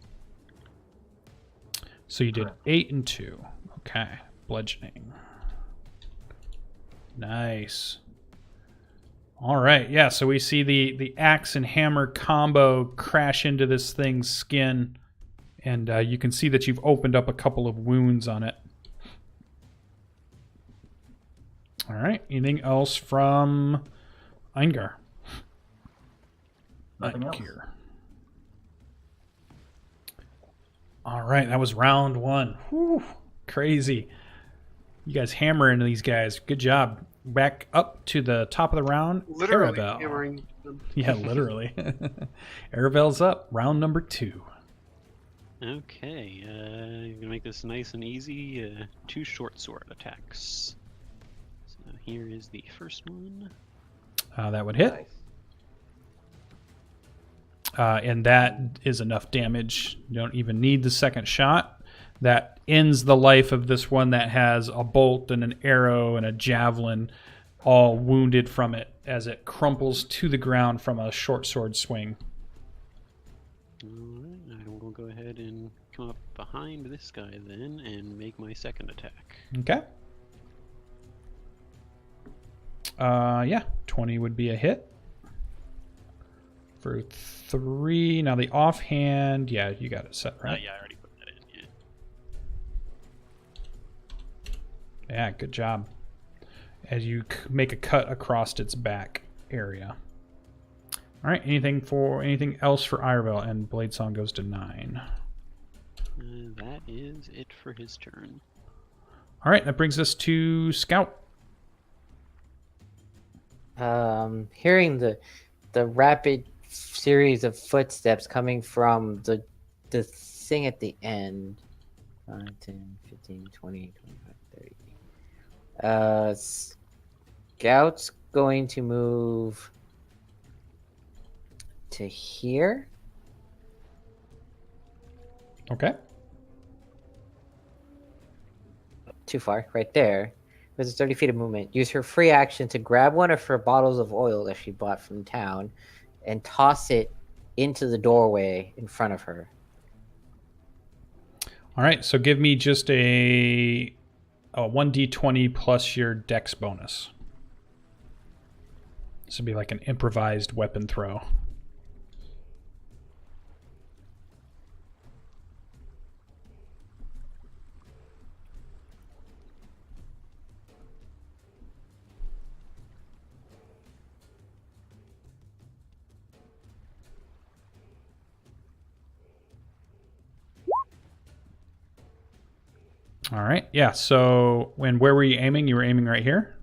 So you did 8 and 2. Okay, bludgeoning. Nice. All right, yeah, so we see the axe and hammer combo crash into this thing's skin, and you can see that you've opened up a couple of wounds on it. All right, anything else from Eingar? Nothing else. Eingar. All right, that was round 1. Whew, crazy. You guys hammer into these guys. Good job. Back up to the top of the round. Literally Aravel. hammering them. Yeah, literally. Aravel's up. Round number 2. Okay, I'm gonna make this nice and easy. 2 short sword attacks. here is the first one. That would hit. Nice. And that is enough damage. You don't even need the second shot. That ends the life of this one that has a bolt and an arrow and a javelin all wounded from it as it crumples to the ground from a short sword swing. Alright, I will go ahead and come up behind this guy then and make my second attack. Okay. Yeah, 20 would be a hit. For 3. Now the offhand, yeah, you got it set, right? Yeah, I already put that in, yeah. Yeah, good job. As you make a cut across its back area. All right, anything else for Irevel? And Blade Song goes to 9. That is it for his turn. All right, that brings us to Scout. Hearing the rapid series of footsteps coming from the thing at the end. 5, 10, 15, 20, 25, 30. Scout's going to move to here. Okay. Too far, right there. With 30 feet of movement. Use her free action to grab one of her bottles of oil that she bought from town and toss it into the doorway in front of her. All right, so give me just a 1d20 plus your dex bonus. This would be like an improvised weapon throw. All right, yeah, so where were you aiming? You were aiming right here?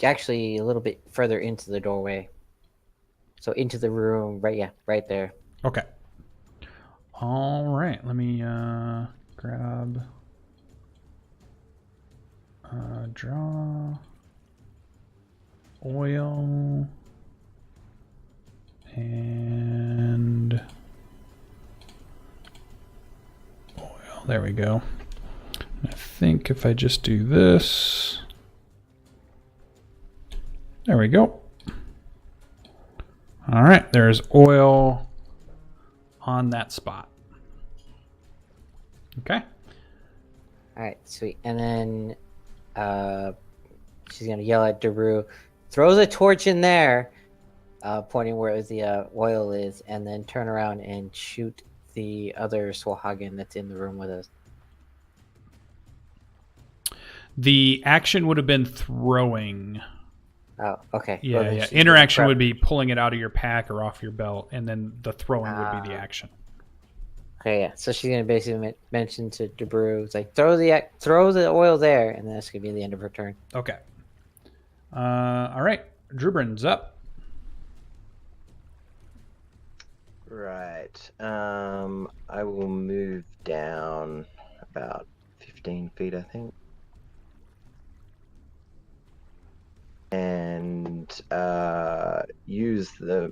Actually a little bit further into the doorway. So into the room, right there. Okay. All right, let me grab draw oil and oil. There we go. I think if I just do this, there we go. All right, there's oil on that spot. Okay. All right, sweet. And then she's going to yell at Daru, throw the torch in there, pointing where the oil is, and then turn around and shoot the other Swahagan that's in the room with us. The action would have been throwing. Oh, okay. Yeah, Well, yeah. Interaction would be pulling it out of your pack or off your belt, and then the throwing would be the action. Okay, yeah. So she's gonna basically mention to Debrew, it's like throw the oil there, and that's gonna be the end of her turn. Okay. All right. Drubrin's up. Right. I will move down about 15 feet, I think. And use the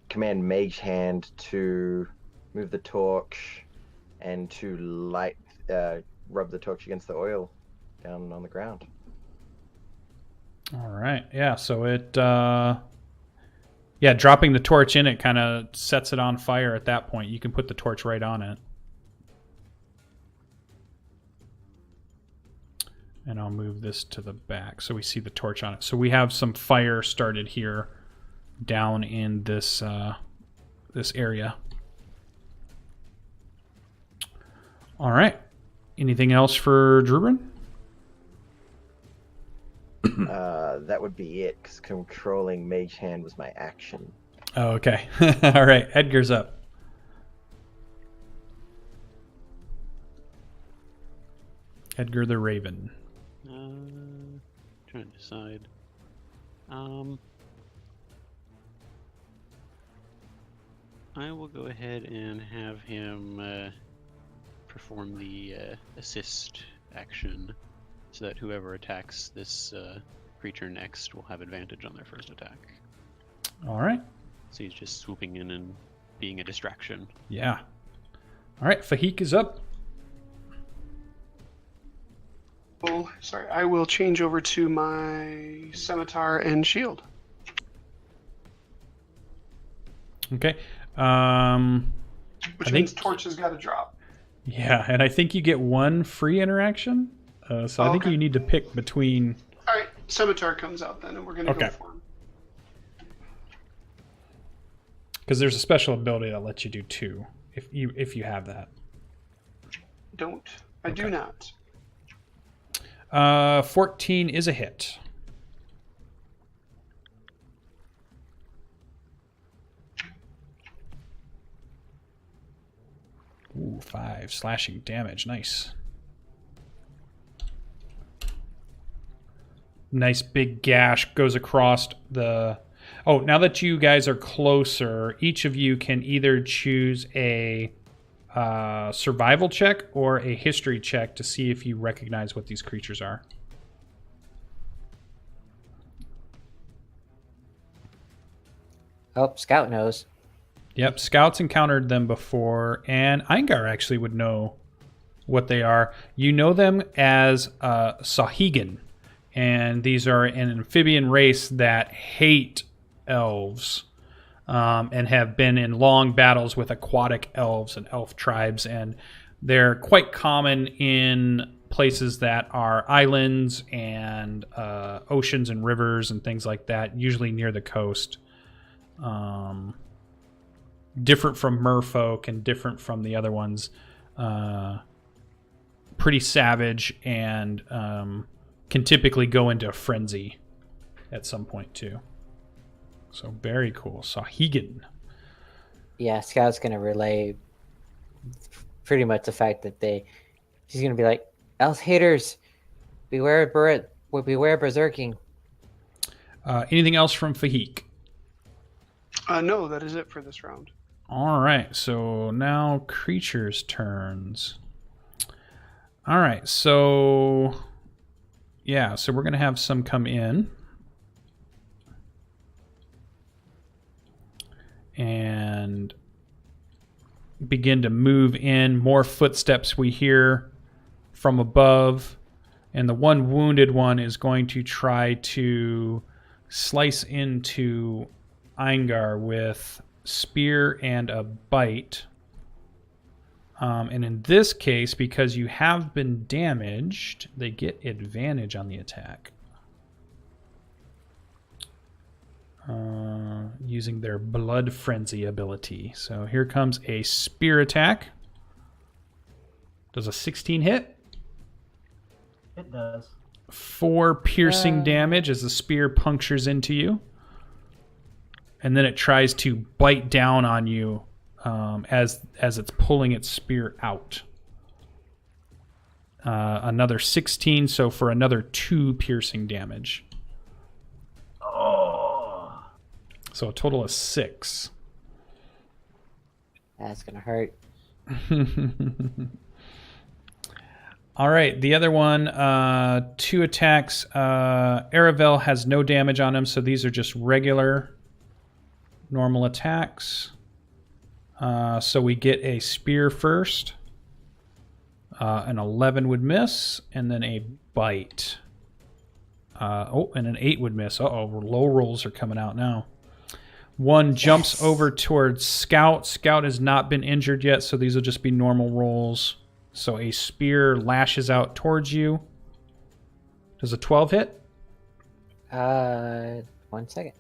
command Mage Hand to move the torch and to rub the torch against the oil down on the ground. All right. Yeah, so it dropping the torch in it kind of sets it on fire at that point. You can put the torch right on it. And I'll move this to the back so we see the torch on it. So we have some fire started here down in this this area. All right. Anything else for Drubrin? That would be it, because controlling Mage Hand was my action. Oh, okay. All right. Edgar's up. Edgar the Raven. Trying to decide. I will go ahead and have him perform the assist action. so that whoever attacks this creature next will have advantage on their first attack. All right. So he's just swooping in and being a distraction. Yeah. All right. Fahik is up. Oh, sorry, I will change over to my scimitar and shield. Okay. Which means Torch has got to drop. Yeah, and I think you get one free interaction. So I think you need to pick between. All right, scimitar comes out then, and we're going to go for him. Because there's a special ability that lets you do 2, if you have that. I do not. 14 is a hit. Ooh, 5 slashing damage. Nice. Nice big gash goes across the... Oh, now that you guys are closer, each of you can either choose a survival check or a history check to see if you recognize what these creatures are. Oh, Scout knows. Yep, Scouts encountered them before, and Eingar actually would know what they are. You know them as Sahigan, and these are an amphibian race that hate elves and have been in long battles with aquatic elves and elf tribes, and they're quite common in places that are islands and oceans and rivers and things like that, usually near the coast. Different from merfolk and different from the other ones. Pretty savage and can typically go into a frenzy at some point too. So very cool. Sahigan. Yeah, Scout's going to relay pretty much the fact that she's going to be like, elf haters, beware berserking. Anything else from Fahik? No, that is it for this round. All right, so now creatures' turns. All right, so yeah, so we're going to have some come in. And begin to move in. More footsteps we hear from above. And the one wounded one is going to try to slice into Eingar with spear and a bite. And in this case, because you have been damaged, they get advantage on the attack. Using their Blood Frenzy ability. So here comes a spear attack. Does a 16 hit? It does. 4 piercing damage as the spear punctures into you. And then it tries to bite down on you as it's pulling its spear out. Another 16, so for another 2 piercing damage. So a total of 6. That's going to hurt. All right, the other one, 2 attacks. Aravel has no damage on him, so these are just regular, normal attacks. So we get a spear first. An 11 would miss, and then a bite. And an 8 would miss. Uh-oh, low rolls are coming out now. 1 jumps over towards Scout. Scout has not been injured yet, so these will just be normal rolls. So a spear lashes out towards you. Does a 12 hit? 1 second.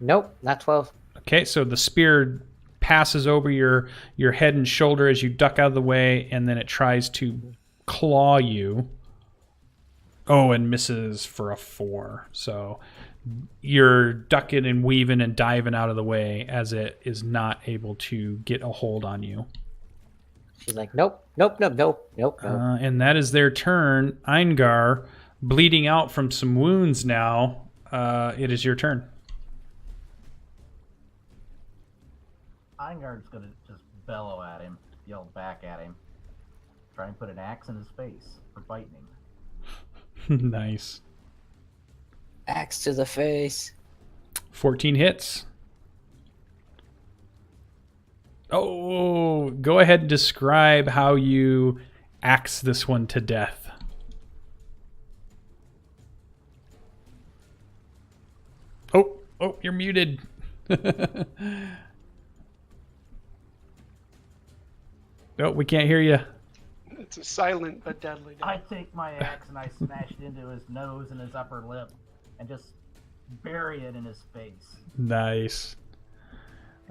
Nope, not 12. Okay, so the spear passes over your head and shoulder as you duck out of the way, and then it tries to claw you. Oh, and misses for a 4. So you're ducking and weaving and diving out of the way as it is not able to get a hold on you. She's like, nope. And that is their turn. Eingar, bleeding out from some wounds now. It is your turn. Eingar's gonna just bellow at him, yell back at him, try and put an axe in his face for biting him. Nice. Axe to the face. 14 hits. Oh, go ahead and describe how you axe this one to death. Oh, you're muted. No, we can't hear you. It's a silent but deadly death. I take my axe and I smash it into his nose and his upper lip and just bury it in his face. Nice.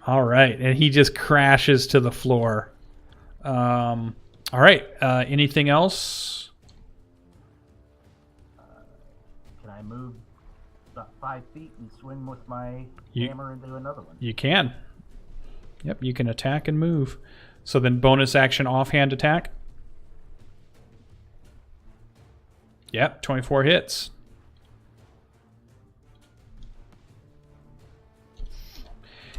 All right, and he just crashes to the floor. All right, anything else? Can I move about 5 feet and swing with my You- hammer into another one? You can. Yep, you can attack and move. So then bonus action offhand attack. Yep, 24 hits.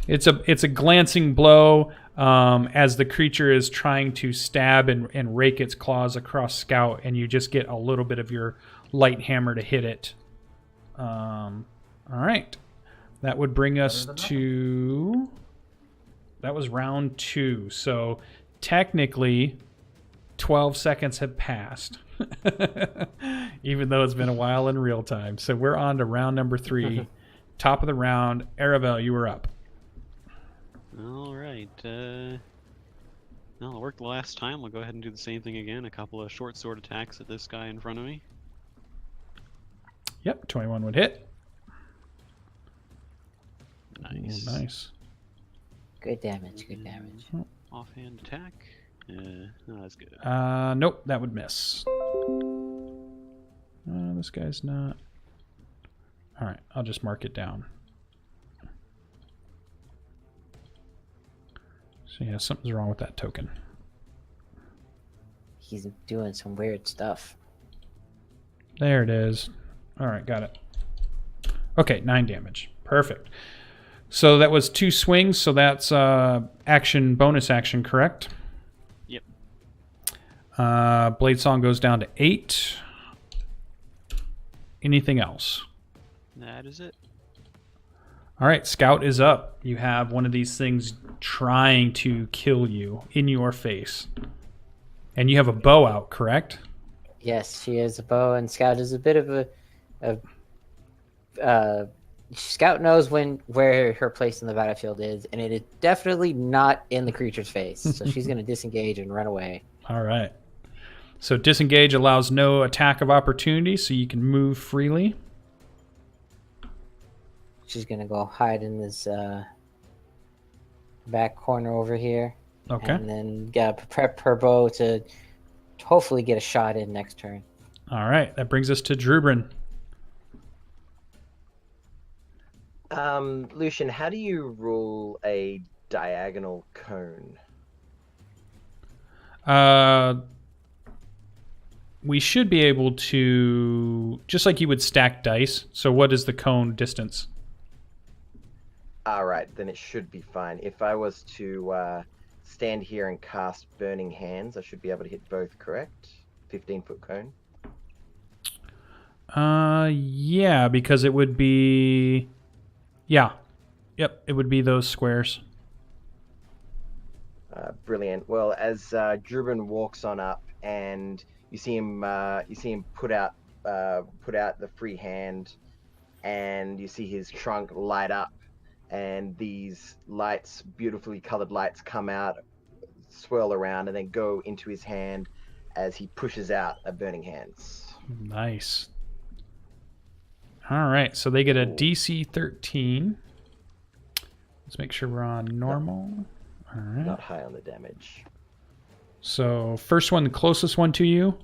It's a glancing blow as the creature is trying to stab and rake its claws across Scout, and you just get a little bit of your light hammer to hit it. All right. That would bring us to... That was round 2. So technically, 12 seconds have passed. Even though it's been a while in real time. So we're on to round number 3. Top of the round. Aravel, you were up. All right. Well, it worked the last time. We'll go ahead and do the same thing again. A couple of short sword attacks at this guy in front of me. Yep, 21 would hit. Nice. Ooh, nice. Good damage. Good damage. Offhand attack. No, that's good. Nope, that would miss. This guy's not. All right, I'll just mark it down. So yeah, something's wrong with that token. He's doing some weird stuff. There it is. All right, got it. Okay, 9 damage. Perfect. So that was 2 swings, so that's action, bonus action, correct? Yep. Blade Song goes down to 8. Anything else? That is it. All right, Scout is up. You have one of these things trying to kill you in your face. And you have a bow out, correct? Yes, she has a bow, and Scout is a bit of Scout knows where her place in the battlefield is, and it is definitely not in the creature's face. So she's going to disengage and run away. All right. So disengage allows no attack of opportunity, so you can move freely. She's going to go hide in this back corner over here. Okay. And then prep her bow to hopefully get a shot in next turn. All right. That brings us to Drubrin. Lucian, how do you rule a diagonal cone? We should be able to, just like you would stack dice. So what is the cone distance? All right, then it should be fine. If I was to stand here and cast Burning Hands, I should be able to hit both, correct? 15-foot cone? Yeah, because it would be... Yeah. Yep, it would be those squares. Brilliant. Well, as Drubin walks on up, and you see him put out the free hand, and you see his trunk light up, and these lights, beautifully colored lights, come out, swirl around, and then go into his hand as he pushes out a Burning Hands. Nice. All right, so they get a DC 13. Let's make sure we're on normal. All right. Not high on the damage. So first one, the closest one to you.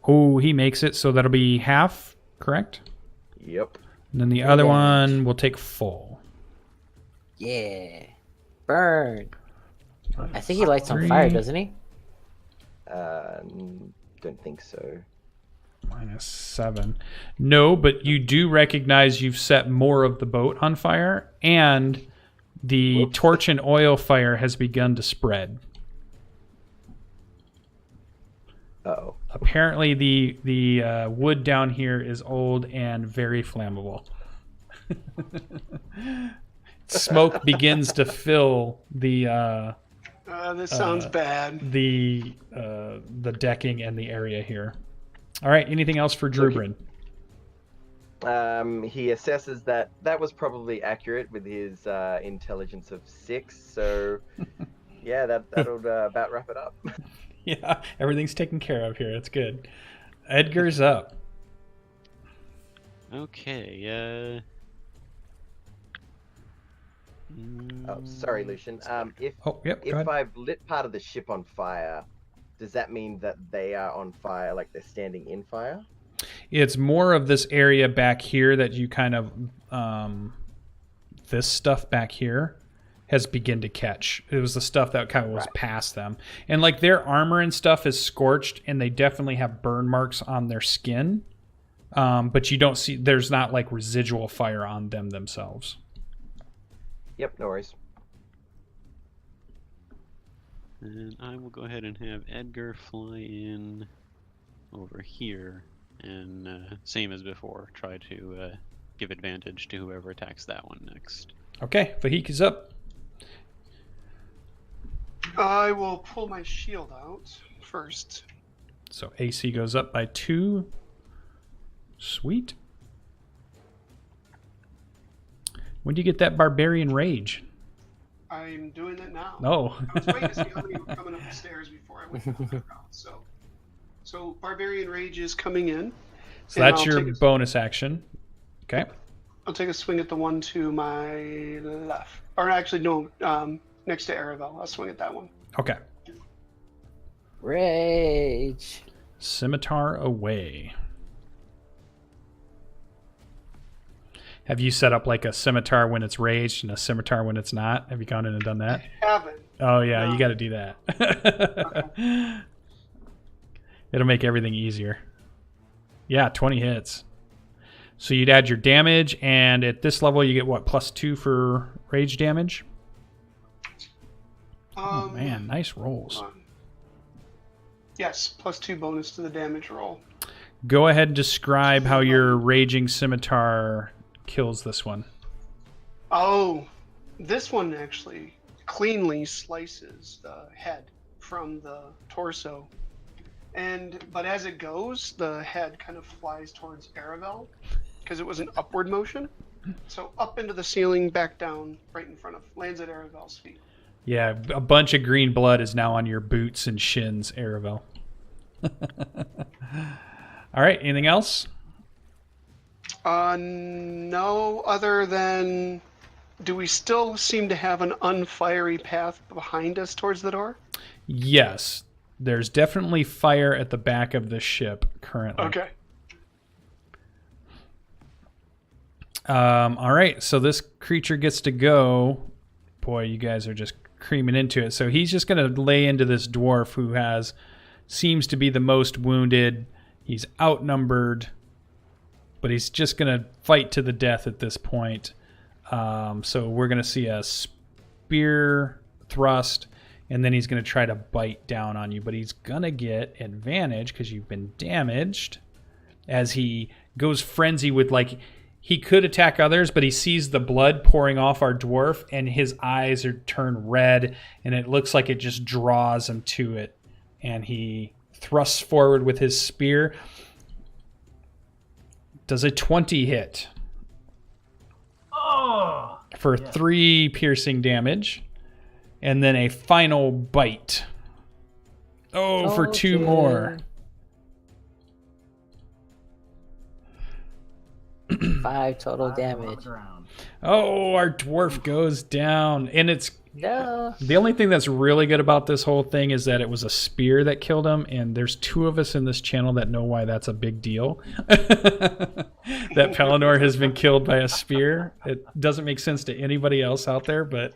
Oh, he makes it, so that'll be half, correct? Yep. And then the other one will take full. Yeah. Burn. I think he lights on fire, doesn't he? Don't think so. -7. No, but you do recognize you've set more of the boat on fire, and The Whoops. torch and oil fire has begun to spread. Uh-oh. Apparently, the wood down here is old and very flammable. Smoke begins to fill the This sounds bad. the decking and the area here. All right. Anything else for Drubrin? He assesses that was probably accurate with his intelligence of 6. So, yeah, that'll about wrap it up. Yeah, everything's taken care of here. It's good. Edgar's up. Okay. Oh, sorry, Lucian. If Oh, yep. Go ahead. I've lit part of the ship on fire, does that mean that they are on fire, like they're standing in fire? It's more of this area back here that you kind of this stuff back here has begun to catch. It was the stuff that kind of was past them. And like their armor and stuff is scorched and they definitely have burn marks on their skin. But you don't see, there's not like residual fire on them themselves. Yep, no worries. And I will go ahead and have Edgar fly in over here and same as before, try to give advantage to whoever attacks that one next. Okay, Vahik is up. I will pull my shield out first. So AC goes up by 2. Sweet. When do you get that barbarian rage? I'm doing it now. Oh. I was waiting to see how many were coming up the stairs before I went down the route. So barbarian rage is coming in. So and that's I'll your take a- bonus action. Okay. I'll take a swing at the one to my left. Or actually, no, next to Aravel. I'll swing at that one. Okay. Rage. Scimitar away. Have you set up like a scimitar when it's raged and a scimitar when it's not? Have you gone in and done that? I haven't. Oh yeah, No. you got to do that. It'll make everything easier. Yeah, 20 hits. So you'd add your damage, and at this level you get what, +2 for rage damage? Oh man, nice rolls. Yes, +2 bonus to the damage roll. Go ahead and describe how your raging scimitar kills this one. Oh, this one actually cleanly slices the head from the torso. But as it goes, the head kind of flies towards Aravel because it was an upward motion. So up into the ceiling, back down, right in front of, lands at Aravel's feet. Yeah, a bunch of green blood is now on your boots and shins, Aravel. All right, anything else? No, other than, do we still seem to have an unfiery path behind us towards the door? Yes, there's definitely fire at the back of the ship currently. Okay. All right, so this creature gets to go. Boy, you guys are just creaming into it. So he's just going to lay into this dwarf who seems to be the most wounded. He's outnumbered, but he's just going to fight to the death at this point. So we're going to see a spear thrust, and then he's going to try to bite down on you. But he's going to get advantage because you've been damaged as he goes frenzy with, like, he could attack others, but he sees the blood pouring off our dwarf, and his eyes are turned red, and it looks like it just draws him to it. And he thrusts forward with his spear. Does a 20 hit? Oh! For 3 piercing damage. And then a final bite. Oh, for 2 more. 5 total damage. Oh, our dwarf goes down. And it's No. the only thing that's really good about this whole thing is that it was a spear that killed him, and there's 2 of us in this channel that know why that's a big deal. That Pelennor has been killed by a spear. It doesn't make sense to anybody else out there, but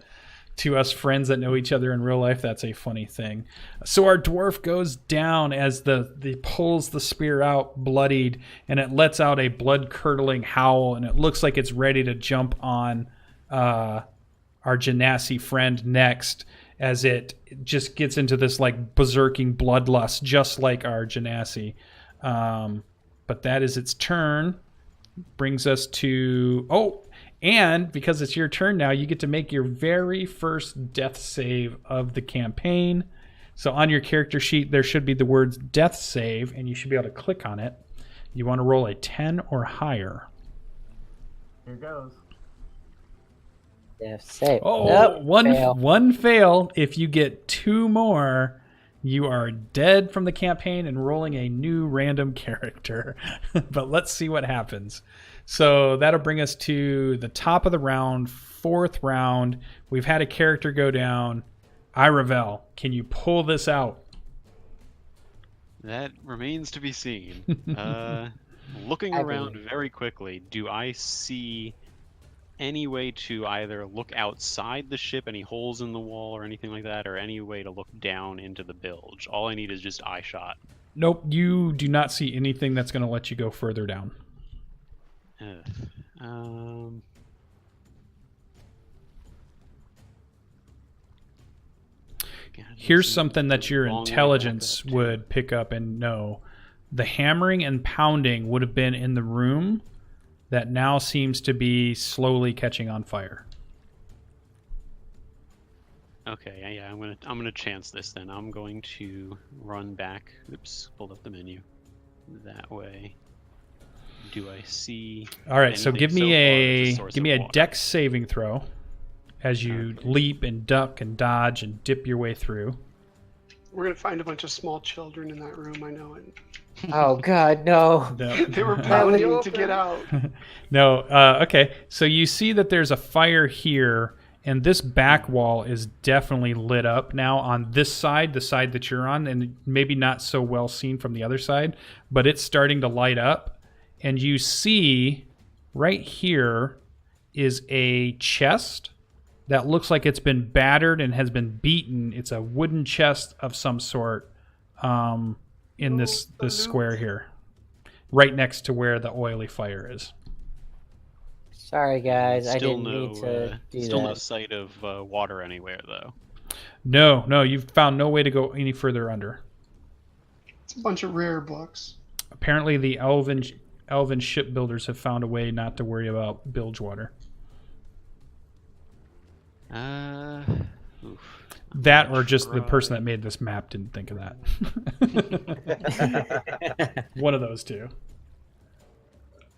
to us friends that know each other in real life, that's a funny thing. So our dwarf goes down as the pulls the spear out bloodied, and it lets out a blood-curdling howl, and it looks like it's ready to jump on our our Genasi friend next, as it just gets into this like berserking bloodlust, just like our Genasi. But that is its turn. Brings us to and because it's your turn now, you get to make your very first death save of the campaign. So on your character sheet, there should be the words death save, and you should be able to click on it. You want to roll a 10 or higher. Here goes. Death save. Oh, Nope, one fail. one fail. If you get 2 more, you are dead from the campaign and rolling a new random character. But let's see what happens. So that'll bring us to the top of the round, 4th round. We've had a character go down. Iravel, can you pull this out? That remains to be seen. Looking I around believe. very quickly, do I see any way to either look outside the ship, any holes in the wall or anything like that, or any way to look down into the bilge? All I need is just eye shot. Nope, you do not see anything that's going to let you go further down. Ugh. God, Here's this is something that your a long way back intelligence up, too. would pick up and know. The hammering and pounding would have been in the room that now seems to be slowly catching on fire. Okay, yeah, I'm gonna chance this then. I'm going to run back. Oops, pulled up the menu. That way. Do I see? All right, so anything give me so far as a source give of me a water? dex saving throw as you Okay. leap and duck and dodge and dip your way through. We're gonna find a bunch of small children in that room. I know it. Oh God, no! No. They were That pounding would- to get out. No, okay. So you see that there's a fire here, and this back wall is definitely lit up now on this side, the side that you're on, and maybe not so well seen from the other side, but it's starting to light up. And you see right here is a chest that looks like it's been battered and has been beaten. It's a wooden chest of some sort in this square here, right next to where the oily fire is. Sorry, guys. I Still didn't no, mean to do still no that. sight of water anywhere though. No, you've found no way to go any further under. It's a bunch of rare books. Apparently, the elven shipbuilders have found a way not to worry about bilge water. Oof. That, or just the person that made this map didn't think of that. One of those two.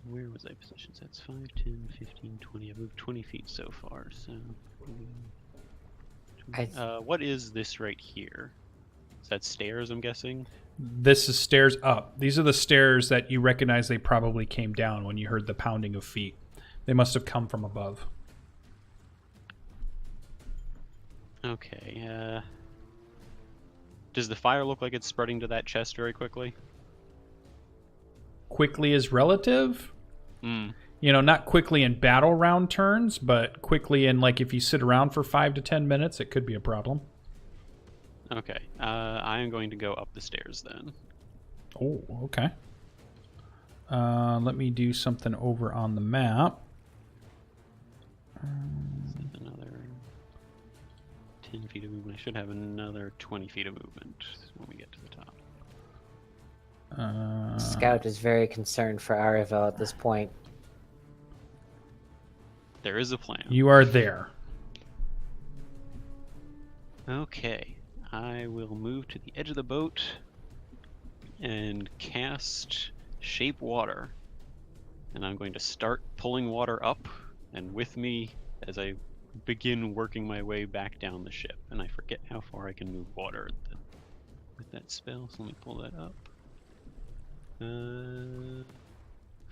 Where was I positioned? That's 5, 10, 15, 20. I've moved 20 feet so far, so... what is this right here? Is that stairs, I'm guessing? This is stairs up. These are the stairs that you recognize they probably came down when you heard the pounding of feet. They must have come from above. Okay, does the fire look like it's spreading to that chest very quickly? Quickly is relative. Hmm. You know, not quickly in battle round turns, but quickly in, like, if you sit around for 5 to 10 minutes, it could be a problem. Okay, I am going to go up the stairs then. Oh, okay. Let me do something over on the map. Another 10 feet of movement. I should have another 20 feet of movement when we get to the top. Scout is very concerned for Aravel at this point. There is a plan. You are there. Okay, I will move to the edge of the boat and cast Shape Water. And I'm going to start pulling water up and with me as I begin working my way back down the ship. And I forget how far I can move water with that spell, so let me pull that up.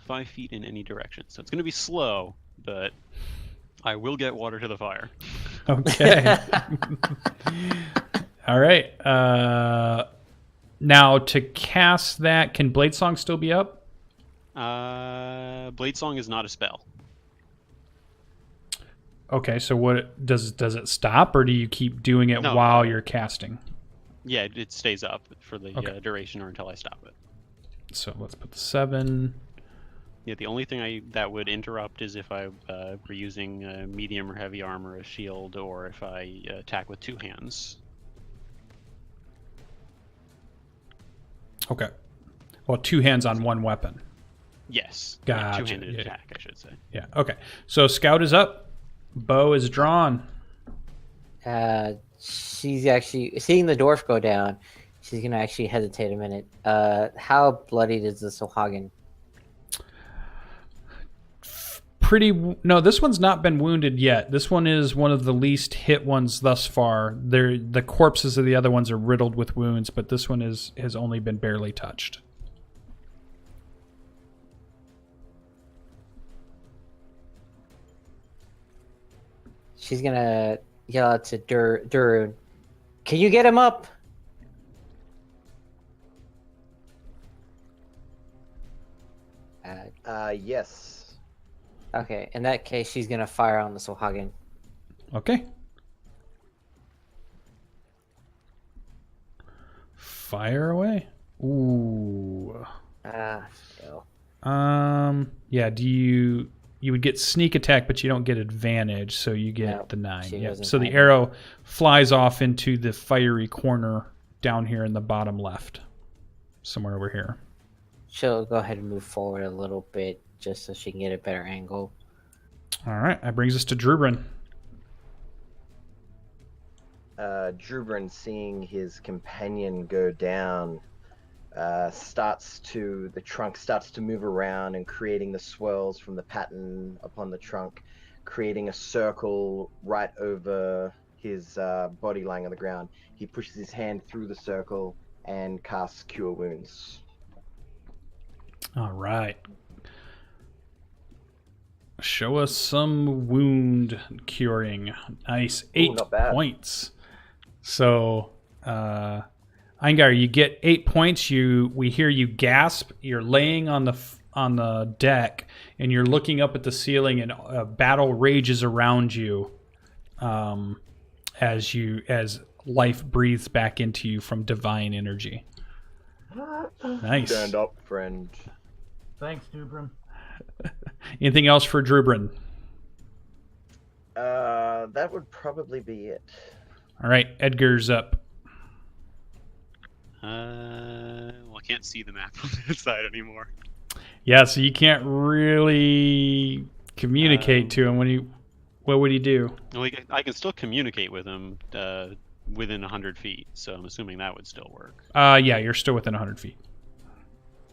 5 feet in any direction. So it's going to be slow, but I will get water to the fire. Okay. All right. Now, to cast that, can Bladesong still be up? Bladesong is not a spell. Okay, so what does it stop, or do you keep doing it No, while you're casting? Yeah, it stays up for the Okay. duration or until I stop it. So let's put the 7. Yeah, the only thing that would interrupt is if I were using medium or heavy armor as shield, or if I attack with 2 hands. Okay. Well, 2 hands on 1 weapon. Yes. Gotcha. Yeah, 2-handed Yeah. attack, I should say. Yeah. Okay. So Scout is up. Bow is drawn. She's actually seeing the dwarf go down. She's gonna actually hesitate a minute. How bloodied is the Sohagan? No, this one's not been wounded yet. This one is one of the least hit ones thus far. The corpses of the other ones are riddled with wounds, but this one has only been barely touched. She's gonna yell out to Durun, "Can you get him up?" Yes. Okay, in that case, she's gonna fire on the Sohagan. Okay. Fire away. Ooh. Fail. Yeah, you would get sneak attack, but you don't get advantage, so you get No, the 9. she Yep. doesn't So the have arrow flies off into the fiery corner down here in the bottom left. Somewhere over here. She'll go ahead and move forward a little bit just so she can get a better angle. All right, that brings us to Drubrin. Drubrin, seeing his companion go down, the trunk starts to move around and creating the swirls from the pattern upon the trunk, creating a circle right over his body lying on the ground. He pushes his hand through the circle and casts Cure Wounds. All right. Show us some wound curing. Nice. 8 not bad. points. So, Eingar, you get 8 points. We hear you gasp. You're laying on the deck, and you're looking up at the ceiling, and a battle rages around you, as life breathes back into you from divine energy. Nice. Stand up, friend. Thanks, Dubrin. Anything else for Drubrin? That would probably be it. All right, Edgar's up. Well, I can't see the map on this side anymore. Yeah, so you can't really communicate to him. What would he do? Well, I can still communicate with him within 100 feet, so I'm assuming that would still work. Yeah, you're still within 100 feet.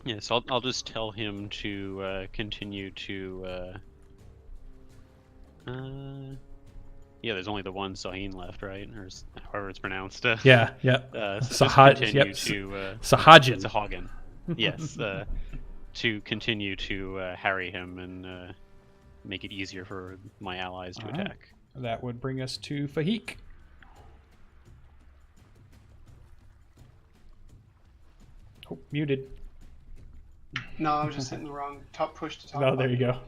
Yeah, so I'll just tell him to continue to. Yeah, there's only the one Sahin left, right? Or however it's pronounced. Yeah. So just Sahaj. continue Yep. to Sahajin. Sahagan. Yes. To continue to harry him and make it easier for my allies to All right. attack. That would bring us to Fahik. Oh, muted. No, I was just hitting the wrong top push to talk. Oh, there you go.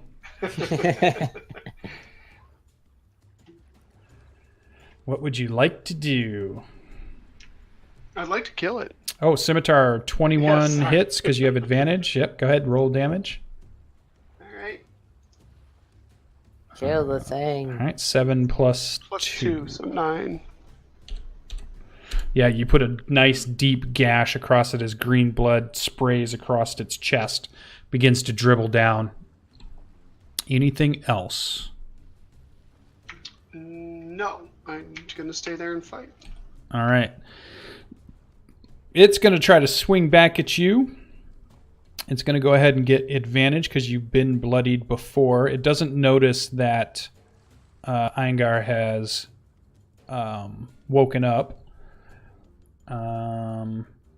What would you like to do? I'd like to kill it. Oh, Scimitar 21 Yes, sorry. hits because you have advantage. Yep, go ahead, roll damage. All right. Kill the thing. All right, 7 plus Plus 2. 2, so 9. Yeah, you put a nice deep gash across it as green blood sprays across its chest, begins to dribble down. Anything else? No, I'm going to stay there and fight. All right. It's going to try to swing back at you. It's going to go ahead and get advantage because you've been bloodied before. It doesn't notice that Eingar has woken up.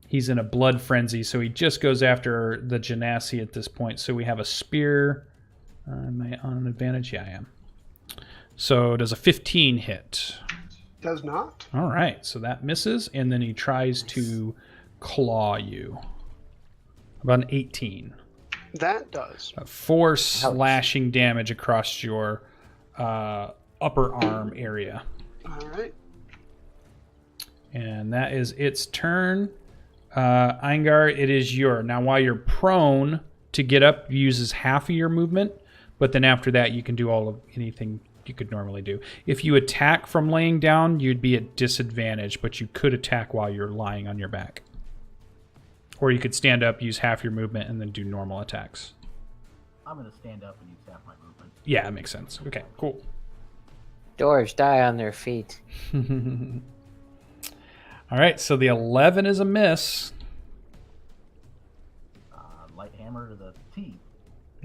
He's in a blood frenzy, so he just goes after the Genasi at this point. So we have a spear. Am I on an advantage? Yeah, I am. So does a 15 hit? Does not. All right, so that misses, and then he tries to claw you. About an 18. That does. 4 slashing damage across your upper arm area. All right. And that is its turn. Eingar, it is your. Now, while you're prone, to get up uses half of your movement, but then after that you can do all of anything you could normally do. If you attack from laying down, you'd be at disadvantage, but you could attack while you're lying on your back. Or you could stand up, use half your movement, and then do normal attacks. I'm going to stand up and use half my movement. Yeah, that makes sense. Okay, cool. Dwarves die on their feet. All right, so the 11 is a miss. Light hammer to the T.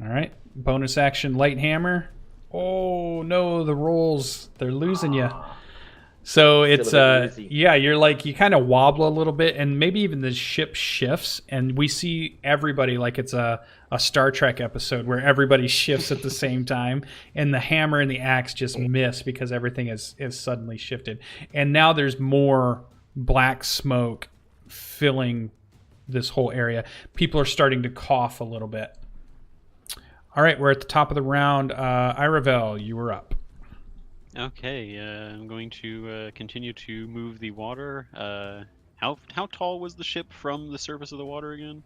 All right, bonus action, light hammer. Oh no, the rolls, they're losing you. So it's yeah, you're like, you kind of wobble a little bit, and maybe even the ship shifts, and we see everybody like it's a Star Trek episode where everybody shifts at the same time, and the hammer and the axe just miss because everything is suddenly shifted. And now there's more black smoke filling this whole area. People are starting to cough a little bit. All right, we're at the top of the round. Iravel, you were up. Okay, I'm going to continue to move the water. How tall was the ship from the surface of the water again?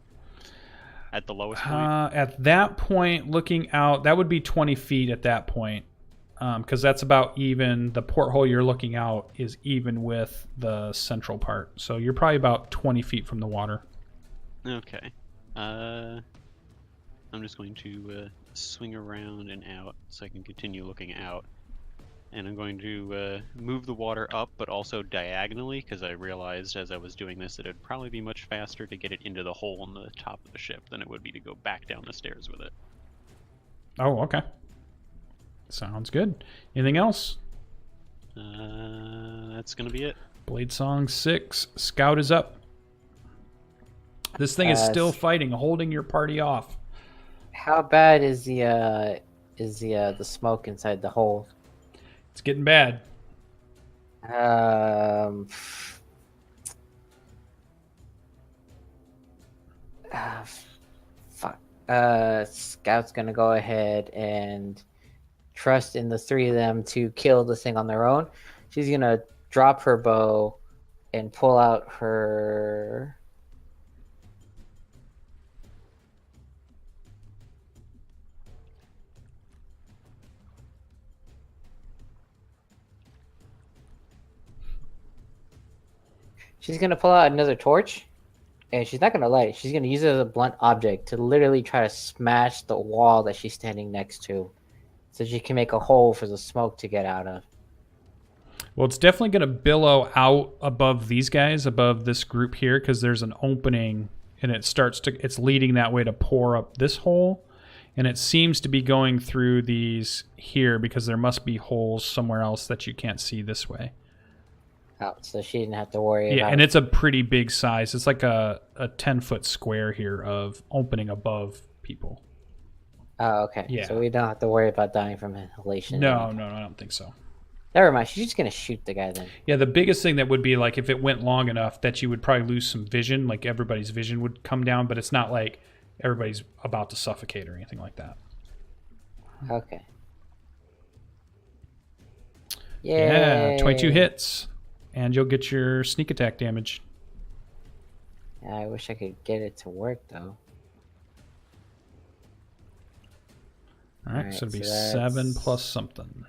At the lowest point? At that point, looking out, that would be 20 feet at that point. Because that's about even. The porthole you're looking out is even with the central part. So you're probably about 20 feet from the water. Okay. I'm just going to swing around and out so I can continue looking out. And I'm going to move the water up, but also diagonally, because I realized as I was doing this that it would probably be much faster to get it into the hole on the top of the ship than it would be to go back down the stairs with it. Oh, okay. Sounds good. Anything else? That's going to be it. Blade Song 6. Scout is up. This thing is still fighting, holding your party off. How bad is the smoke inside the hole? It's getting bad. Fuck. Scout's gonna go ahead and trust in the three of them to kill the thing on their own. She's gonna drop her bow and pull out her. She's going to pull out another torch, and she's not going to light it. She's going to use it as a blunt object to literally try to smash the wall that she's standing next to so she can make a hole for the smoke to get out of. Well, it's definitely going to billow out above these guys, above this group here, because there's an opening, and it's leading that way to pour up this hole, and it seems to be going through these here because there must be holes somewhere else that you can't see this way. Oh, so she didn't have to worry about it. Yeah, and it's a pretty big size. It's like a 10-foot square here of opening above people. Oh, okay. Yeah. So we don't have to worry about dying from inhalation. No, I don't think so. Never mind. She's just going to shoot the guy then. Yeah, the biggest thing that would be like if it went long enough that you would probably lose some vision, like everybody's vision would come down, but it's not like everybody's about to suffocate or anything like that. Okay. Yeah, 22 hits. And you'll get your sneak attack damage. Yeah, I wish I could get it to work, though. All right, so it'll be 7 plus something.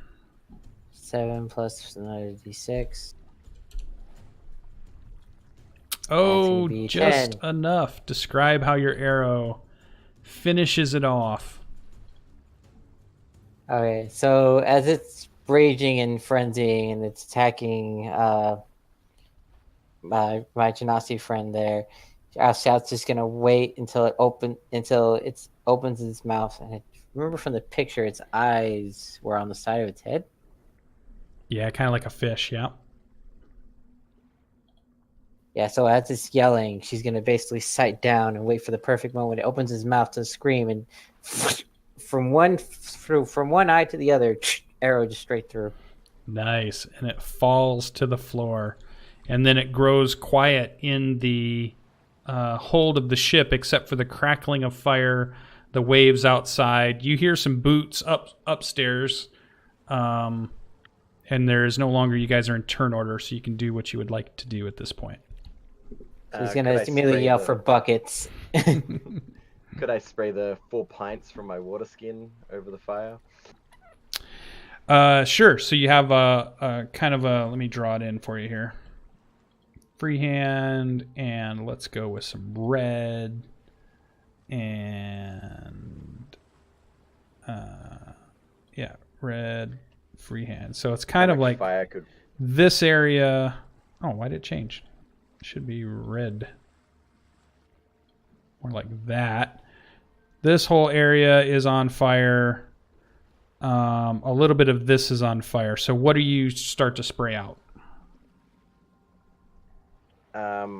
7 plus another d6. Oh, just 10. Enough. Describe how your arrow finishes it off. Okay, so as it's raging and frenzying and it's attacking my Genasi friend there, our scout's just gonna wait until it opens its mouth. And I remember from the picture, its eyes were on the side of its head. Yeah, kind of like a fish. Yeah. Yeah. So as it's yelling, she's gonna basically sight down and wait for the perfect moment. It opens its mouth to scream, and from one eye to the other, arrow just straight through. Nice. And it falls to the floor, and then it grows quiet in the hold of the ship, except for the crackling of fire, the waves outside. You hear some boots upstairs, and there is no longer, you guys are in turn order, so you can do what you would like to do at this point. So he's gonna immediately yell for buckets. Could I spray the 4 pints from my water skin over the fire? Sure. So you have a kind of a. Let me draw it in for you here. Freehand, and let's go with some red, and yeah, red freehand. So it's kind of like fire could... this area. Oh, why did it change? It should be red. More like that. This whole area is on fire. A little bit of this is on fire. So what do you start to spray out?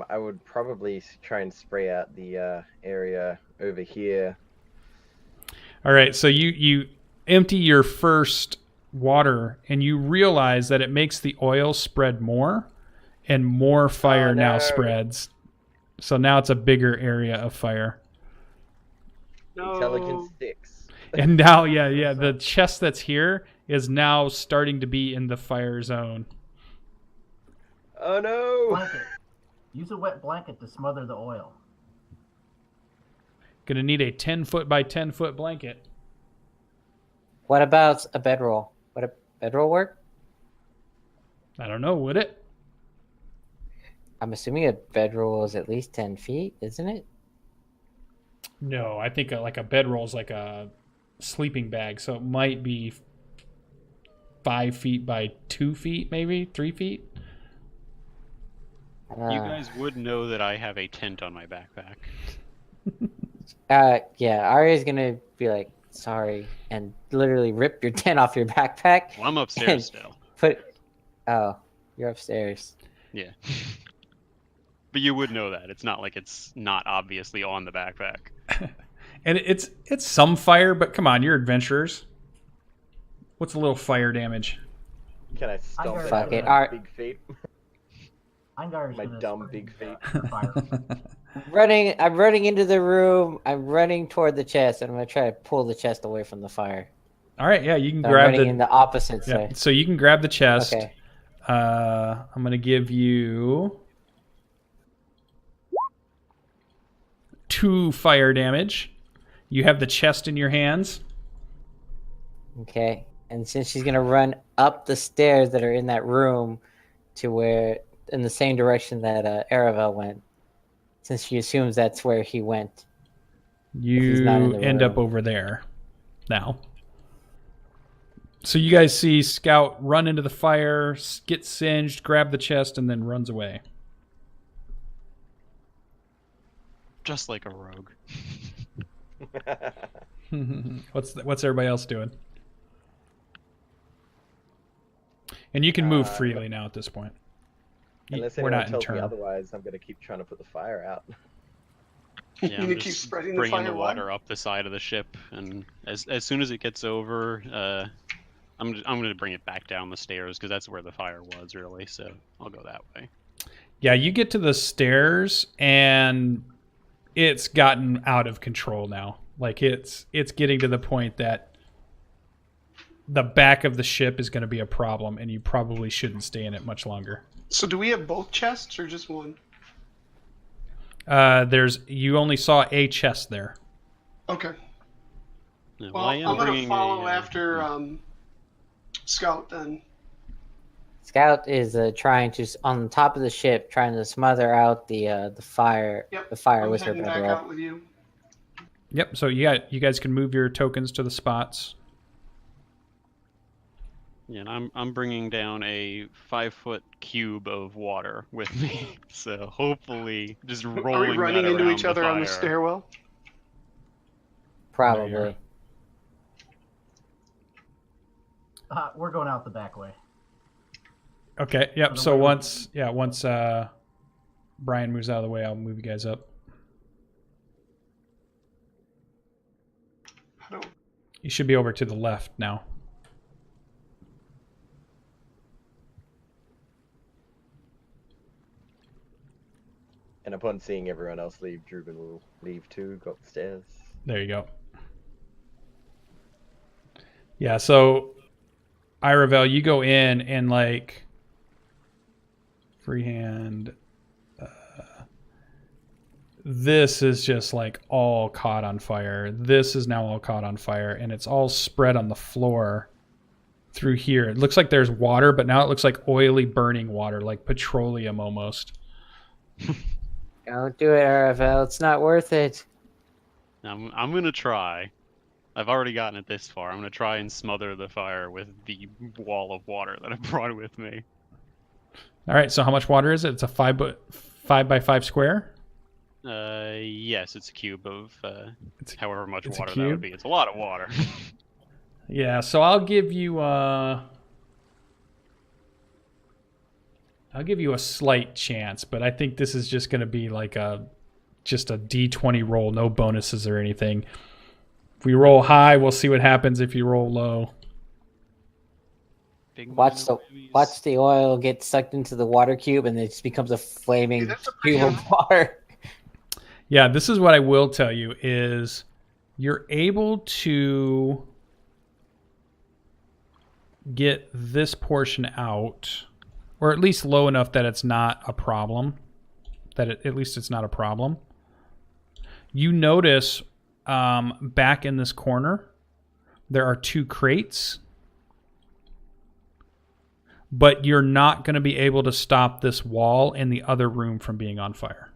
I would probably try and spray out the area over here. All right, so you empty your first water and you realize that it makes the oil spread more, and more fire now spreads. So now it's a bigger area of fire. No. Intelligence 6. And now, yeah, the chest that's here is now starting to be in the fire zone. Oh no! Blanket. Use a wet blanket to smother the oil. Gonna need a 10-foot by 10-foot blanket. What about a bedroll? Would a bedroll work? I don't know, would it? I'm assuming a bedroll is at least 10 feet, isn't it? No, I think like a bedroll is like a sleeping bag, so it might be 5 feet by 2 feet, maybe 3 feet. You guys would know that I have a tent on my backpack. Yeah, Arya's gonna be like, sorry, and literally rip your tent off your backpack. Well, I'm upstairs still. Oh, you're upstairs. Yeah. But you would know that. It's not like it's not obviously on the backpack. And it's some fire, but come on, you're adventurers. What's a little fire damage? Can I stomp it Fuck out it. with my big feet? Eingar's My gonna dumb spray big feet. the fire. I'm running into the room. I'm running toward the chest, and I'm gonna try to pull the chest away from the fire. All right, yeah, you can So grab I'm running in the opposite yeah, side. so you can grab the chest. Okay. I'm gonna give you 2 fire damage. You have the chest in your hands. Okay. And since she's gonna run up the stairs that are in that room to where, in the same direction that Aravel went, since she assumes that's where he went. he's not in You the end up room. over there now. So you guys see Scout run into the fire, get singed, grab the chest, and then runs away. Just like a rogue. What's everybody else doing? And you can move freely now at this point. Unless We're anyone not in tells me turn. otherwise, I'm going to keep trying to put the fire out. Yeah, You I'm gonna keep just spreading the bringing fire the water up the side of the ship, and as soon as it gets over, I'm going to bring it back down the stairs because that's where the fire was really. So I'll go that way. Yeah, you get to the stairs and it's gotten out of control now. Like it's getting to the point that the back of the ship is going to be a problem, and you probably shouldn't stay in it much longer. So do we have both chests or just one? You only saw a chest there. Okay. Yeah, Well, I I'm am gonna bringing follow a, after Scout then. Scout is trying to, on top of the ship, trying to smother out the fire. Yep. The fire I'm with her heading back bedroll. out with you. Yep. So you guys can move your tokens to the spots. Yeah, and I'm bringing down a 5-foot cube of water with me, so hopefully just rolling Are we running that into around each other on the fire. stairwell? Probably. We're going out the back way. Okay. Yep. the So way- once Brian moves out of the way, I'll move you guys up. I don't. You should be over to the left now. And upon seeing everyone else leave, Druben will leave too, go up the stairs. There you go. Yeah, so Iravel, you go in and like freehand. this is just like all caught on fire. This is now all caught on fire, and it's all spread on the floor through here. It looks like there's water, but now it looks like oily burning water, like petroleum almost. Don't do it, Aravel. It's not worth it. I'm gonna try. I've already gotten it this far. I'm gonna try and smother the fire with the wall of water that I brought with me. All right, so how much water is it? It's a 5 by 5 square? Yes, it's a cube of however much it's a water that would cube? be. It's a lot of water. Yeah, so I'll give you a slight chance, but I think this is just going to be like just a D20 roll, no bonuses or anything. If we roll high, we'll see what happens if you roll low. Big Watch minor the movies. watch the oil get sucked into the water cube, and it just becomes a flaming that's a pretty cube of water. Yeah, this is what I will tell you is you're able to get this portion out, or at least low enough that it's not a problem. At least it's not a problem. You notice back in this corner, there are 2 crates, but you're not going to be able to stop this wall in the other room from being on fire.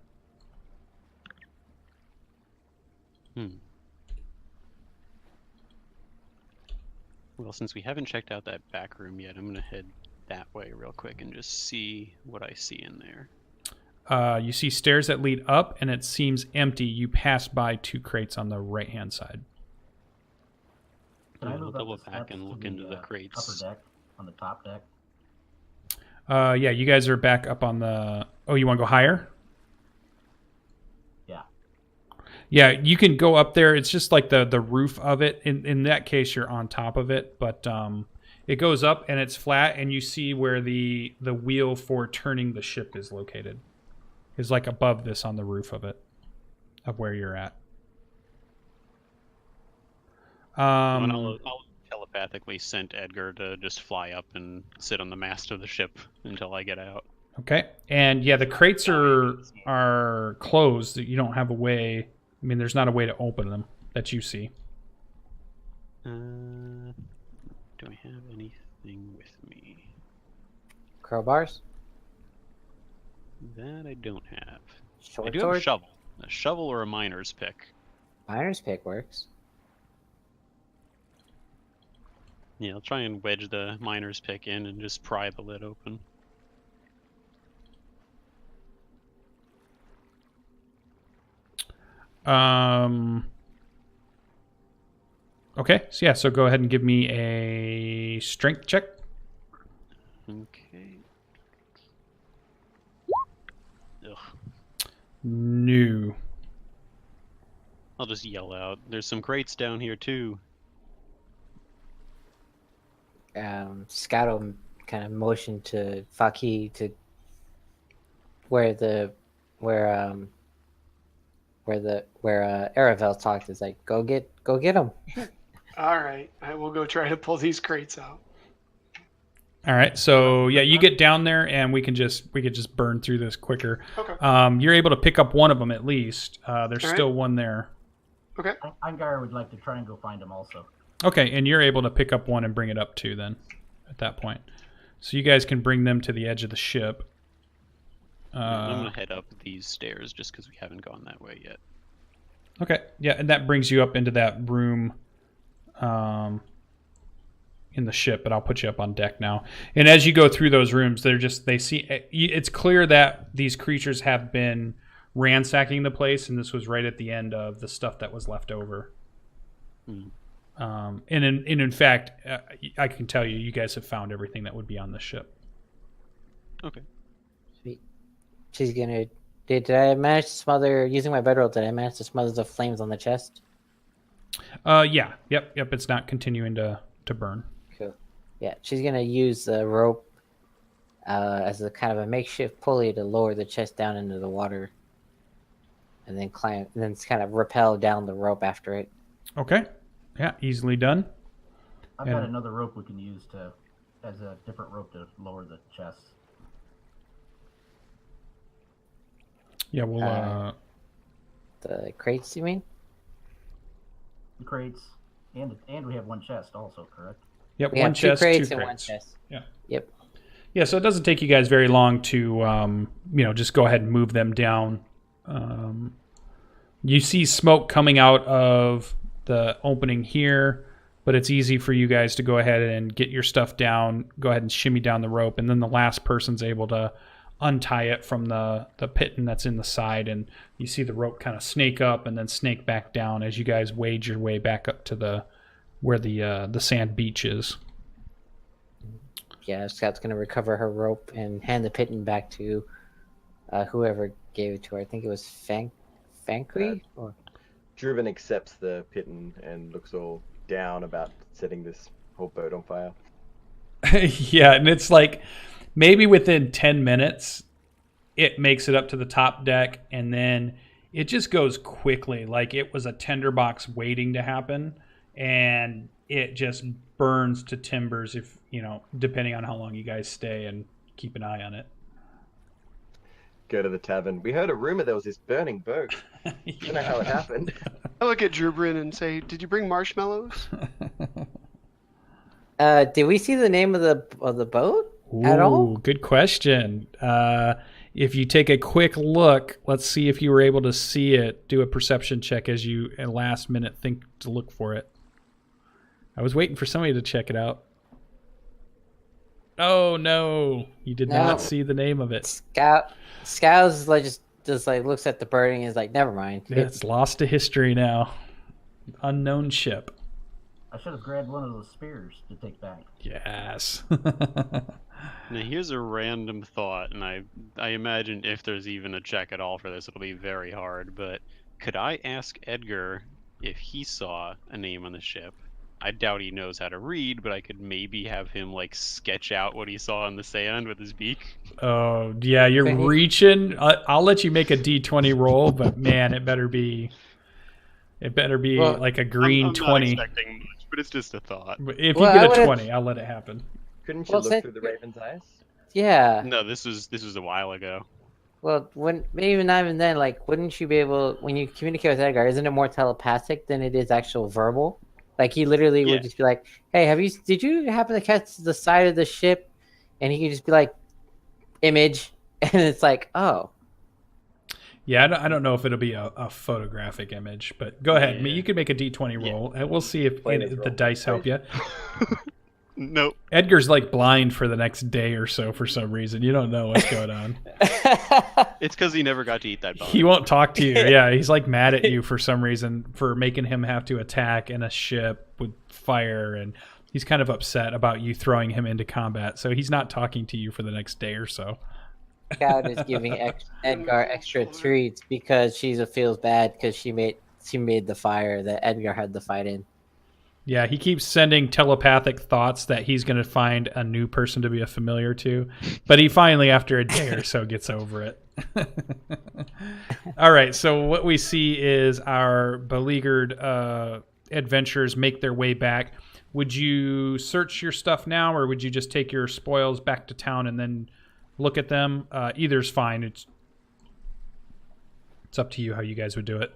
Well, since we haven't checked out that back room yet, I'm gonna head that way real quick and just see what I see in there. You see stairs that lead up, and it seems empty. You pass by 2 crates on the right-hand side. Can I I'll move up double the back steps and look to into the upper crates. deck, on the top deck? Yeah, you guys are back up on the... Oh, you want to go higher? Yeah. Yeah, you can go up there. It's just like the roof of it. In that case, you're on top of it, but it goes up and it's flat, and you see where the wheel for turning the ship is located. Is like above this on the roof of it, of where you're at. And I'll telepathically send Edgar to just fly up and sit on the mast of the ship until I get out. Okay, and yeah, the crates are closed. You don't have a way. I mean, there's not a way to open them that you see. Do I have anything with me? Crowbars? That I don't have. Short I do have a sword? shovel. A shovel or a miner's pick. Miner's pick works. Yeah, I'll try and wedge the miner's pick in and just pry the lid open. Okay, so yeah, so go ahead and give me a strength check. Okay. Ugh. No. I'll just yell out. There's some crates down here too. Scato kind of motioned to Faki to where Aravel talked. Is like, go get him. All right, I will go try to pull these crates out. All right, so yeah, you get down there, and we could just burn through this quicker. Okay. You're able to pick up one of them at least. There's All right. still one there. Okay. Angar would like to try and go find him also. Okay, and you're able to pick up one and bring it up too then at that point. So you guys can bring them to the edge of the ship. I'm gonna head up these stairs just because we haven't gone that way yet. Okay, yeah, and that brings you up into that room in the ship, but I'll put you up on deck now. And as you go through those rooms, it's clear that these creatures have been ransacking the place, and this was right at the end of the stuff that was left over. And in fact, I can tell you, you guys have found everything that would be on the ship. Okay. Sweet. She's gonna. Did I manage to smother using my bedroll? Did I manage to smother the flames on the chest? Yeah. Yep. It's not continuing to burn. Cool. Yeah, she's gonna use the rope as a kind of a makeshift pulley to lower the chest down into the water, and then climb, and then kind of rappel down the rope after it. Okay. Yeah, easily done. I've got another rope we can use as a different rope to lower the chest. Yeah, we'll The crates, you mean? The crates, and we have one chest also, correct? Yep, We one have two chest, crates two and one crates. chest. Yeah. Yep. Yeah, so it doesn't take you guys very long to, just go ahead and move them down. You see smoke coming out of the opening here, but it's easy for you guys to go ahead and get your stuff down, go ahead and shimmy down the rope, and then the last person's able to untie it from the pitton that's in the side, and you see the rope kind of snake up and then snake back down as you guys wade your way back up to where the sand beach is. Yeah, Scout's gonna recover her rope and hand the pitton back to whoever gave it to her. I think it was Fankry? Or... Druven accepts the pitton and looks all down about setting this whole boat on fire. Yeah, and it's like maybe within 10 minutes, it makes it up to the top deck, and then it just goes quickly. Like it was a tinderbox waiting to happen, and it just burns to timbers if, depending on how long you guys stay and keep an eye on it. Go to the tavern. We heard a rumor there was this burning boat. I don't know how it happened. I look at Drubrin and say, "Did you bring marshmallows?" Did we see the name of the boat at all? Good question. If you take a quick look, let's see if you were able to see it. Do a perception check as you, at last minute, think to look for it. I was waiting for somebody to check it out. Oh no, you did not see the name of it. Scouts like just like looks at the birding and is like, never mind. It's lost to history now. Unknown ship. I should have grabbed one of those spears to take back. Yes. Now here's a random thought, and I imagine if there's even a check at all for this, it'll be very hard, but could I ask Edgar if he saw a name on the ship? I doubt he knows how to read, but I could maybe have him like sketch out what he saw in the sand with his beak. Oh, yeah, you're reaching. I'll let you make a D20 roll, but man, it better be like a green I'm 20. not expecting much, but it's just a thought. If you get a 20, I'll let it happen. Couldn't you look through the raven's eyes? Yeah. No, this was a while ago. Well, maybe not even then. Like, wouldn't you be able, when you communicate with Edgar, isn't it more telepathic than it is actual verbal? Like he literally would just be like, "Hey, did you happen to catch the side of the ship?" And he could just be like, "Image," and it's like, "Oh." Yeah, I don't know if it'll be a photographic image, but go ahead. You can make a D20 roll, and we'll see if the dice help you. Nope. Edgar's like blind for the next day or so for some reason. You don't know what's going on. It's because he never got to eat that bone. He won't talk to you. Yeah, he's like mad at you for some reason for making him have to attack in a ship with fire, and he's kind of upset about you throwing him into combat. So he's not talking to you for the next day or so. Scout is giving Edgar extra treats because she feels bad because she made the fire that Edgar had the fight in. Yeah, he keeps sending telepathic thoughts that he's going to find a new person to be a familiar to. But he finally, after a day or so, gets over it. All right, so what we see is our beleaguered adventurers make their way back. Would you search your stuff now, or would you just take your spoils back to town and then look at them? Either's fine. It's up to you how you guys would do it.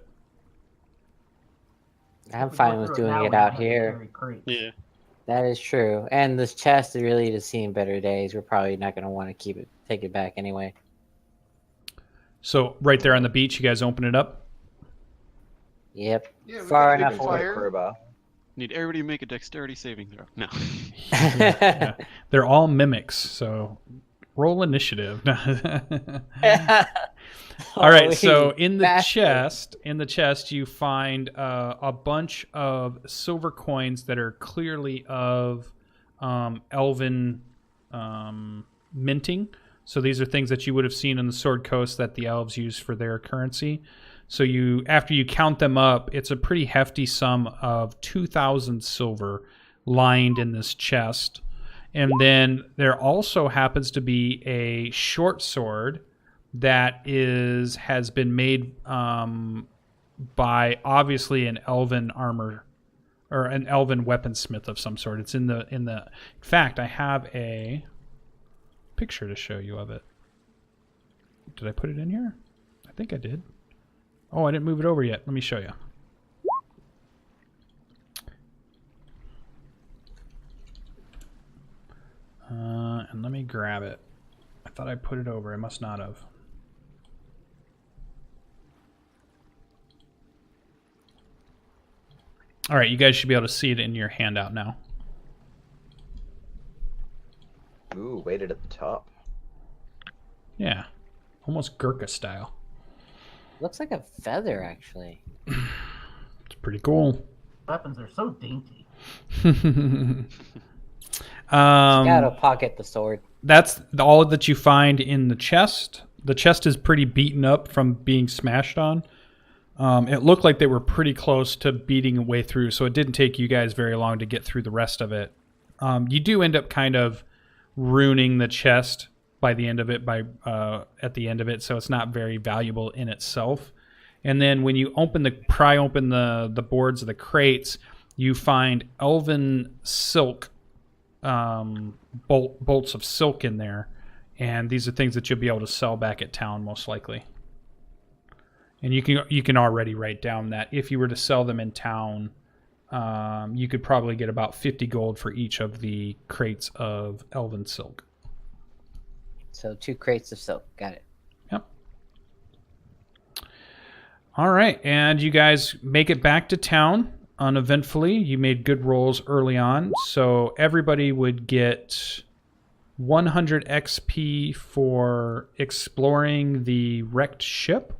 I'm fine with doing it out here. Yeah. That is true. And this chest really has seen better days. We're probably not going to want to take it back anyway. So right there on the beach, you guys open it up? Yep. Yeah, Far enough away. Need everybody to make a dexterity saving throw. No. Yeah. They're all mimics, so roll initiative. All right, so in the chest, you find a bunch of silver coins that are clearly of elven minting. So these are things that you would have seen in the Sword Coast that the elves use for their currency. So after you count them up, it's a pretty hefty sum of 2,000 silver lined in this chest. And then there also happens to be a short sword that has been made by obviously an elven armor or an elven weaponsmith of some sort. It's in fact, I have a picture to show you of it. Did I put it in here? I think I did. Oh, I didn't move it over yet. Let me show you. And let me grab it. I thought I put it over. I must not have. All right, you guys should be able to see it in your handout now. Ooh, weighted at the top. Yeah, almost Gurkha style. Looks like a feather, actually. It's pretty cool. Weapons are so dainty. Gotta pocket the sword. That's all that you find in the chest. The chest is pretty beaten up from being smashed on. It looked like they were pretty close to beating a way through, so it didn't take you guys very long to get through the rest of it. You do end up kind of ruining the chest by the end of it, at the end of it, so it's not very valuable in itself. And then when you pry open the boards of the crates, you find elven silk, bolts of silk in there, and these are things that you'll be able to sell back at town most likely. And you can already write down that if you were to sell them in town, you could probably get about 50 gold for each of the crates of elven silk. So 2 crates of silk. Got it. Yep. All right, and you guys make it back to town uneventfully. You made good rolls early on, so everybody would get 100 XP for exploring the wrecked ship.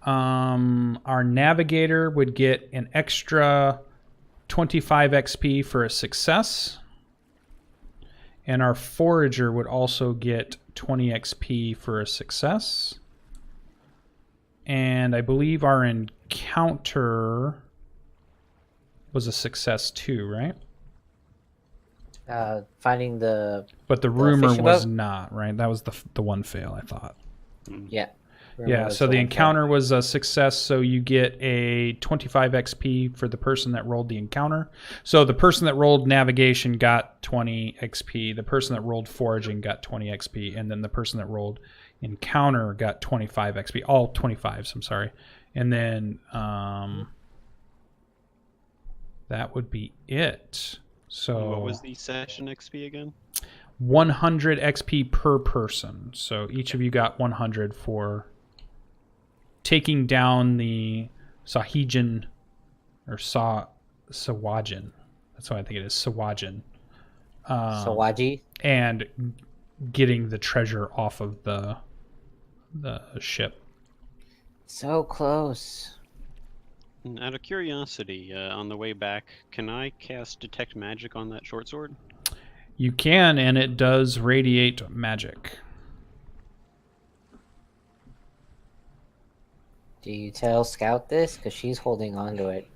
Our navigator would get an extra 25 XP for a success. And our forager would also get 20 XP for a success. And I believe our encounter was a success too, right? Finding the... But the rumor fishing was boat? not, right? That was the one fail, I thought. Yeah. Yeah, so the encounter was a success, so you get a 25 XP for the person that rolled the encounter. So the person that rolled navigation got 20 XP, the person that rolled foraging got 20 XP, and then the person that rolled encounter got 25 XP. All 25s, I'm sorry. And then that would be it. So What was the session XP again? 100 XP per person. So each of you got 100 for taking down the Sahijin or Sawajin. That's what I think it is, Sawajin. Sawaji? And getting the treasure off of the ship. So close. And out of curiosity, on the way back, can I cast Detect Magic on that short sword? You can, and it does radiate magic. Do you tell Scout this? Because she's holding on to it.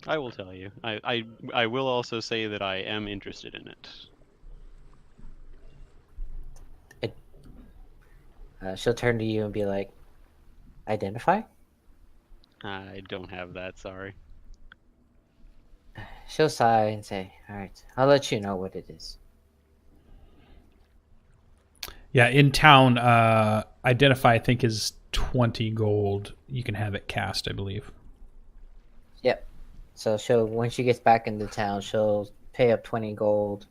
I will tell you. I will also say that I am interested in it. She'll turn to you and be like, identify? I don't have that, sorry. She'll sigh and say, alright, I'll let you know what it is. Yeah, in town, identify, I think, is 20 gold. You can have it cast, I believe. Yep. So when she gets back into town, she'll pay up 20 gold.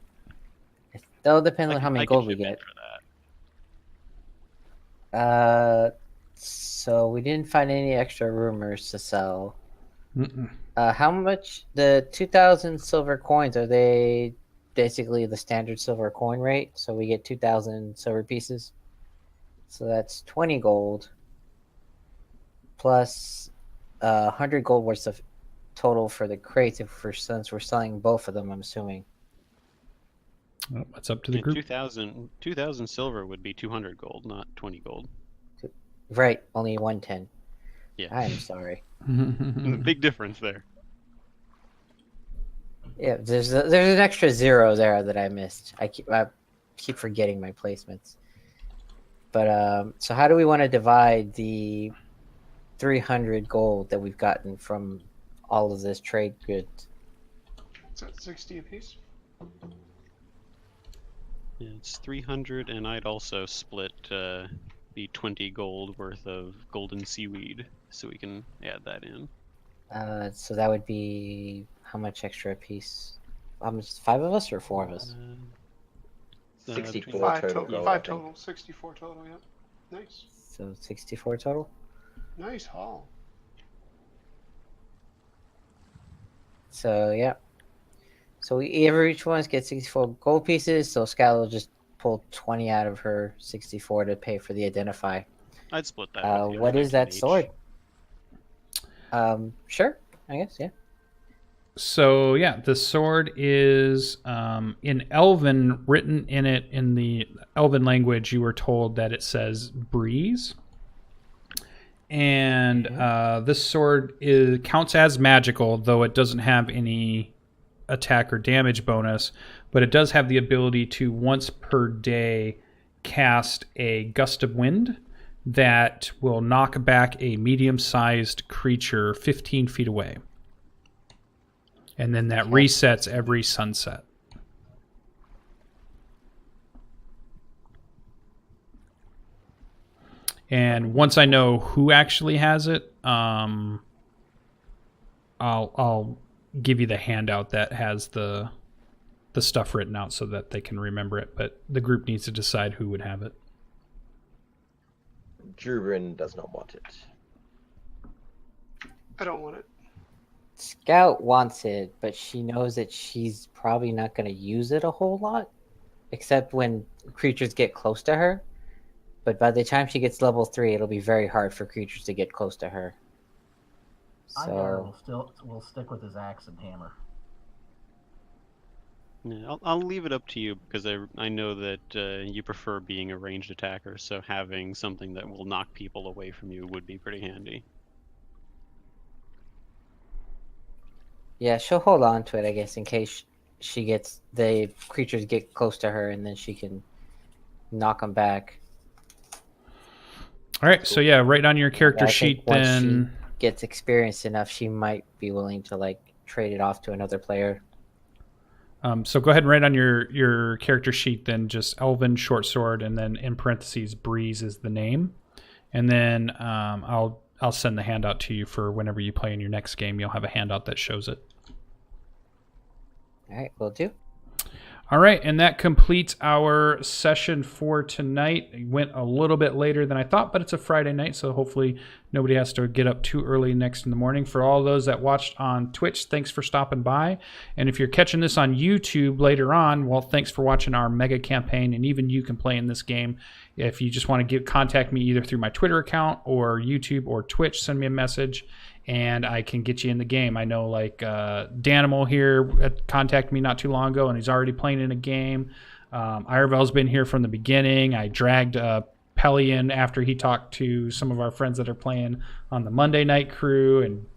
That'll depend on how many gold we get. So we didn't find any extra rumors to sell. How much? The 2,000 silver coins, are they basically the standard silver coin rate? So we get 2,000 silver pieces. So that's 20 gold plus 100 gold worth of total for the crates. Since we're selling both of them, I'm assuming. Well, that's up to the group. 2,000 silver would be 200 gold, not 20 gold. Right, only 110. Yeah. I'm sorry. Big difference there. Yeah, there's an extra 0 there that I missed. I keep forgetting my placements. But so how do we want to divide the 300 gold that we've gotten from all of this trade goods? It's at 60 apiece. Yeah, it's 300, and I'd also split the 20 gold worth of golden seaweed, so we can add that in. So that would be how much extra a piece? 5 of us or 4 of us? 64 Five total total. gold. Five I think. total. 64 total. Yep. Nice. So 64 total. Nice haul. So yeah. So each one gets 64 gold pieces. So Scout will just pull 20 out of her 64 to pay for the identify. I'd split that. With you, What is 19 that each. sword? Sure. I guess, yeah. So yeah, the sword is in Elven, written in it in the Elven language. You were told that it says breeze, and this sword counts as magical, though it doesn't have any attack or damage bonus. But it does have the ability to once per day cast a gust of wind that will knock back a medium-sized creature 15 feet away. And then that resets every sunset. And once I know who actually has it, I'll give you the handout that has the stuff written out so that they can remember it. But the group needs to decide who would have it. Drubrin does not want it. I don't want it. Scout wants it, but she knows that she's probably not going to use it a whole lot, except when creatures get close to her. But by the time she gets level 3, it'll be very hard for creatures to get close to her. Igar will stick with his axe and hammer. Yeah, I'll leave it up to you because I know that you prefer being a ranged attacker, so having something that will knock people away from you would be pretty handy. Yeah, she'll hold on to it, I guess, in case the creatures get close to her, and then she can knock them back. All right, so yeah, write on your character sheet once then. she gets experienced enough, she might be willing to trade it off to another player. So go ahead and write on your character sheet then just Elven short sword, and then in parentheses breeze is the name, and then I'll send the handout to you for whenever you play in your next game. You'll have a handout that shows it. All right, will do. All right, and that completes our session for tonight. It went a little bit later than I thought, but it's a Friday night, so hopefully nobody has to get up too early next in the morning. For all those that watched on Twitch, thanks for stopping by. And if you're catching this on YouTube later on, well, thanks for watching our mega campaign, and even you can play in this game. If you just want to contact me either through my Twitter account or YouTube or Twitch, send me a message, and I can get you in the game. I know Danimal here contacted me not too long ago, and he's already playing in a game. Iravel's been here from the beginning. I dragged Pelly in after he talked to some of our friends that are playing on the Monday night crew, and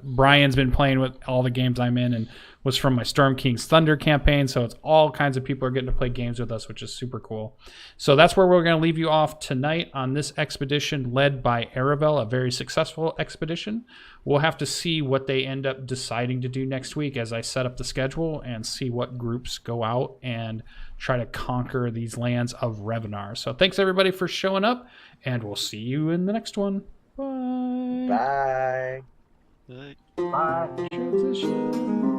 Brian's been playing with all the games I'm in and was from my Storm King's Thunder campaign. So it's all kinds of people are getting to play games with us, which is super cool. So that's where we're going to leave you off tonight on this expedition led by Aravel, a very successful expedition. We'll have to see what they end up deciding to do next week as I set up the schedule and see what groups go out and try to conquer these lands of Revonar. So thanks everybody for showing up, and we'll see you in the next one. Bye. Bye. But Bye. Transition.